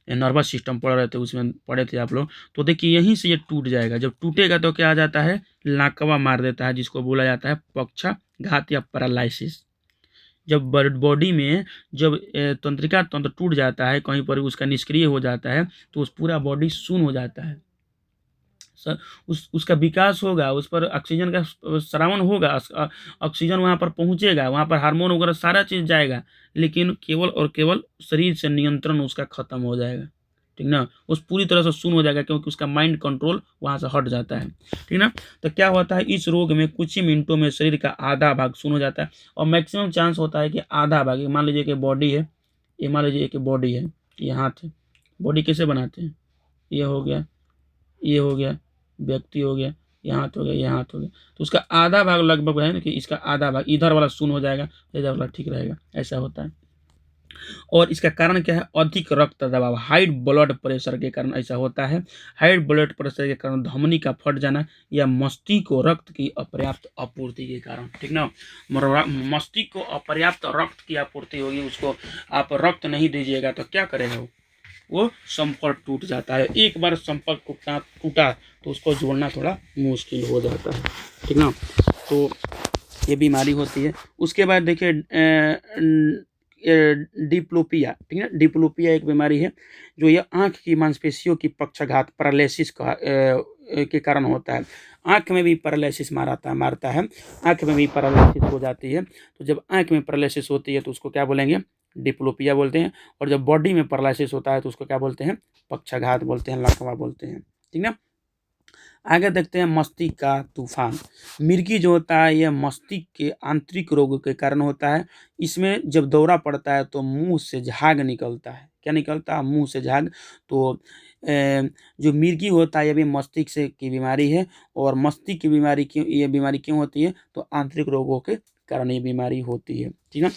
नर्वस सिस्टम पढ़ रहे थे उसमें पढ़े थे आप लोग, तो देखिए यहीं से ये टूट जाएगा। जब टूटेगा तो क्या आ जाता है, लाकवा मार देता है, जिसको बोला जाता है पक्षाघात या पैरालिसिस। जब बॉडी में जब तंत्रिका तंत्र टूट जाता है, कहीं पर उसका निष्क्रिय हो जाता है तो उस पूरा बॉडी शून्य हो जाता है। उसका विकास होगा, उस पर ऑक्सीजन का श्रावण होगा, ऑक्सीजन वहाँ पर पहुँचेगा, वहाँ पर हार्मोन वगैरह सारा चीज़ जाएगा, लेकिन केवल और केवल शरीर से नियंत्रण उसका खत्म हो जाएगा, ठीक ना। उस पूरी तरह से शून्य हो जाएगा क्योंकि उसका माइंड कंट्रोल वहाँ से हट जाता है, ठीक ना। तो क्या होता है, इस रोग में कुछ ही मिनटों में शरीर का आधा भाग शून्य हो जाता है और मैक्सिमम चांस होता है कि आधा भाग, मान लीजिए कि बॉडी है, ये मान लीजिए कि बॉडी है, ये हाथ है। बॉडी कैसे बनाते हैं, ये हो गया, ये हो गया, व्यक्ति हो गया, यहाँ हाथ हो गया, यहाँ हाथ हो गया, तो उसका आधा भाग लगभग है ना कि इसका आधा भाग इधर वाला शून्य हो जाएगा, इधर वाला ठीक रहेगा, ऐसा होता है। और इसका कारण क्या है? अधिक रक्त दबाव, हाई ब्लड प्रेशर के कारण ऐसा होता है। हाई ब्लड प्रेशर के कारण धमनी का फट जाना या मस्तिष्क को रक्त की अपर्याप्त आपूर्ति के कारण, ठीक ना, मस्तिष्क को अपर्याप्त रक्त की आपूर्ति होगी, उसको आप रक्त नहीं दीजिएगा तो क्या करेगा वो संपर्क टूट जाता है। एक बार संपर्क टूटा तो उसको जोड़ना थोड़ा मुश्किल हो जाता है, ठीक ना। तो ये बीमारी होती है। उसके बाद देखिए डिप्लोपिया, ठीक है, डिप्लोपिया एक बीमारी है जो ये आँख की मांसपेशियों की पक्षाघात पैरालिसिस का के कारण होता है। आँख में भी पैरालिसिस मारता है, आँख में भी पैरालिसिस हो जाती है। तो जब आँख में पैरालिसिस होती है तो उसको क्या बोलेंगे? डिप्लोपिया बोलते हैं। और जब बॉडी में पैरालिसिस होता है तो उसको क्या बोलते हैं? पक्षाघात बोलते हैं, लकवा बोलते हैं, ठीक ना। आगे देखते हैं मस्तिष्क का तूफान। मिर्गी जो होता है यह मस्तिष्क के आंतरिक रोगों के कारण होता है। इसमें जब दौरा पड़ता है तो मुंह से झाग निकलता है। क्या निकलता है? मुंह से झाग। तो जो मिर्गी होता है यह भी मस्तिष्क से की बीमारी है। और मस्तिष्क की बीमारी ये बीमारी क्यों होती है? तो आंतरिक रोगों के कारण ये बीमारी होती है, ठीक है।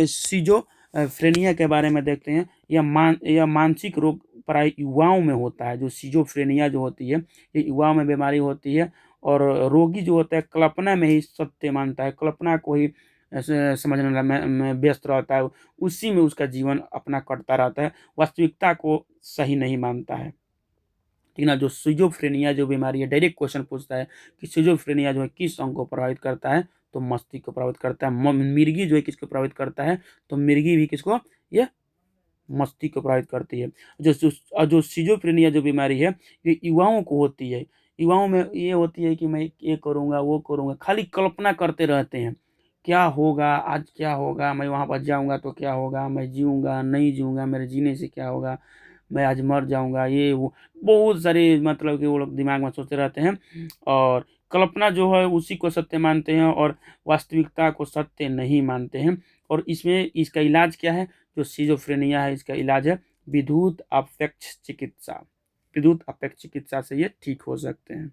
सिजोफ्रेनिया के बारे में देखते हैं। यह मानसिक रोग प्राय युवाओं में होता है। जो सिजोफ्रेनिया जो होती है ये युवाओं में बीमारी होती है। और रोगी जो होता है कल्पना में ही सत्य मानता है, कल्पना को ही समझने में व्यस्त रहता है, उसी में उसका जीवन अपना कटता रहता है, वास्तविकता को सही नहीं मानता है, ठीक ना। जो सिजोफ्रेनिया जो बीमारी है, डायरेक्ट क्वेश्चन पूछता है कि सिजोफ्रेनिया जो है किस अंग को प्रभावित करता है? तो मस्तिष्क को प्रभावित करता है। मिर्गी जो है किसको प्रभावित करता है? तो मिर्गी भी किसको? ये मस्तिष्क को प्रभावित करती है। जो सिजोफ्रेनिया जो बीमारी है ये युवाओं को होती है। युवाओं में ये होती है कि मैं ये करूँगा, वो करूँगा, खाली कल्पना करते रहते हैं। क्या होगा, आज क्या होगा, मैं वहाँ पर जाऊँगा तो क्या होगा, मैं जीऊँगा, नहीं जीऊँगा, मेरे जीने से क्या होगा, मैं आज मर जाऊँगा, ये वो बहुत सारे मतलब कि वो लोग दिमाग में सोचते रहते हैं। और कल्पना जो है उसी को सत्य मानते हैं और वास्तविकता को सत्य नहीं मानते हैं। और इसमें इसका इलाज क्या है? जो सिजोफ्रेनिया है इसका इलाज है विद्युत अपेक्ष चिकित्सा। विद्युत अपेक्ष चिकित्सा से ये ठीक हो सकते हैं।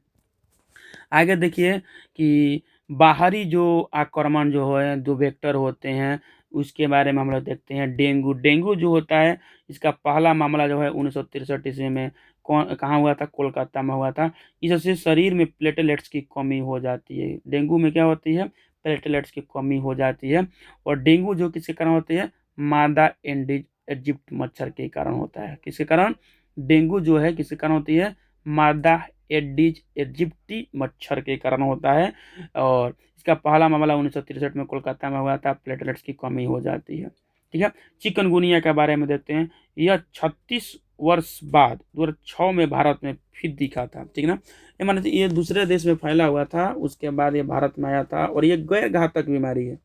आगे देखिए कि बाहरी जो आक्रमण जो है, जो वेक्टर होते हैं, उसके बारे में हम लोग देखते हैं। डेंगू। डेंगू जो होता है इसका पहला मामला जो है 1963 ईस्वी में कहाँ हुआ था? कोलकाता में हुआ था। इससे शरीर में प्लेटलेट्स की कमी हो जाती है। डेंगू में क्या होती है? प्लेटलेट्स की कमी हो जाती है। और डेंगू जो किसके कारण होती है? मादा एडिस इजिप्ट मच्छर के कारण होता है। किसके कारण? डेंगू जो है किसके कारण होती है? मादा एडिस इजिप्टी मच्छर के कारण होता है। और इसका पहला मामला 1963 में कोलकाता में हुआ था। प्लेटलेट्स की कमी हो जाती है, ठीक है। चिकनगुनिया के बारे में देखते हैं। यह 36 वर्ष बाद 2006 में भारत में फिर दिखा था, ठीक ना। ये माने ये दूसरे देश में फैला हुआ था, उसके बाद ये भारत में आया था। और ये गैर घातक बीमारी है।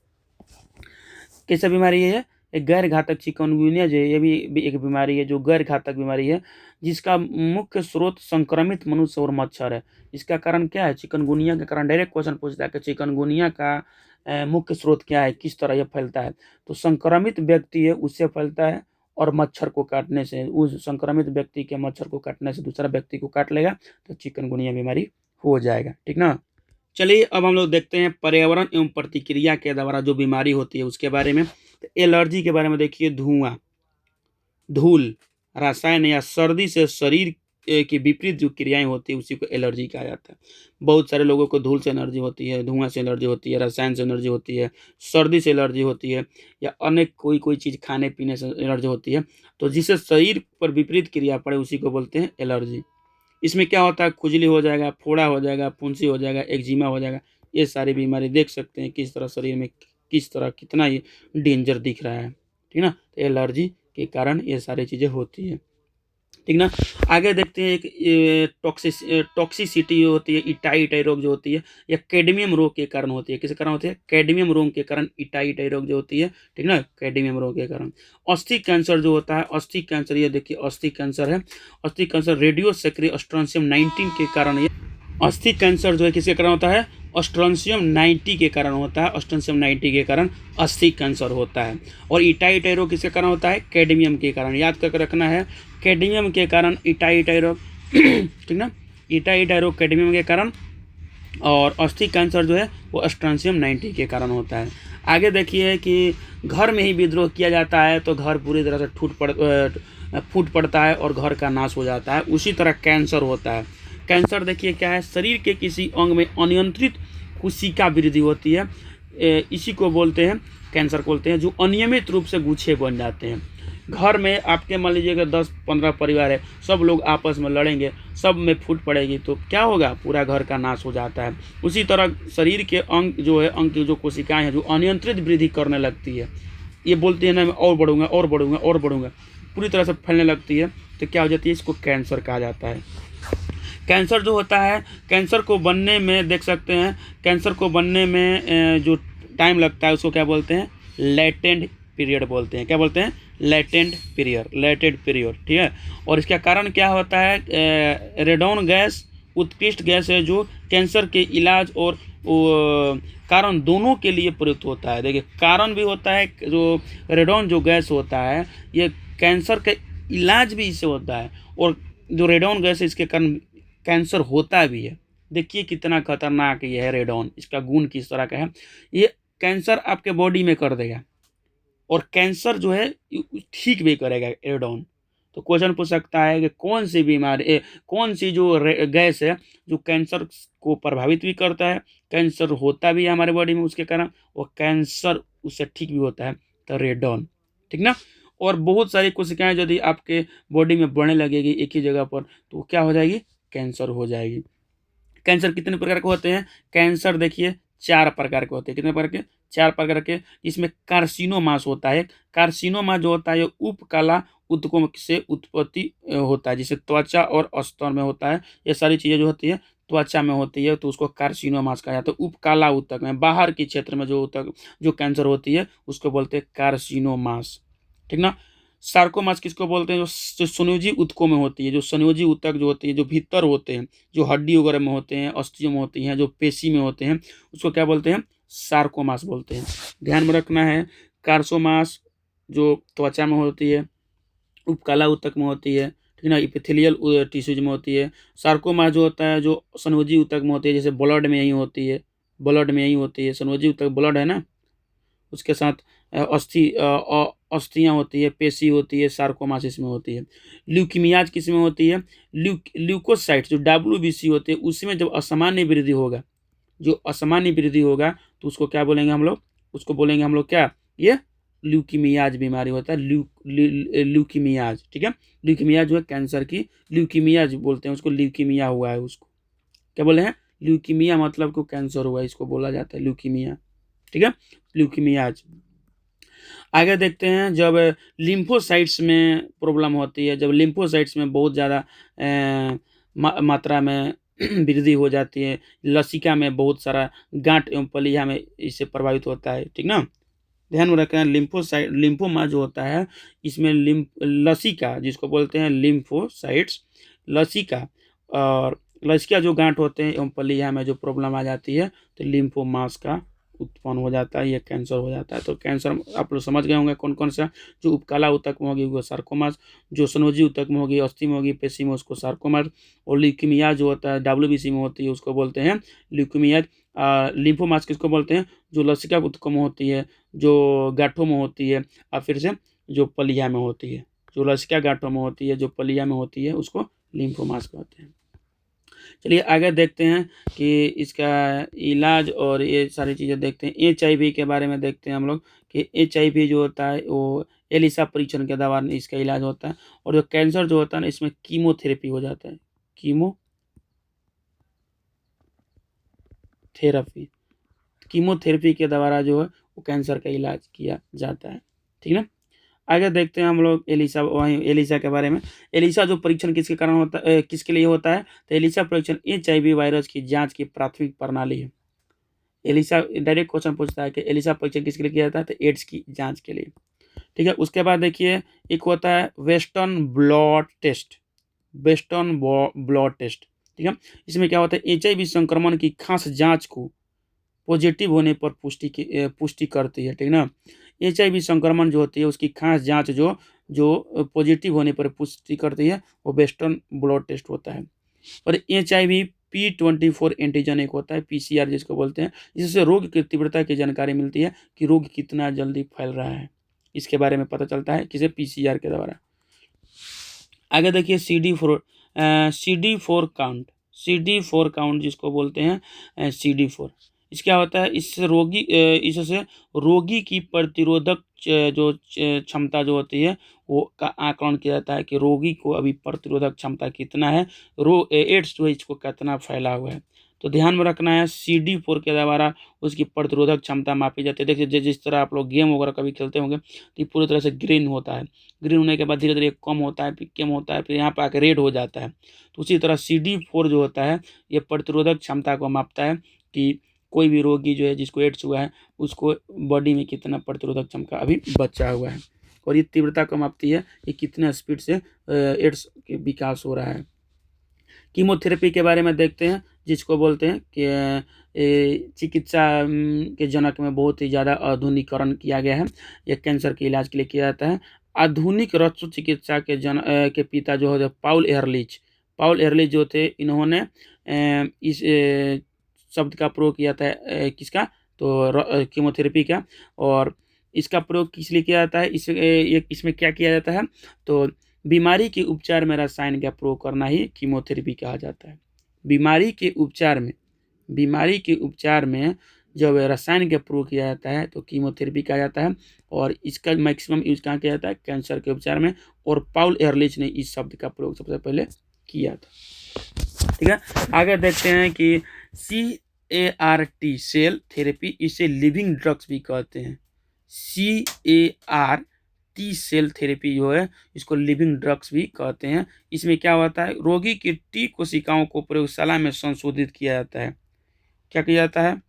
कैसा बीमारी है? एक गैर घातक चिकनगुनिया जो है ये भी एक बीमारी है जो गैर घातक बीमारी है, जिसका मुख्य स्रोत संक्रमित मनुष्य और मच्छर है। इसका कारण क्या है? चिकनगुनिया के कारण डायरेक्ट क्वेश्चन पूछता है कि चिकनगुनिया का मुख्य स्रोत क्या है, किस तरह यह फैलता है? तो संक्रमित व्यक्ति है उससे फैलता है। और मच्छर को काटने से, उस संक्रमित व्यक्ति के मच्छर को काटने से दूसरा व्यक्ति को काट लेगा तो चिकनगुनिया बीमारी हो जाएगा, ठीक ना। चलिए अब हम लोग देखते हैं पर्यावरण एवं प्रतिक्रिया के द्वारा जो बीमारी होती है उसके बारे में। तो एलर्जी के बारे में देखिए। धुआं, धूल, रसायन या सर्दी से शरीर की विपरीत जो क्रियाएं होती है उसी को एलर्जी कहा जाता है। बहुत सारे लोगों को धूल से एलर्जी होती है, धुआं से एलर्जी होती है, रसायन से एलर्जी होती है, सर्दी से एलर्जी होती है, या अनेक कोई चीज़ खाने पीने से एलर्जी होती है। तो जिससे शरीर पर विपरीत क्रिया पड़े उसी को बोलते हैं एलर्जी। इसमें क्या होता है? खुजली हो जाएगा, फोड़ा हो जाएगा, फुंसी हो जाएगा, एक्जिमा हो जाएगा। ये सारी बीमारी देख सकते हैं किस तरह शरीर में किस तरह कितना ये डेंजर दिख रहा है, ठीक ना। तो एलर्जी के कारण ये सारी चीज़ें होती है, ठीक ना। आगे देखते हैं एक टॉक्सिसिटी होती है, इटाई रोग जो होती है, या कैडमियम रोग के कारण होती है। किस कारण होती है? कैडमियम रोग के कारण इटाई रोग जो होती है, ठीक ना, कैडमियम रोग के कारण। अस्थि कैंसर जो होता है, अस्थि कैंसर, ये देखिए अस्थि कैंसर है। अस्थि कैंसर रेडियो सक्रिय स्ट्रोंसियम 19 के कारण ये अस्थि कैंसर जो है किसके कारण होता है? स्ट्रोंसियम 90 के कारण होता है। स्ट्रोंसियम 90 के कारण अस्थि कैंसर होता है। और इटाई रोग किसके कारण होता है? कैडमियम के कारण। याद करके रखना है, कैडमियम के कारण इटाई रोग ठीक ना। ईटा रोग कैडमियम के कारण, और अस्थि कैंसर जो है वो स्ट्रांसियम 90 के कारण होता है। आगे देखिए कि घर में ही विद्रोह किया जाता है तो घर पूरी तरह से फूट पड़ता है और घर का नाश हो जाता है। उसी तरह कैंसर होता है। कैंसर देखिए क्या है, शरीर के किसी अंग में अनियंत्रित कोशिका वृद्धि होती है, इसी को बोलते हैं कैंसर बोलते हैं, जो अनियमित रूप से गुच्छे बन जाते हैं। घर में आपके मान लीजिए कि 10-15 परिवार है, सब लोग आपस में लड़ेंगे, सब में फूट पड़ेगी तो क्या होगा, पूरा घर का नाश हो जाता है। उसी तरह शरीर के अंग जो है, अंग की जो कोशिकाएं हैं जो अनियंत्रित वृद्धि करने लगती है, ये बोलती है ना मैं और बढ़ूंगा और बढ़ूंगा और बढ़ूंगा, पूरी तरह से फैलने लगती है, तो क्या हो जाती है, इसको कैंसर कहा जाता है। कैंसर जो होता है, कैंसर को बनने में देख सकते हैं, कैंसर को बनने में जो टाइम लगता है उसको क्या बोलते हैं, लेटेंट पीरियड बोलते हैं। क्या बोलते हैं, लेटेंट पीरियड, ठीक है। और इसका कारण क्या होता है, रेडॉन गैस उत्कृष्ट गैस है जो कैंसर के इलाज और कारण दोनों के लिए प्रयुक्त होता है। देखिए कारण भी होता है, जो रेडॉन जो गैस होता है ये कैंसर का इलाज भी इससे होता है, और जो रेडॉन गैस है इसके कारण कैंसर होता भी है। देखिए कितना खतरनाक ये है रेडॉन, इसका गुण किस तरह का है, ये कैंसर आपके बॉडी में कर देगा और कैंसर जो है ठीक भी करेगा रेडॉन। तो क्वेश्चन पूछ सकता है कि कौन सी बीमारी, कौन सी जो गैस है जो कैंसर को प्रभावित भी करता है, कैंसर होता भी है हमारे बॉडी में उसके कारण, और कैंसर उससे ठीक भी होता है, तो रेडॉन, ठीक ना। और बहुत सारी कोशिकाएं यदि आपके बॉडी में बढ़ने लगेगी एक ही जगह पर तो क्या हो जाएगी, कैंसर हो जाएगी। कैंसर कितने प्रकार के होते हैं, कैंसर देखिए 4 प्रकार के होते हैं। कितने प्रकार के, 4 प्रकार के। इसमें कार्सिनोमास होता है। कार्सिनोमा जो होता है ये उपकला ऊतकों से उत्पत्ति होता है, जैसे त्वचा और स्तन में होता है। ये सारी चीज़ें जो होती है त्वचा में होती है तो उसको कार्सिनोमास कहा जाता है। उपकाला ऊतक में, बाहर के क्षेत्र में जो ऊतक जो कैंसर होती है उसको बोलते हैं कार्सिनोमास, ठीक ना। सार्कोमास किसको बोलते हैं, जो संयोजी ऊतकों में होती है, जो संयोजी ऊतक जो होती है, जो भीतर होते हैं, जो हड्डी वगैरह में होते हैं, अस्थियों में होती हैं, जो पेशी में होते हैं, उसको क्या बोलते हैं, सार्कोमास बोलते हैं। ध्यान में रखना है, कार्सोमास जो त्वचा में होती है, उपकला ऊतक में होती है, ठीक ना, इपिथेलियल टिश्यूज में होती है। सार्कोमास जो होता है जो संयोजी ऊतक में होती है, जैसे ब्लड में यही होती है, ब्लड में यही होती है, संयोजी ऊतक ब्लड है ना, उसके साथ अस्थियाँ होती है, पेशी होती है, सार्कोमासिस में होती है। ल्यूकीमियाज किस में होती है, ल्यूकोसाइट जो WBC होते हैं उसमें जब असामान्य वृद्धि होगा, जो असामान्य वृद्धि होगा तो उसको क्या बोलेंगे हम लोग, उसको बोलेंगे हम लोग क्या, ये ल्यूकीमियाज बीमारी होता है, ल्यूकीमियाज, ठीक है। ल्यूकीमियाज जो है कैंसर की, ल्यूकीमियाज बोलते हैं उसको, ल्यूकीमिया हुआ है उसको, क्या बोले हैं, ल्यूकीमिया मतलब को कैंसर हुआ है, इसको बोला जाता है ल्यूकीमिया, ठीक है, ल्यूकीमियाज। आगे देखते हैं, जब लिम्फोसाइट्स में प्रॉब्लम होती है, जब लिम्फोसाइट्स में बहुत ज़्यादा मात्रा में वृद्धि हो जाती है, लसिका में बहुत सारा गांठ एवं पलिया में इससे प्रभावित होता है, ठीक ना। ध्यान में रखें, लिम्फोमा जो होता है इसमें लसिका जिसको बोलते हैं लिम्फोसाइट्स, लसिका और लसिका जो गांठ होते हैं एवं पलिया में जो प्रॉब्लम आ जाती है तो लिम्फोमास का उत्पन्न हो जाता है, ये कैंसर हो जाता है। तो कैंसर आप लोग समझ गए होंगे कौन कौन सा, जो उपकाला ऊतक में होगी वो सार्कोमास, जो संयोजी ऊतक में होगी, अस्थि में होगी, पेशी में, उसको सार्कोमास, और ल्यूकीमिया जो होता है WBC में होती है उसको बोलते हैं ल्यूकीमिया। लिम्फोमास किसको बोलते हैं, जो लसिका ऊतकों में होती है, जो गांठों में होती है, और फिर से जो पलिया में होती है, जो लसिका गांठों में होती है, जो पलिया में होती है, उसको लिम्फोमास कहते हैं। चलिए आगे देखते हैं कि इसका इलाज और ये सारी चीज़ें देखते हैं। HIV के बारे में देखते हैं हम लोग कि HIV जो होता है वो एलिसा परीक्षण के द्वारा इसका इलाज होता है। और जो कैंसर जो होता है ना इसमें कीमोथेरेपी हो जाता है, कीमोथेरेपी के द्वारा जो है वो कैंसर का इलाज किया जाता है, ठीक है। आगे देखते हैं हम लोग एलिसा, वहीं एलिसा के बारे में। एलिसा जो परीक्षण किसके कारण होता है, किसके लिए होता है, तो एलिसा परीक्षण HIV वायरस की जांच की प्राथमिक प्रणाली है। एलिसा डायरेक्ट क्वेश्चन पूछता है कि एलिसा परीक्षण किसके लिए किया जाता है, तो एड्स की जांच के लिए, ठीक है। उसके बाद देखिए एक होता है वेस्टर्न ब्लड टेस्ट, ठीक है। इसमें क्या होता है, HIV संक्रमण की खास जांच को पॉजिटिव होने पर पुष्टि करती है, ठीक ना। HIV संक्रमण जो होती है उसकी खास जांच जो जो पॉजिटिव होने पर पुष्टि करती है वो वेस्टर्न ब्लड टेस्ट होता है। और HIV-P24 एंटीजन एक होता है, PCR जिसको बोलते हैं, जिससे रोग की तीव्रता की जानकारी मिलती है कि रोग कितना जल्दी फैल रहा है, इसके बारे में पता चलता है किसे, PCR के द्वारा। आगे देखिए CD4 काउंट जिसको बोलते हैं CD4, इस क्या होता है, इससे रोगी की प्रतिरोधक जो क्षमता जो होती है वो का आकलन किया जाता है कि रोगी को अभी प्रतिरोधक क्षमता कितना है, एड्स जो है इसको कितना फैला हुआ है। तो ध्यान में रखना है, CD4 के द्वारा उसकी प्रतिरोधक क्षमता मापी जाती है। देखिए जिस तरह आप लोग गेम वगैरह कभी खेलते होंगे तो ये पूरी तरह से ग्रीन होता है, ग्रीन होने के बाद धीरे धीरे कम होता है, फिर कम होता है, फिर यहाँ पर आकर रेड हो जाता है। तो उसी तरह CD4 जो होता है ये प्रतिरोधक क्षमता को मापता है कि कोई भी रोगी जो है जिसको एड्स हुआ है उसको बॉडी में कितना प्रतिरोधक क्षमता अभी बचा हुआ है, और ये तीव्रता को मापती है कि कितने स्पीड से एड्स के विकास हो रहा है। कीमोथेरेपी के बारे में देखते हैं, जिसको बोलते हैं कि चिकित्सा के जनक में बहुत ही ज़्यादा आधुनिकीकरण किया गया है। यह कैंसर के इलाज के लिए किया जाता है। आधुनिक रस्व चिकित्सा के पिता जो है पाउल एहरलिच जो थे, इन्होंने इस शब्द का प्रयोग किया था, किसका, तो कीमोथेरेपी का। और इसका प्रयोग किस लिए किया जाता है, इसमें क्या किया जाता है, तो बीमारी के उपचार में रसायन का प्रयोग करना ही कीमोथेरेपी कहा जाता है। बीमारी के उपचार में जब रसायन का प्रयोग किया जाता है तो कीमोथेरेपी कहा जाता है, और इसका मैक्सिमम यूज कहाँ किया जाता है, कैंसर के उपचार में, और पाउल एहरलिच ने इस शब्द का प्रयोग सबसे पहले किया था। ठीक है, आगे देखते हैं कि CAR-T सेल थेरेपी, इसे लिविंग ड्रग्स भी कहते हैं। CAR-T सेल थेरेपी जो है इसको लिविंग ड्रग्स भी कहते हैं। इसमें क्या होता है, रोगी की T कोशिकाओं को प्रयोगशाला में संशोधित किया जाता है। क्या किया जाता है,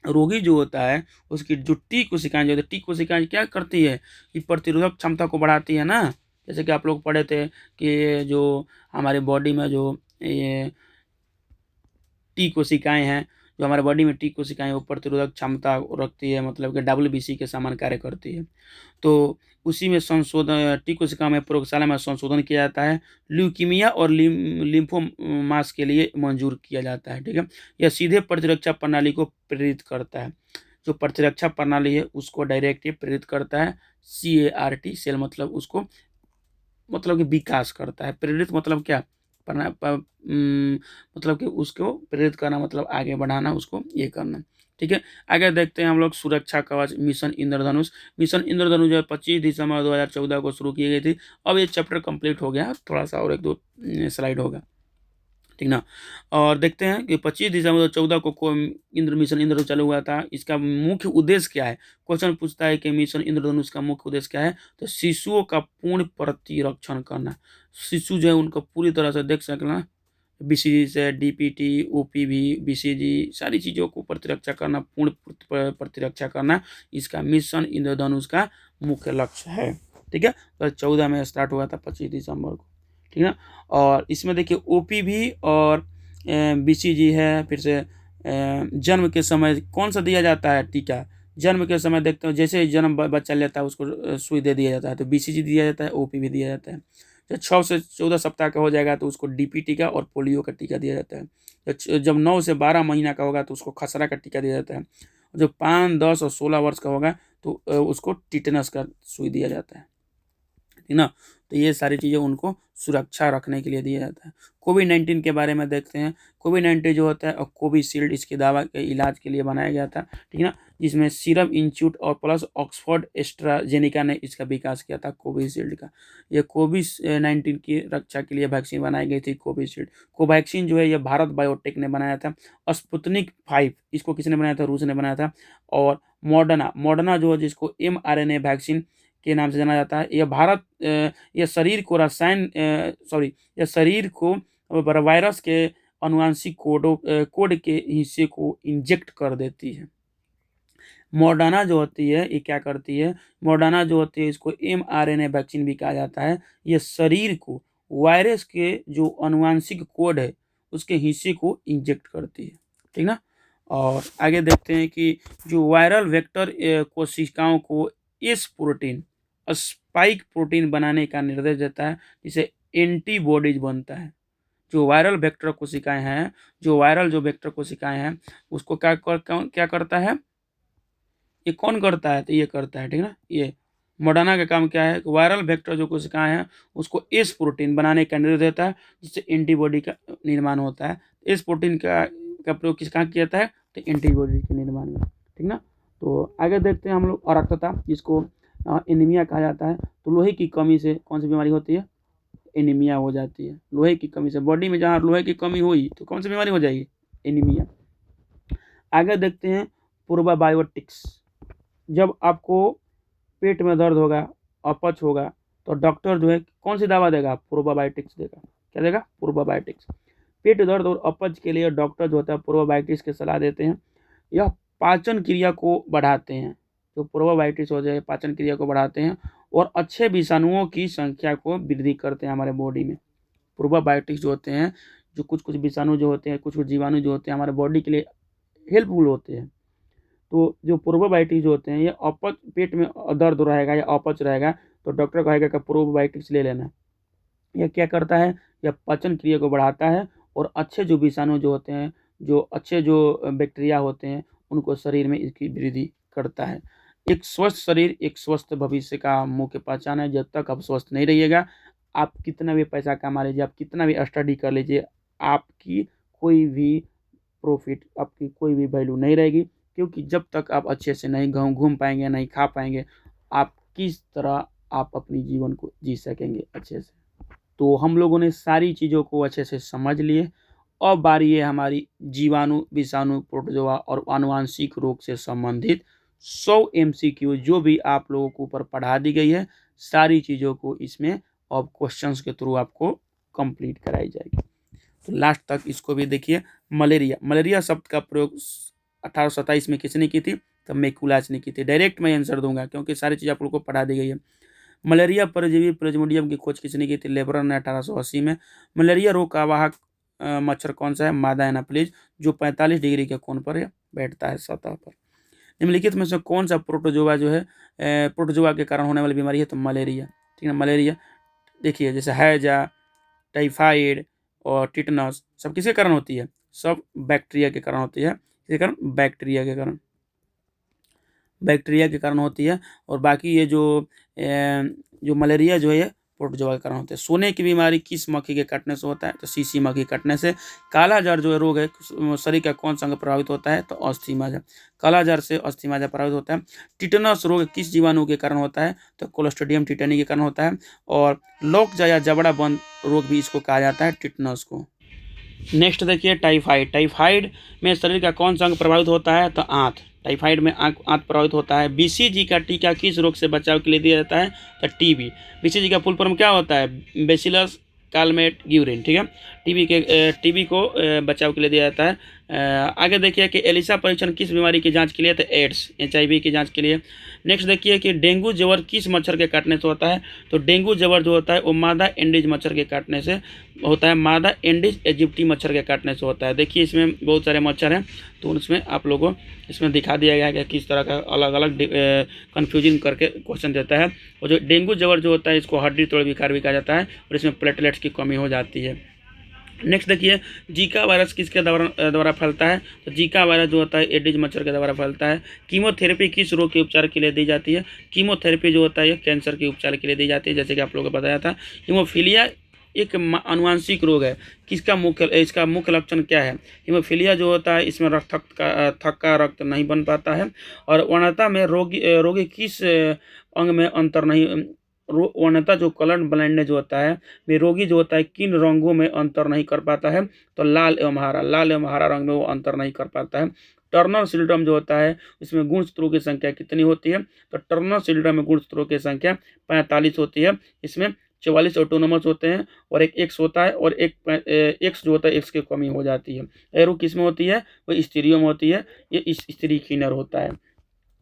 रोगी जो होता है उसकी जो T कोशिकाएं जो होती है, T कोशिकाएं क्या करती है कि प्रतिरोधक क्षमता को बढ़ाती है ना। जैसे कि आप लोग पढ़े थे कि जो हमारे बॉडी में जो ये T कोशिकाएं हैं, जो हमारे बॉडी में T कोशिकाएं वो प्रतिरोधक क्षमता रखती है, मतलब कि WBC के समान कार्य करती है। तो उसी में संशोधन T कोशिका में प्रयोगशाला में संशोधन किया जाता है, ल्यूकीमिया और लिम्फोमास के लिए मंजूर किया जाता है। ठीक है, यह सीधे प्रतिरक्षा प्रणाली को प्रेरित करता है, जो प्रतिरक्षा प्रणाली है उसको डायरेक्ट प्रेरित करता है। CAR-T सेल मतलब उसको, मतलब कि विकास करता है। प्रेरित मतलब क्या, मतलब कि उसको प्रेरित करना मतलब आगे बढ़ाना, उसको ये करना। ठीक है, आगे देखते हैं हम लोग सुरक्षा कवच मिशन इंद्रधनुष। मिशन इंद्रधनुष जो है 25 दिसंबर 2014 को शुरू की गई थी। अब ये चैप्टर कंप्लीट हो गया, थोड़ा सा और 1-2 स्लाइड होगा, ठीक ना। और देखते हैं कि 25 दिसंबर 2014 को मिशन इंद्रधनुष चालू हुआ था। इसका मुख्य उद्देश्य क्या है, क्वेश्चन पूछता है कि मिशन इंद्रधनुष का मुख्य उद्देश्य क्या है, तो शिशुओं का पूर्ण प्रतिरक्षण करना। शिशु जो है उनको पूरी तरह से देख सकना, BCG से DPT, OPV, BCG सारी चीज़ों को प्रतिरक्षा करना, पूर्ण प्रतिरक्षा करना, इसका मिशन इंद्रधनुष का मुख्य लक्ष्य है। ठीक है, 2014 में स्टार्ट हुआ था 25 दिसंबर को। ठीक है, और इसमें देखिए OPV और BCG है। फिर से जन्म के समय कौन सा दिया जाता है टीका, जन्म के समय देखते हो जैसे ही जन्म बच्चा लेता है उसको सुई दे दिया जाता है, तो BCG दिया जाता है, OPV दिया जाता है। जब 6 से 14 सप्ताह का हो जाएगा तो उसको DP टीका और पोलियो का टीका दिया जाता है। जब 9 से 12 महीना का होगा तो उसको खसरा का टीका दिया जाता है। जब 5, 10 और 16 वर्ष का होगा तो उसको टिटेनस का सुई दिया जाता है, ठीक ना। तो ये सारी चीज़ें उनको सुरक्षा रखने के लिए दिया जाता है। कोविड-19 के बारे में देखते हैं। कोविड-19 जो होता है और कोविशील्ड इसकी दवा के इलाज के लिए बनाया गया था, ठीक ना, जिसमें सीरम इंस्टीट्यूट और प्लस ऑक्सफोर्ड एस्ट्राजेनेका ने इसका विकास किया था कोविशील्ड का। ये कोविड-19 की रक्षा के लिए वैक्सीन बनाई गई थी कोविशील्ड। कोवैक्सीन जो है ये भारत बायोटेक ने बनाया था। स्पुतनिक 5 इसको किसने बनाया था, रूस ने बनाया था। और मॉडर्ना जो है जिसको mRNA वैक्सीन के नाम से जाना जाता है, यह शरीर को यह शरीर को वायरस के अनुवांशिक कोड के हिस्से को इंजेक्ट कर देती है। मॉडर्ना जो होती है ये क्या करती है, मॉडर्ना जो होती है इसको mRNA वैक्सीन भी कहा जाता है। यह शरीर को वायरस के जो अनुवांशिक कोड है उसके हिस्से को इंजेक्ट करती है, ठीक ना। और आगे देखते हैं कि जो वायरल वेक्टर कोशिकाओं को इस प्रोटीन स्पाइक प्रोटीन बनाने का निर्देश देता है, जिसे एंटीबॉडीज बनता है। जो वायरल वेक्टर कोशिकाएं हैं, जो वायरल जो वेक्टर कोशिकाएं हैं, उसको क्या करता है, ये कौन करता है, तो ये करता है, ठीक है ना। ये मॉडर्ना का काम क्या है, वायरल वेक्टर जो कोशिकाएं हैं उसको एस प्रोटीन बनाने का निर्देश देता है, जिससे एंटीबॉडी का निर्माण होता है। एस प्रोटीन का प्रयोग किस कहाँ किया जाता है, तो एंटीबॉडी के निर्माण में, ठीक ना। तो आगे देखते हैं हम लोग अरक्तता, जिसको एनीमिया कहा जाता है। तो लोहे की कमी से कौन सी बीमारी होती है, एनीमिया हो जाती है। लोहे की कमी से, बॉडी में जहाँ लोहे की कमी हुई तो कौन सी बीमारी हो जाएगी, एनीमिया। आगे देखते हैं प्रोबायोटिक्स। जब आपको पेट में दर्द होगा, अपच होगा, तो डॉक्टर जो है कौन सी दवा देगा, प्रोबायोटिक्स देगा। क्या देगा, प्रोबायोटिक्स। पेट दर्द और अपच के लिए डॉक्टर जो होता है प्रोबायोटिक्स की सलाह देते हैं। यह पाचन क्रिया को बढ़ाते हैं, जो प्रोबायोटिक्स हो जाए पाचन क्रिया को बढ़ाते हैं और अच्छे विषाणुओं की संख्या को वृद्धि करते हैं हमारे बॉडी में। प्रोबायोटिक्स जो होते हैं, जो कुछ विषाणु जो होते हैं, कुछ जीवाणु जो होते हैं हमारे बॉडी के लिए हेल्पफुल होते हैं। तो जो प्रोबायोटिक्स जो होते हैं, ये अपच, पेट में दर्द रहेगा या अपच रहेगा तो डॉक्टर कहेगा कि प्रोबायोटिक्स ले लेना। यह क्या करता है, यह पाचन क्रिया को बढ़ाता है और अच्छे जो विषाणु जो होते हैं, जो अच्छे जो बैक्टीरिया होते हैं, उनको शरीर में इसकी वृद्धि करता है। एक स्वस्थ शरीर एक स्वस्थ भविष्य का मुख्य पहचान है। जब तक आप स्वस्थ नहीं रहिएगा, आप कितना भी पैसा कमा लीजिए, आप कितना भी स्टडी कर लीजिए, आपकी कोई भी प्रॉफिट, आपकी कोई भी वैल्यू नहीं रहेगी। क्योंकि जब तक आप अच्छे से नहीं घूम पाएंगे, नहीं खा पाएंगे, आप किस तरह आप अपनी जीवन को जी सकेंगे अच्छे से। तो हम लोगों ने सारी चीज़ों को अच्छे से समझ लिए। अब बारी है हमारी जीवाणु, विषाणु, प्रोटोजोआ और आनुवांशिक रोग से संबंधित 100 MCQ जो भी आप लोगों को ऊपर पढ़ा दी गई है, सारी चीज़ों को इसमें अब क्वेश्चंस के थ्रू आपको कंप्लीट कराई जाएगी। तो लास्ट तक इसको भी देखिए। मलेरिया शब्द का प्रयोग 1827 में किसने की थी, तो मैकुलाच ने की थी। डायरेक्ट मैं आंसर दूंगा क्योंकि सारी चीज़ आप लोगों को पढ़ा दी गई है। मलेरिया परजीवी प्लाज्मोडियम की खोज किसने की थी, लेबरन ने 1880 में। मलेरिया रोग का वाहक मच्छर कौन सा है, मादा एनाप्लिज, जो 45 डिग्री के कोण पर बैठता है सतह पर। निम्नलिखित में से कौन सा प्रोटोजोआ जो है प्रोटोजोआ के कारण होने वाली बीमारी है, तो मलेरिया, ठीक है। मलेरिया देखिए, जैसे हैजा, टाइफाइड और टिटनस सब किसके कारण होती है, सब बैक्टीरिया के कारण होती है। किसके कारण, बैक्टीरिया के कारण होती है। और बाकी ये जो मलेरिया जो है प्रोटोजोआ के कारण होते हैं। सोने की बीमारी किस मक्खी के काटने से होता है, तो सीसी मक्खी काटने से। कालाजार जो है रोग है, शरीर का कौन सा अंग प्रभावित होता है, तो अस्थि कालाजार से अस्थि प्रभावित होता है। टिटनस रोग किस जीवाणु के कारण होता है, तो क्लोस्ट्रिडियम टिटेनी के कारण होता है। और लॉकजा या जबड़ा बंद रोग भी इसको कहा जाता है, टिटनस को। नेक्स्ट देखिए टाइफाइड में शरीर का कौन सा अंग प्रभावित होता है, तो आंत। टाइफाइड में आंत प्रभावित होता है। BCG का टीका किस रोग से बचाव के लिए दिया जाता है, तो टीबी। BCG का फुल फॉर्म क्या होता है, बेसिलस कालमेट ग्यूरिन, ठीक है। टीबी को बचाव के लिए दिया जाता है। आगे देखिए कि एलिसा परीक्षण किस बीमारी की जांच के लिए, तो एड्स, HIV की जांच के लिए। नेक्स्ट देखिए कि डेंगू ज्वर किस मच्छर के काटने से होता है, तो डेंगू ज्वर जो होता है वो मादा एंडीज मच्छर के काटने से होता है। मादा एंडीज इजिप्टी मच्छर के काटने से होता है। देखिए इसमें बहुत सारे मच्छर हैं, तो उसमें आप लोगों को इसमें दिखा दिया गया है कि किस तरह का अलग अलग कन्फ्यूजन करके क्वेश्चन देता है। और जो डेंगू ज्वर जो होता है इसको हड्डी तोड़ विकार भी कहा जाता है और इसमें प्लेटलेट्स की कमी हो जाती है। नेक्स्ट देखिए जीका वायरस किसके द्वारा फैलता है, तो जीका वायरस जो होता है एडिज मच्छर के द्वारा फैलता है। कीमोथेरेपी किस रोग के उपचार के लिए दी जाती है, कीमोथेरेपी जो होता है कैंसर के उपचार के लिए दी जाती है, जैसे कि आप लोगों को बताया था। हीमोफीलिया एक अनुवांशिक रोग है, इसका मुख्य लक्षण क्या है। हीमोफीलिया जो होता है इसमें थक का रक्त नहीं बन पाता है। और वर्णता में रोगी किस अंग में अंतर नहीं, वर्णता जो कलर ब्लाइंडनेस जो होता है वे रोगी जो होता है किन रंगों में अंतर नहीं कर पाता है, तो लाल एवं हरा रंग में वो अंतर नहीं कर पाता है। टर्नर सिंड्रोम जो होता है इसमें गुणसूत्रों की संख्या कितनी होती है, तो टर्नर सिंड्रोम में गुणसूत्रों की संख्या 45 होती है। इसमें 44 ऑटोनोमस होते हैं और एक एक्स होता है, और एक एक्स जो होता है एक्स की कमी हो जाती है। एरो किस में होती है, वो स्त्रियों में होती है, ये इस स्त्री कीनर होता है।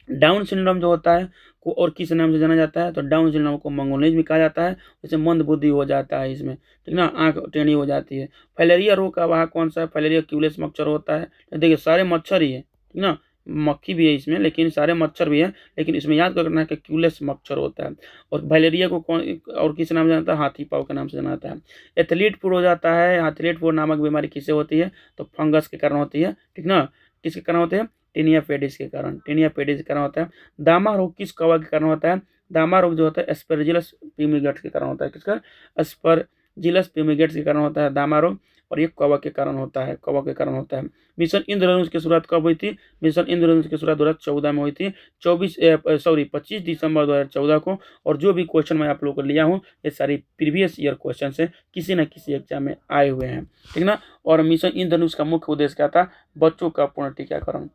डाउन सिंड्रोम जो होता है को और किस नाम से जाना जाता है, तो डाउन सिंड्रोम को मंगोलिज भी कहा जाता है। जैसे मंद बुद्धि हो जाता है इसमें, ठीक ना, आंख टेढ़ी हो जाती है। फाइलेरिया रोग का वाहक कौन सा है, फाइलेरिया क्यूलेक्स मच्छर होता है। देखिए सारे मच्छर ही है, ठीक ना, मक्खी भी है इसमें, लेकिन सारे मच्छर भी हैं, लेकिन इसमें याद करना है कि क्यूलेक्स मच्छर होता है। और फाइलेरिया को कौन और किस नाम से जाना जाता है? हाथी पाँव के नाम से जाना जाता है। एथलीट फुट हो जाता है, एथलीट फुट नामक बीमारी किससे होती है? तो फंगस के कारण होती है, ठीक ना। किसके कारण होते हैं? टीनिया पेडिस के कारण, टीनिया पेडिस के कारण होता है। दामा रोग किस कवक के कारण होता है? दामा रोग जो होता है एस्परजिलस प्यूमिगेट्स के कारण होता है। किसका? एस्परजिलस प्यूमिगेट्स के कारण होता है दामा रोग, और ये कवक के कारण होता है, कवक के कारण होता है। मिशन इंद्रधनुष की शुरुआत कब हुई थी? मिशन इंद्रधनुष की शुरुआत 2014 में हुई थी, 25 दिसंबर 2014 को। और जो भी क्वेश्चन मैं आप लोगों को लिया हूँ, ये सारी प्रीवियस ईयर क्वेश्चन से किसी न किसी एग्जाम में आए हुए हैं, ठीक ना। और मिशन इंद्रधनुष का मुख्य उद्देश्य क्या था? बच्चों का पूर्ण टीकाकरण।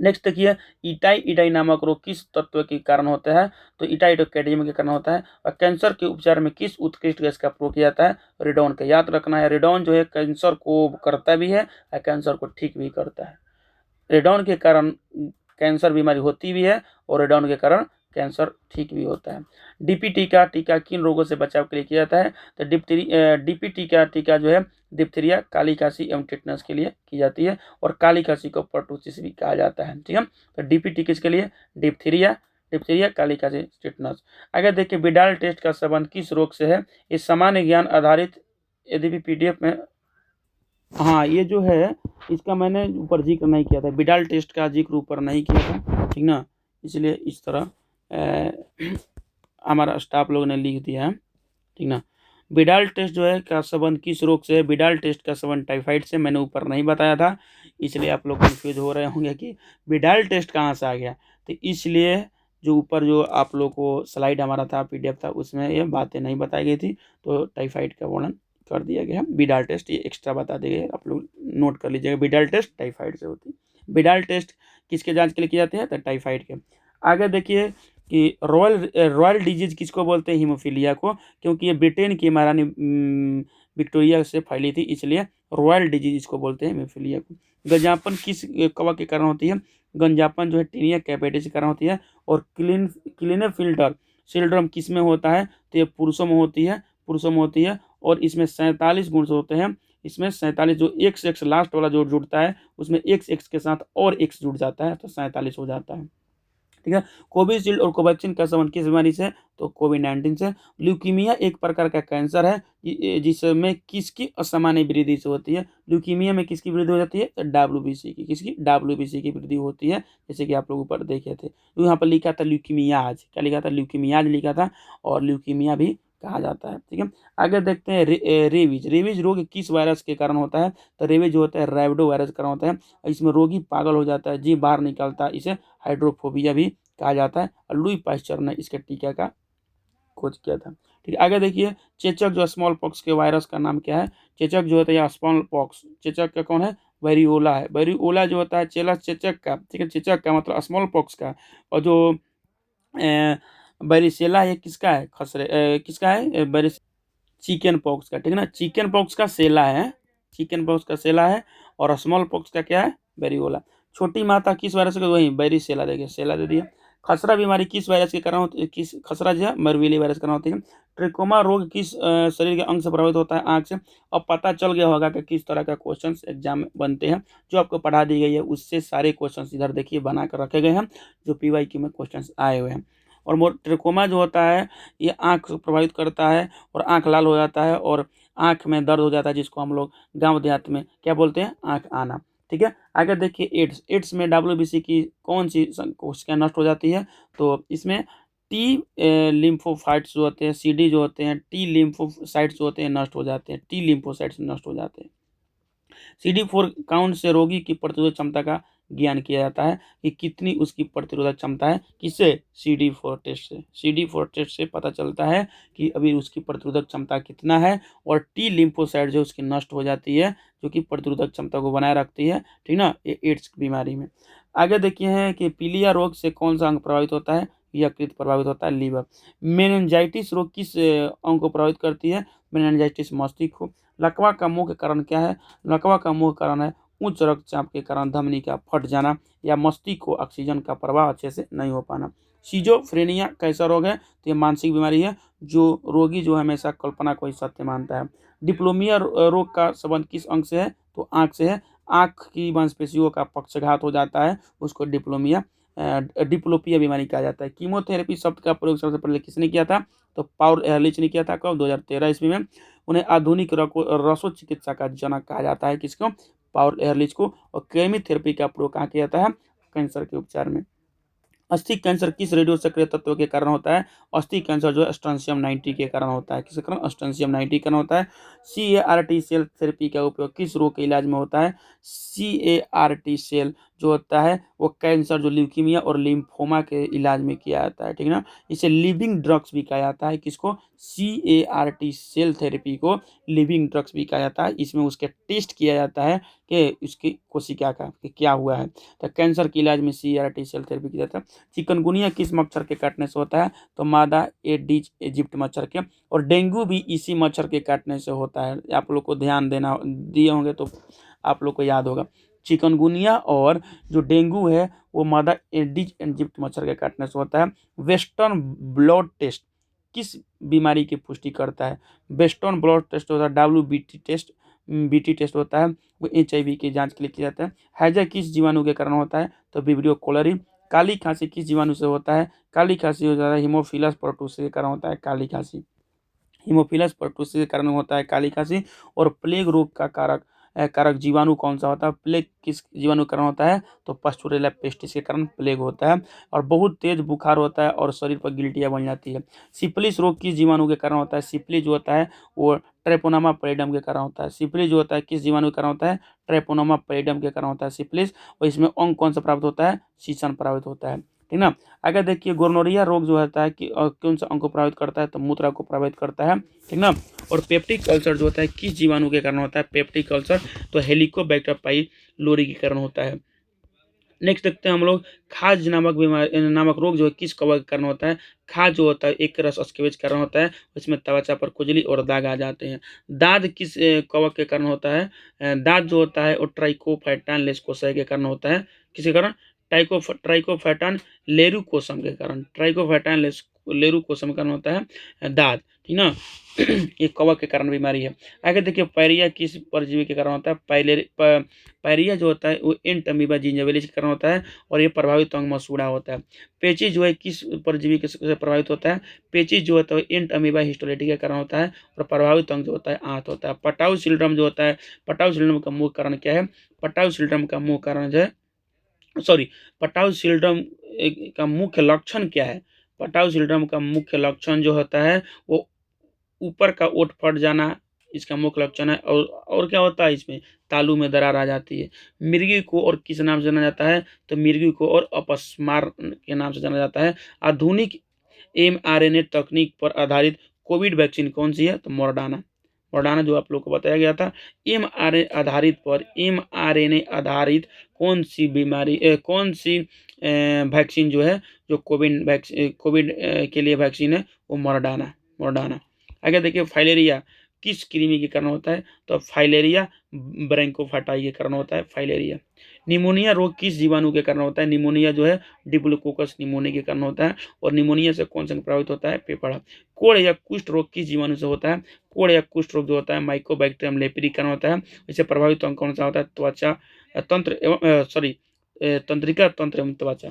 नेक्स्ट देखिए, इटाई इटाई नामक रोग किस तत्व के कारण होता है? तो इटाइटोकैडियम के कारण होता है। और कैंसर के उपचार में किस उत्कृष्ट गैस का प्रयोग किया जाता है? रेडॉन का। याद रखना है, रेडॉन जो है कैंसर को करता भी है और कैंसर को ठीक भी करता है। रेडॉन के कारण कैंसर बीमारी होती भी है और रेडॉन के कारण कैंसर ठीक भी होता है। डीपीटी का टीका किन रोगों से बचाव के लिए किया जाता है? तो डीपीटी का टीका जो है डिप्थीरिया, काली खांसी एवं टिटनेस के लिए की जाती है। और काली खांसी को परटूसिस भी कहा जाता है, ठीक है। तो डीपीटी किसके लिए? डिप्थीरिया, काली खांसी, टिटनेस। अगर देखिए, विडाल टेस्ट का संबंध किस रोग से है? इस सामान्य ज्ञान आधारित, यदि भी पीडीएफ में, हाँ ये जो है इसका मैंने ऊपर जिक्र नहीं किया था, विडाल टेस्ट का जिक्र ऊपर नहीं किया था, ठीक ना, इसलिए इस तरह हमारा स्टाफ लोग ने लिख दिया है, ठीक ना। विडाल टेस्ट जो है का संबंध किस रोग से है? विडाल टेस्ट का संबंध टाइफाइड से, मैंने ऊपर नहीं बताया था, इसलिए आप लोग कंफ्यूज हो रहे होंगे कि विडाल टेस्ट कहाँ से आ गया। तो इसलिए जो ऊपर जो आप लोग को स्लाइड हमारा था, पीडीएफ था, उसमें ये बातें नहीं बताई गई थी, तो टाइफाइड का वर्णन कर दिया गया। विडाल टेस्ट ये एक्स्ट्रा बता दिए गए, आप लोग नोट कर लीजिएगा। विडाल टेस्ट टाइफाइड से होती है। विडाल टेस्ट किसके जांच के लिए किए जाते हैं? तो टाइफाइड के। आगे देखिए कि रॉयल डिजीज किसको बोलते हैं? हीमोफीलिया को, क्योंकि ये ब्रिटेन की महारानी विक्टोरिया से फैली थी, इसलिए रॉयल डिजीज इसको बोलते हैं, हीमोफीलिया को। गंजापन किस कवक के कारण होती है? गंजापन जो है टीनिया कैपेटिस के कारण होती है। और क्लिनेफिल्टर सिंड्रोम किस में होता है? तो ये पुरुषों में होती है, और इसमें 47 गुण होते हैं। इसमें 47 जो एक्स लास्ट वाला जो जुड़ता है, उसमें एक्स के साथ और एक्स जुड़ जाता है, तो 47 हो जाता है, ठीक है। कोविशील्ड और कोवैक्सीन का संबंध किस बीमारी से? तो कोविड-19 से। ल्यूकीमिया एक प्रकार का कैंसर है जिसमें किसकी असामान्य वृद्धि से होती है? ल्यूकीमिया में किसकी वृद्धि हो जाती है? तो डब्ल्यूबीसी की। किसकी? डब्ल्यूबीसी की वृद्धि होती है, जैसे कि आप लोग ऊपर देखे थे। तो यहाँ पर लिखा था ल्यूकीमियाज, क्या लिखा था? ल्यूकीमियाज लिखा था, और ल्यूकीमिया भी कहा जाता है, ठीक है। आगे देखते हैं रेबीज। रेबीज रोग किस वायरस के कारण होता है? तो रेबीज जो होता है रैबिडो वायरस के कारण होता है। इसमें रोगी पागल हो जाता है, जीभ बाहर निकलता है, इसे हाइड्रोफोबिया भी कहा जाता है। और लुई पास्चर ने इसके टीका का खोज किया था, ठीक है। आगे देखिए, चेचक जो स्मॉल पॉक्स के वायरस का नाम क्या है? चेचक जो होता है स्मॉल पॉक्स, चेचक का कौन है? वेरियोला है। वेरियोला जो होता है चेचक का, ठीक है। चेचक का मतलब स्मॉल पॉक्स का। और जो बैरिसेला ये किसका है? किसका है? चिकन पॉक्स का, ठीक है ना। चिकन पॉक्स का सेला है, चिकन पॉक्स का सेला है, और स्मॉल पॉक्स का क्या है? वेरियोला। छोटी माता किस वायरस से? वही वेरिसेला, देखिए सेला दे दिया। खसरा बीमारी किस वायरस के कारण होती है? खसरा जो है मरविली वायरस के कारण होती है। ट्रिकोमा रोग किस शरीर के अंग से प्रभावित होता है? आंख से। अब पता चल गया होगा कि किस तरह का क्वेश्चन एग्जाम में बनते हैं, जो आपको पढ़ा दी गई है उससे सारे क्वेश्चन इधर देखिए बना कर रखे गए हैं, जो पीवाईक्यू में क्वेश्चन आए हुए हैं। और ट्रिकोमा जो होता है ये आँख प्रभावित करता है, और आँख लाल हो जाता है, और आँख में दर्द हो जाता है, जिसको हम लोग गांव देहात में क्या बोलते हैं? आँख आना, ठीक है। आगे देखिए, एड्स में डब्ल्यूबीसी की कौन सी कोशिका नष्ट हो जाती है? तो इसमें टी लिम्फोसाइट्स जो होते हैं, सीडी जो होते हैं, टी लिम्फोसाइट्स जो होते हैं नष्ट हो जाते हैं, टी लिम्फोसाइट्स नष्ट हो जाते हैं। CD4 काउंट से रोगी की प्रतिरोधक क्षमता का ज्ञान किया जाता है कि कितनी उसकी प्रतिरोधक क्षमता है। किससे? CD4 टेस्ट से। CD4 टेस्ट से पता चलता है कि अभी उसकी प्रतिरोधक क्षमता कितना है। और टी लिम्फोसाइट जो उसकी नष्ट हो जाती है, जो कि प्रतिरोधक क्षमता को बनाए रखती है, ठीक ना, ये एड्स बीमारी में। आगे देखिए हैं कि पीलिया रोग से कौन सा अंग प्रभावित होता है? यकृत प्रभावित होता है, लीवर। मेनिंजाइटिस रोग किस अंग को प्रभावित करती है? मेनिंजाइटिस मस्तिष्क को। लकवा का मुख्य कारण क्या है? लकवा का मुख्य कारण है उच्च रक्तचाप के कारण धमनी का फट जाना, या मस्तिष्क को ऑक्सीजन का प्रवाह अच्छे से नहीं हो पाना। सिजोफ्रेनिया कैसा रोग है? तो ये मानसिक बीमारी है, जो रोगी जो हमेशा कल्पना को ही सत्य मानता है। डिप्लोमिया रोग का संबंध किस अंग से है? तो आंख से है। आँख की मांसपेशियों का पक्षघात हो जाता है उसको डिप्लोपिया बीमारी कहा जाता है। कीमोथेरेपी शब्द का प्रयोग सबसे पहले किसने किया था? तो पाउल एहरलिच ने किया था। कब? 2013 ईस्वी में। उन्हें आधुनिक रसो चिकित्सा का जनक कहा जाता है। किसको? पाउल एहरलिच को। और केमोथेरेपी का प्रयोग कहाँ किया जाता है? कैंसर के उपचार में। अस्थि कैंसर किस रेडियो सक्रिय तत्व के कारण होता है? अस्थि कैंसर जो है स्ट्रोंशियम 90 के कारण होता है। किसके कारण? स्ट्रोंशियम 90 के कारण होता है। CAR-T सेल थेरेपी का उपयोग किस रोग के इलाज में होता है? CAR-T सेल जो होता है वो कैंसर, जो ल्यूकीमिया और लिम्फोमा के इलाज में किया जाता है। ठीक है ना। इसे लिविंग ड्रग्स भी कहा जाता है। किसको? CAR-T सेल थेरेपी को लिविंग ड्रग्स भी कहा जाता है। इसमें उसके टेस्ट किया जाता है कि उसकी कोशिका का कि क्या हुआ है। तो कैंसर के इलाज में CAR-T सेल थेरेपी किया जाता है। चिकनगुनिया किस मच्छर के काटने से होता है? तो मादा एडिज इजिप्ट मच्छर के। और डेंगू भी इसी मच्छर के काटने से होता है। आप लोग को ध्यान देना दिए होंगे तो आप लोग को याद होगा। चिकनगुनिया और जो डेंगू है वो मादा एडिज इजिप्ट मच्छर के काटने से होता है। वेस्टर्न ब्लड टेस्ट किस बीमारी की पुष्टि करता है? वेस्टर्न ब्लड टेस्ट होता है BT टेस्ट होता है वो HIV की जांच के लिए किया जाता है। हैजा किस जीवाणु के कारण होता है? तो विब्रियो कोलरी। काली खांसी किस जीवाणु से होता है? काली खांसी हो जाता है हीमोफिलस परटूसिस के कारण होता है काली खांसी। हीमोफिलस परटूसिस के कारण होता है काली खांसी। और प्लेग रोग का कारक जीवाणु कौन सा होता है? प्लेग किस जीवाणु के कारण होता है? तो पास्चुरेला पेस्टिस के कारण प्लेग होता है। और बहुत तेज बुखार होता है और शरीर पर गिल्टियाँ बन जाती है। सिफिलिस रोग किस जीवाणु के कारण होता है? सिफिलिस जो होता है वो ट्रेपोनोमा पैलिडम के कारण होता है। सिफिलिस जो होता है किस जीवाणु के कारण होता है? ट्रेपोनोमा पैलिडम के कारण होता है सिफिलिस। और इसमें अंग कौन सा प्राप्त होता है? सीसन प्राप्त होता है। ठीक ना। अगर देखिए गोनोरिया रोग जो होता है कि कौन सा अंग को प्रभावित करता है? तो मूत्र को प्रभावित करता है। ठीक ना। और पेप्टिक अल्सर जो होता है किस जीवाणु के कारण होता है? पेप्टिक अल्सर तो हेलिकोबैक्टर पाइलोरी के कारण होता है। नेक्स्ट देखते हैं हम लोग खाज नामक रोग जो है किस कवक के कारण होता है? खाज जो होता है एक रस स्केवेज के कारण होता है। उसमें त्वचा पर खुजली और दाग आ जाते हैं। दाद किस कवक के कारण होता है? दाद जो होता है वो ट्राइकोफैटान लेस्कोसाई के कारण होता है। किसके कारण? ट्राइकोफैटान लेरुकोसम के कारण। ट्राइकोफैटान लेरुकोसम के कारण होता है दाद। ठीक ना। ये कवक के कारण बीमारी है। आगे देखिए पायरिया किस परजीवी के कारण होता है? पायरिया जो होता है वो एंट अमीबा जिंजिविलिस के कारण होता है। और ये प्रभावित अंग मसूड़ा होता है। पेचिस जो है किस परजीवी से प्रभावित होता है? पेचिस जो होता है एंट अमीबा हिस्टोलिटी के कारण होता है। और प्रभावित अंग जो होता है आंत होता है। पटाउ सिंड्रोम जो होता है, पटाउ सिंड्रोम का मुख्य कारण क्या है? पटाउ सिंड्रोम का मुख्य कारण जो है पटाउ सिंड्रोम का मुख्य लक्षण क्या है? पटाउ सिंड्रोम का मुख्य लक्षण जो होता है वो ऊपर का ओठ फट जाना इसका मुख्य लक्षण है। और क्या होता है इसमें? तालू में दरार आ जाती है। मिर्गी को और किस नाम से जाना जाता है? तो मिर्गी को और अपस्मार के नाम से जाना जाता है। आधुनिक mRNA तकनीक पर आधारित कोविड वैक्सीन कौन सी है? तो मोर्डाना जो आप लोग को बताया गया था। mRNA आधारित कौन सी वैक्सीन जो है जो कोविड के लिए वैक्सीन है वो मोर्डाना। आगे देखिए फाइलेरिया किस कृमि के कारण होता है? तो फाइलेरिया ब्रैंकोफाटाई के कारण होता है फाइलेरिया। निमोनिया रोग किस जीवाणु के कारण होता है? निमोनिया जो है डिप्लोकोकस निमोनिया के कारण होता है। और निमोनिया से कौन सा प्रभावित होता है? पेपड़ा। कोढ़ या कुष्ठ रोग किस जीवाणु से होता है? कोढ़ या कुष्ठ रोग जो होता है माइकोबैक्टीरियम लेपिरी कारण होता है। इससे प्रभावित अंग कौन सा होता है? त्वचा तंत्र एवं तंत्रिका तंत्र एवं त्वचा।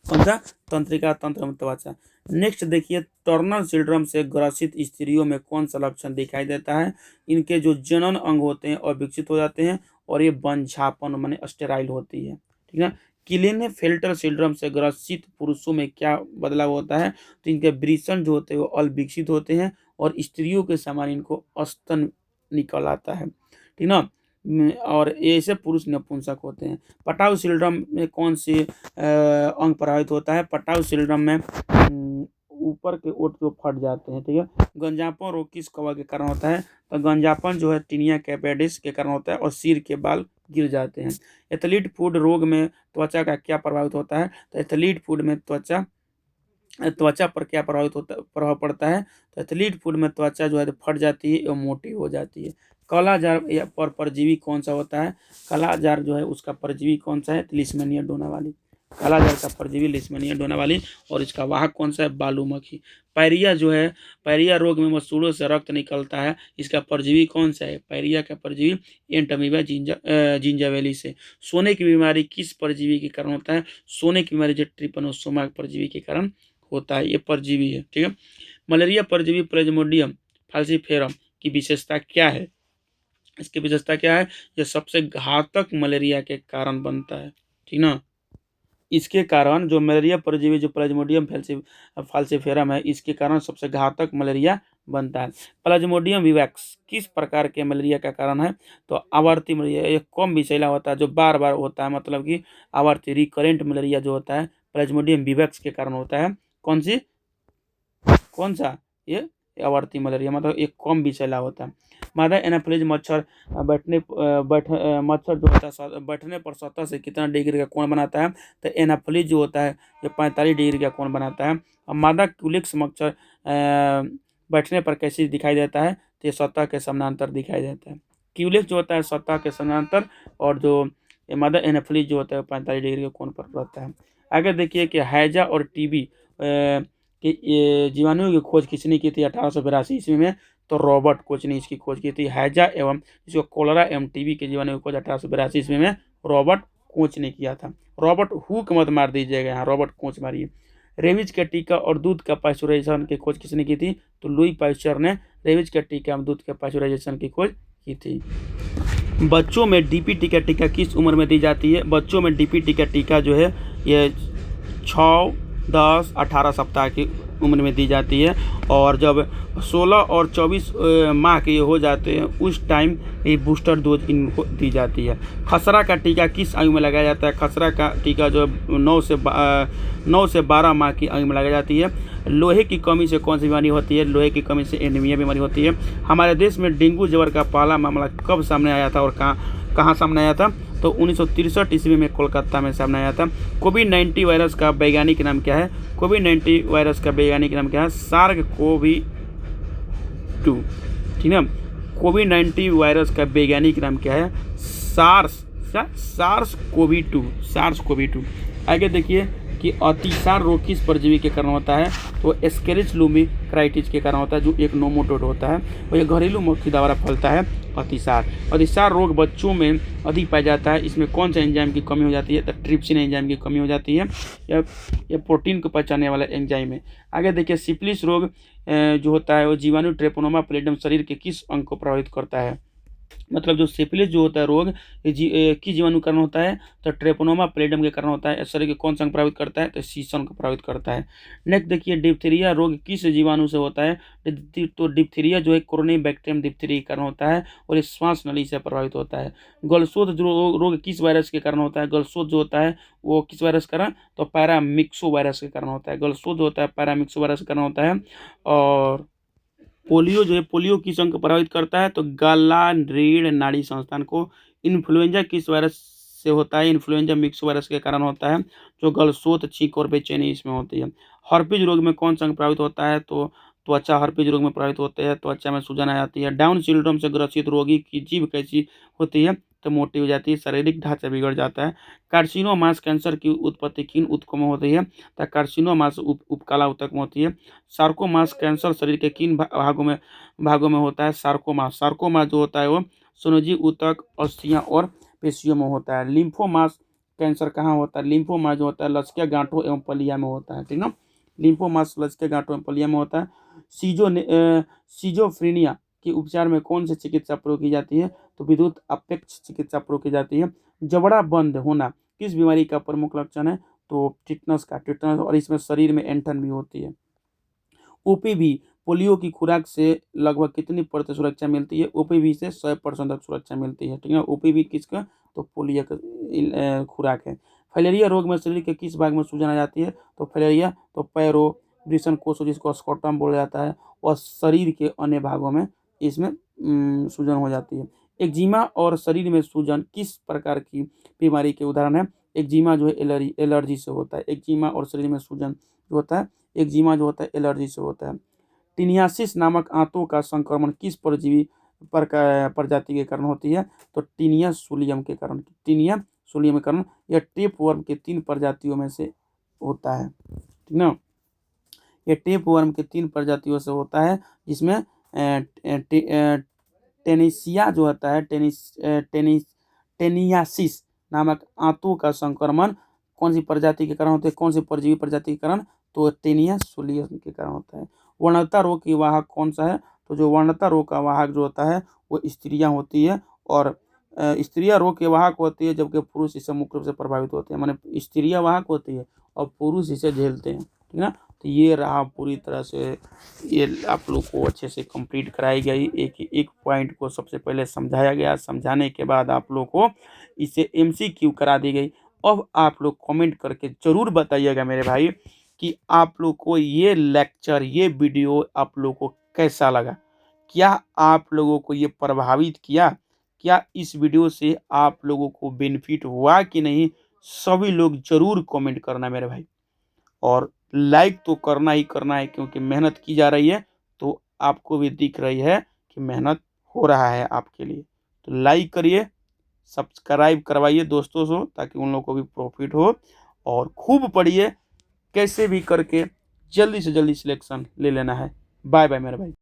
कौन सा? तंत्रिका तंत्र एवं त्वचा। नेक्स्ट देखिए टर्नर सिंड्रोम से ग्रसित स्त्रियों में कौन सा लक्षण दिखाई देता है? इनके जो जनन अंग होते हैं और विकसित हो जाते हैं और ये बंझापन माने स्टेराइल होती है। ठीक है। क्लीनेफेल्टर सिंड्रोम से ग्रसित पुरुषों में क्या बदलाव होता है? तो इनके वृषण जो होते हैं वो अल्पविकसित होते हैं और स्त्रियों के समान इनको स्तन निकल आता है। ठीक ना। और ऐसे पुरुष नपुंसक होते हैं। पटाउ सिंड्रोम में कौन सी अंग प्रभावित होता है? पटाउ सिंड्रोम में ऊपर के ओठ जो फट जाते हैं। ठीक है। गंजापन रोग किस कवक के कारण होता है? तो गंजापन जो है टीनिया कैपेडिस के कारण होता है और सिर के बाल गिर जाते हैं। एथलीट फूड रोग में त्वचा का क्या प्रभावित होता है? तो एथलीट फूड में त्वचा पर क्या प्रभाव पड़ता है? तो एथलीट फूड में त्वचा जो है फट जाती है एवं मोटी हो जाती है। काला जार पर परजीवी कौन सा होता है? काला जार जो है उसका परजीवी कौन सा है? लिस्मेनिया डोनावाली। कालाजार का परजीवी लिस्मनिया डोनावाली, और इसका वाहक कौन सा है? बालू मक्खी। पायरिया जो है, पायरिया रोग में मसूड़ों से रक्त निकलता है, इसका परजीवी कौन सा है? पायरिया का परजीवी एंटमीबा जिंजावेली से। सोने की बीमारी किस परजीवी के कारण होता है? सोने की बीमारी जो ट्रिपनोसोमा परजीवी के कारण होता है, ये परजीवी है। ठीक है। मलेरिया परजीवी प्लाज्मोडियम फाल्सिफेरम की विशेषता क्या है? इसकी विशेषता क्या है? यह सबसे घातक मलेरिया के कारण बनता है। ठीक ना। इसके कारण जो मलेरिया परजीवी जो प्लाज्मोडियम फाल्सिफेरम है, इसके कारण सबसे घातक मलेरिया बनता है। प्लाज्मोडियम विवैक्स किस प्रकार के मलेरिया का कारण है? तो आवर्ती मलेरिया, एक कम विषैला होता है जो बार बार होता है, मतलब कि आवर्ती रिकरेंट मलेरिया जो होता है प्लाज्मोडियम विवैक्स के कारण होता है। कौन सा? ये आवर्ती मलेरिया, मतलब एक कम विषैला होता है। मादा एनाफिलीज मच्छर मच्छर जो होता है बैठने पर सतह से कितना डिग्री का कोण बनाता है? तो एनाफिलीज जो होता है ये 45 डिग्री का कोण बनाता है। और मादा क्यूलिक्स मच्छर बैठने पर कैसे दिखाई देता है? तो ये सतह के समानांतर दिखाई देता है। क्यूलिक्स जो होता है सतह के समानांतर, और जो मादा एनाफिलीज जो होता है 45 डिग्री के कोण पर रहता है। आगे देखिए कि हैजा और टीबी कि ये जीवाणुओं की खोज किसने की थी 1882 ईस्वी में? तो रॉबर्ट कोच ने इसकी खोज की थी। हैजा एवं इसको कोलरा एवं टीबी के जीवाणुओं की खोज 1882 ईस्वी में रॉबर्ट कोच ने किया था। रॉबर्ट हुक मत मार दीजिएगा, यहाँ रॉबर्ट कोच मारिए। रेबीज का टीका और दूध का पाश्चराइजेशन की खोज किसने की थी? तो लुई पाश्चर ने रेबीज का टीका और दूध के पाश्चराइजेशन की खोज की थी। बच्चों में डीपीटी का टीका किस उम्र में दी जाती है? बच्चों में डीपीटी का टीका जो है ये 6, 10, 18 सप्ताह की उम्र में दी जाती है, और जब 16 और 24 माह के हो जाते हैं उस टाइम ये बूस्टर डोज इनको दी जाती है। खसरा का टीका किस आयु में लगाया जाता है? खसरा का टीका जो 9 से 12 माह की आयु में लगाई जाती है। लोहे की कमी से कौन सी बीमारी होती है? लोहे की कमी से एनीमिया बीमारी होती है। हमारे देश में डेंगू ज्वर का पहला मामला कब सामने आया था और कहाँ सामने आया था? तो 1963 ईस्वी में कोलकाता में सामने आया था। कोविड-19 वायरस का वैज्ञानिक नाम क्या है? कोविड-19 वायरस का वैज्ञानिक नाम क्या है? सार्स-कोवी-2। ठीक है। कोविड-19 वायरस का वैज्ञानिक नाम क्या है? सार्स-कोवी-2। आगे देखिए कि अतिसार रोग किस परजीवी के कारण होता है? तो एस्केरिच लूमी क्राइटिस के कारण होता है, जो एक नोमोटोड होता है और ये घरेलू मक्खी द्वारा फैलता है। अतिसार रोग बच्चों में अधिक पाया जाता है। इसमें कौन सा एंजाइम की कमी हो जाती है? तो ट्रिप्सिन एंजाइम की कमी हो जाती है। यह प्रोटीन को पहचानने वाला एंजाइम है। आगे देखिए सिफिलिस रोग जो होता है वो जीवाणु ट्रेपोनोमा पैलिडम शरीर के किस अंग को प्रभावित करता है? मतलब जो सिफिलिस जो होता है रोग किस जीवाणु के कारण होता है? तो ट्रेपोनोमा पैलिडम के कारण होता है। शरीर के कौन सा अंग प्रभावित करता है? तो शीशन को प्रभावित करता है। नेक्स्ट देखिए डिप्थीरिया रोग किस जीवाणु से होता है? तो डिप्थीरिया जो है कोरोनिबैक्टीरियम डिप्थीरिया के कारण होता है और ये श्वास नली से प्रभावित होता है। गलसोत रोग किस वायरस के कारण होता है? गलसोत जो होता है वो किस वायरस के कारण? तो पैरामिक्सो वायरस के कारण होता है। गलसोत जो होता है पैरामिक्सो वायरस के कारण होता है। और पोलियो जो है पोलियो किस अंग को प्रभावित करता है? तो गला रीढ़ नाड़ी संस्थान को। इन्फ्लुएंजा किस वायरस से होता है? इन्फ्लुएंजा मिक्स वायरस के कारण होता है, जो गलसोत छींक और बेचैनी इसमें होती है। हर्पीज रोग में कौन सा अंग प्रभावित होता है? तो त्वचा हर्पीज रोग में प्रभावित होते हैं, त्वचा में सूजन आ जाती है। डाउन सिंड्रोम से ग्रसित रोगी की जीभ कैसी होती है? तो मोटी हो जाती है, शारीरिक ढांचा बिगड़ जाता है। कार्सिनोमास कैंसर की उत्पत्ति किन ऊतकों में होती है? तो कार्सिनोमास उपकला ऊतक में होती है। सार्कोमास कैंसर शरीर के किन भागों में होता है? सार्कोमास जो होता है वो सुनोजी ऊतक, अस्थियां और पेशियों में होता है। लिम्फोमास कैंसर कहाँ होता है? लिम्फोमास जो होता है लसिका गांठों एवं पलिया में होता है। ठीक ना। लिम्फोमास लसिका गांठों एवं पलिया में होता है। सीजोफ्रेनिया के उपचार में कौन सी चिकित्सा प्रयोग की जाती है? तो विद्युत अपेक्ष चिकित्सा प्रयोग की जाती है। जबड़ा बंद होना किस बीमारी का प्रमुख लक्षण है? तो टिटनस और इसमें शरीर में ऐंठन भी होती है। ओपीवी पोलियो की खुराक से लगभग कितनी प्रतिशत सुरक्षा मिलती है? ओपीवी से 100% तक सुरक्षा मिलती है। ठीक है। ओपीवी किसका? तो पोलियो का खुराक है। फाइलेरिया रोग में शरीर के किस भाग में सूजन आ जाती है? तो फाइलेरिया तो पैरो वृषण कोष जिसको स्कोटम बोला जाता है और शरीर के अन्य भागों में इसमें सूजन हो जाती है। एक्जिमा और शरीर में सूजन किस प्रकार की बीमारी के उदाहरण है? एक्जिमा जो है एलर्जी से होता है। एक्जिमा और शरीर में सूजन जो होता है एक्जिमा जो होता है एलर्जी से होता है। टिनियासिस नामक आंतों का संक्रमण किस परजीवी प्रजाति के कारण होती है? तो टीनिया सोलियम के कारण। टीनिया सोलियमीकरण यह टेप वर्म के 3 प्रजातियों में से होता है, ठीक ना। ये टेप वर्म के 3 प्रजातियों से होता है, जिसमें टेनिसिया जो होता है, टेनियासिस नामक आंतों का संक्रमण कौन सी प्रजाति के कारण होते हैं, कौन सी परजीवी प्रजाति के कारण, तो टेनिया सोलियम के कारण होता है। वर्णता रोग की वाहक कौन सा है, तो जो वर्णता रोग का वाहक जो होता है वो स्त्रियां होती है, और स्त्रियां रोग के वाहक होती है, जबकि पुरुष इससे मुख्य रूप से प्रभावित होते हैं। माने स्त्रियां वाहक होती है और पुरुष इसे झेलते हैं, ठीक ना। तो ये रहा पूरी तरह से, ये आप लोग को अच्छे से कंप्लीट कराई गई, एक एक पॉइंट को सबसे पहले समझाया गया, समझाने के बाद आप लोग को इसे MCQ करा दी गई। अब आप लोग कमेंट करके ज़रूर बताइएगा मेरे भाई कि आप लोग को ये लेक्चर, ये वीडियो आप लोग को कैसा लगा, क्या आप लोगों को ये प्रभावित किया, क्या इस वीडियो से आप लोगों को बेनिफिट हुआ कि नहीं, सभी लोग ज़रूर कमेंट करना मेरे भाई। और लाइक तो करना ही करना है, क्योंकि मेहनत की जा रही है, तो आपको भी दिख रही है कि मेहनत हो रहा है आपके लिए। तो लाइक करिए, सब्सक्राइब करवाइए दोस्तों से, ताकि उन लोगों को भी प्रॉफिट हो, और खूब पढ़िए, कैसे भी करके जल्दी से जल्दी सिलेक्शन ले लेना है। बाय बाय मेरे भाई।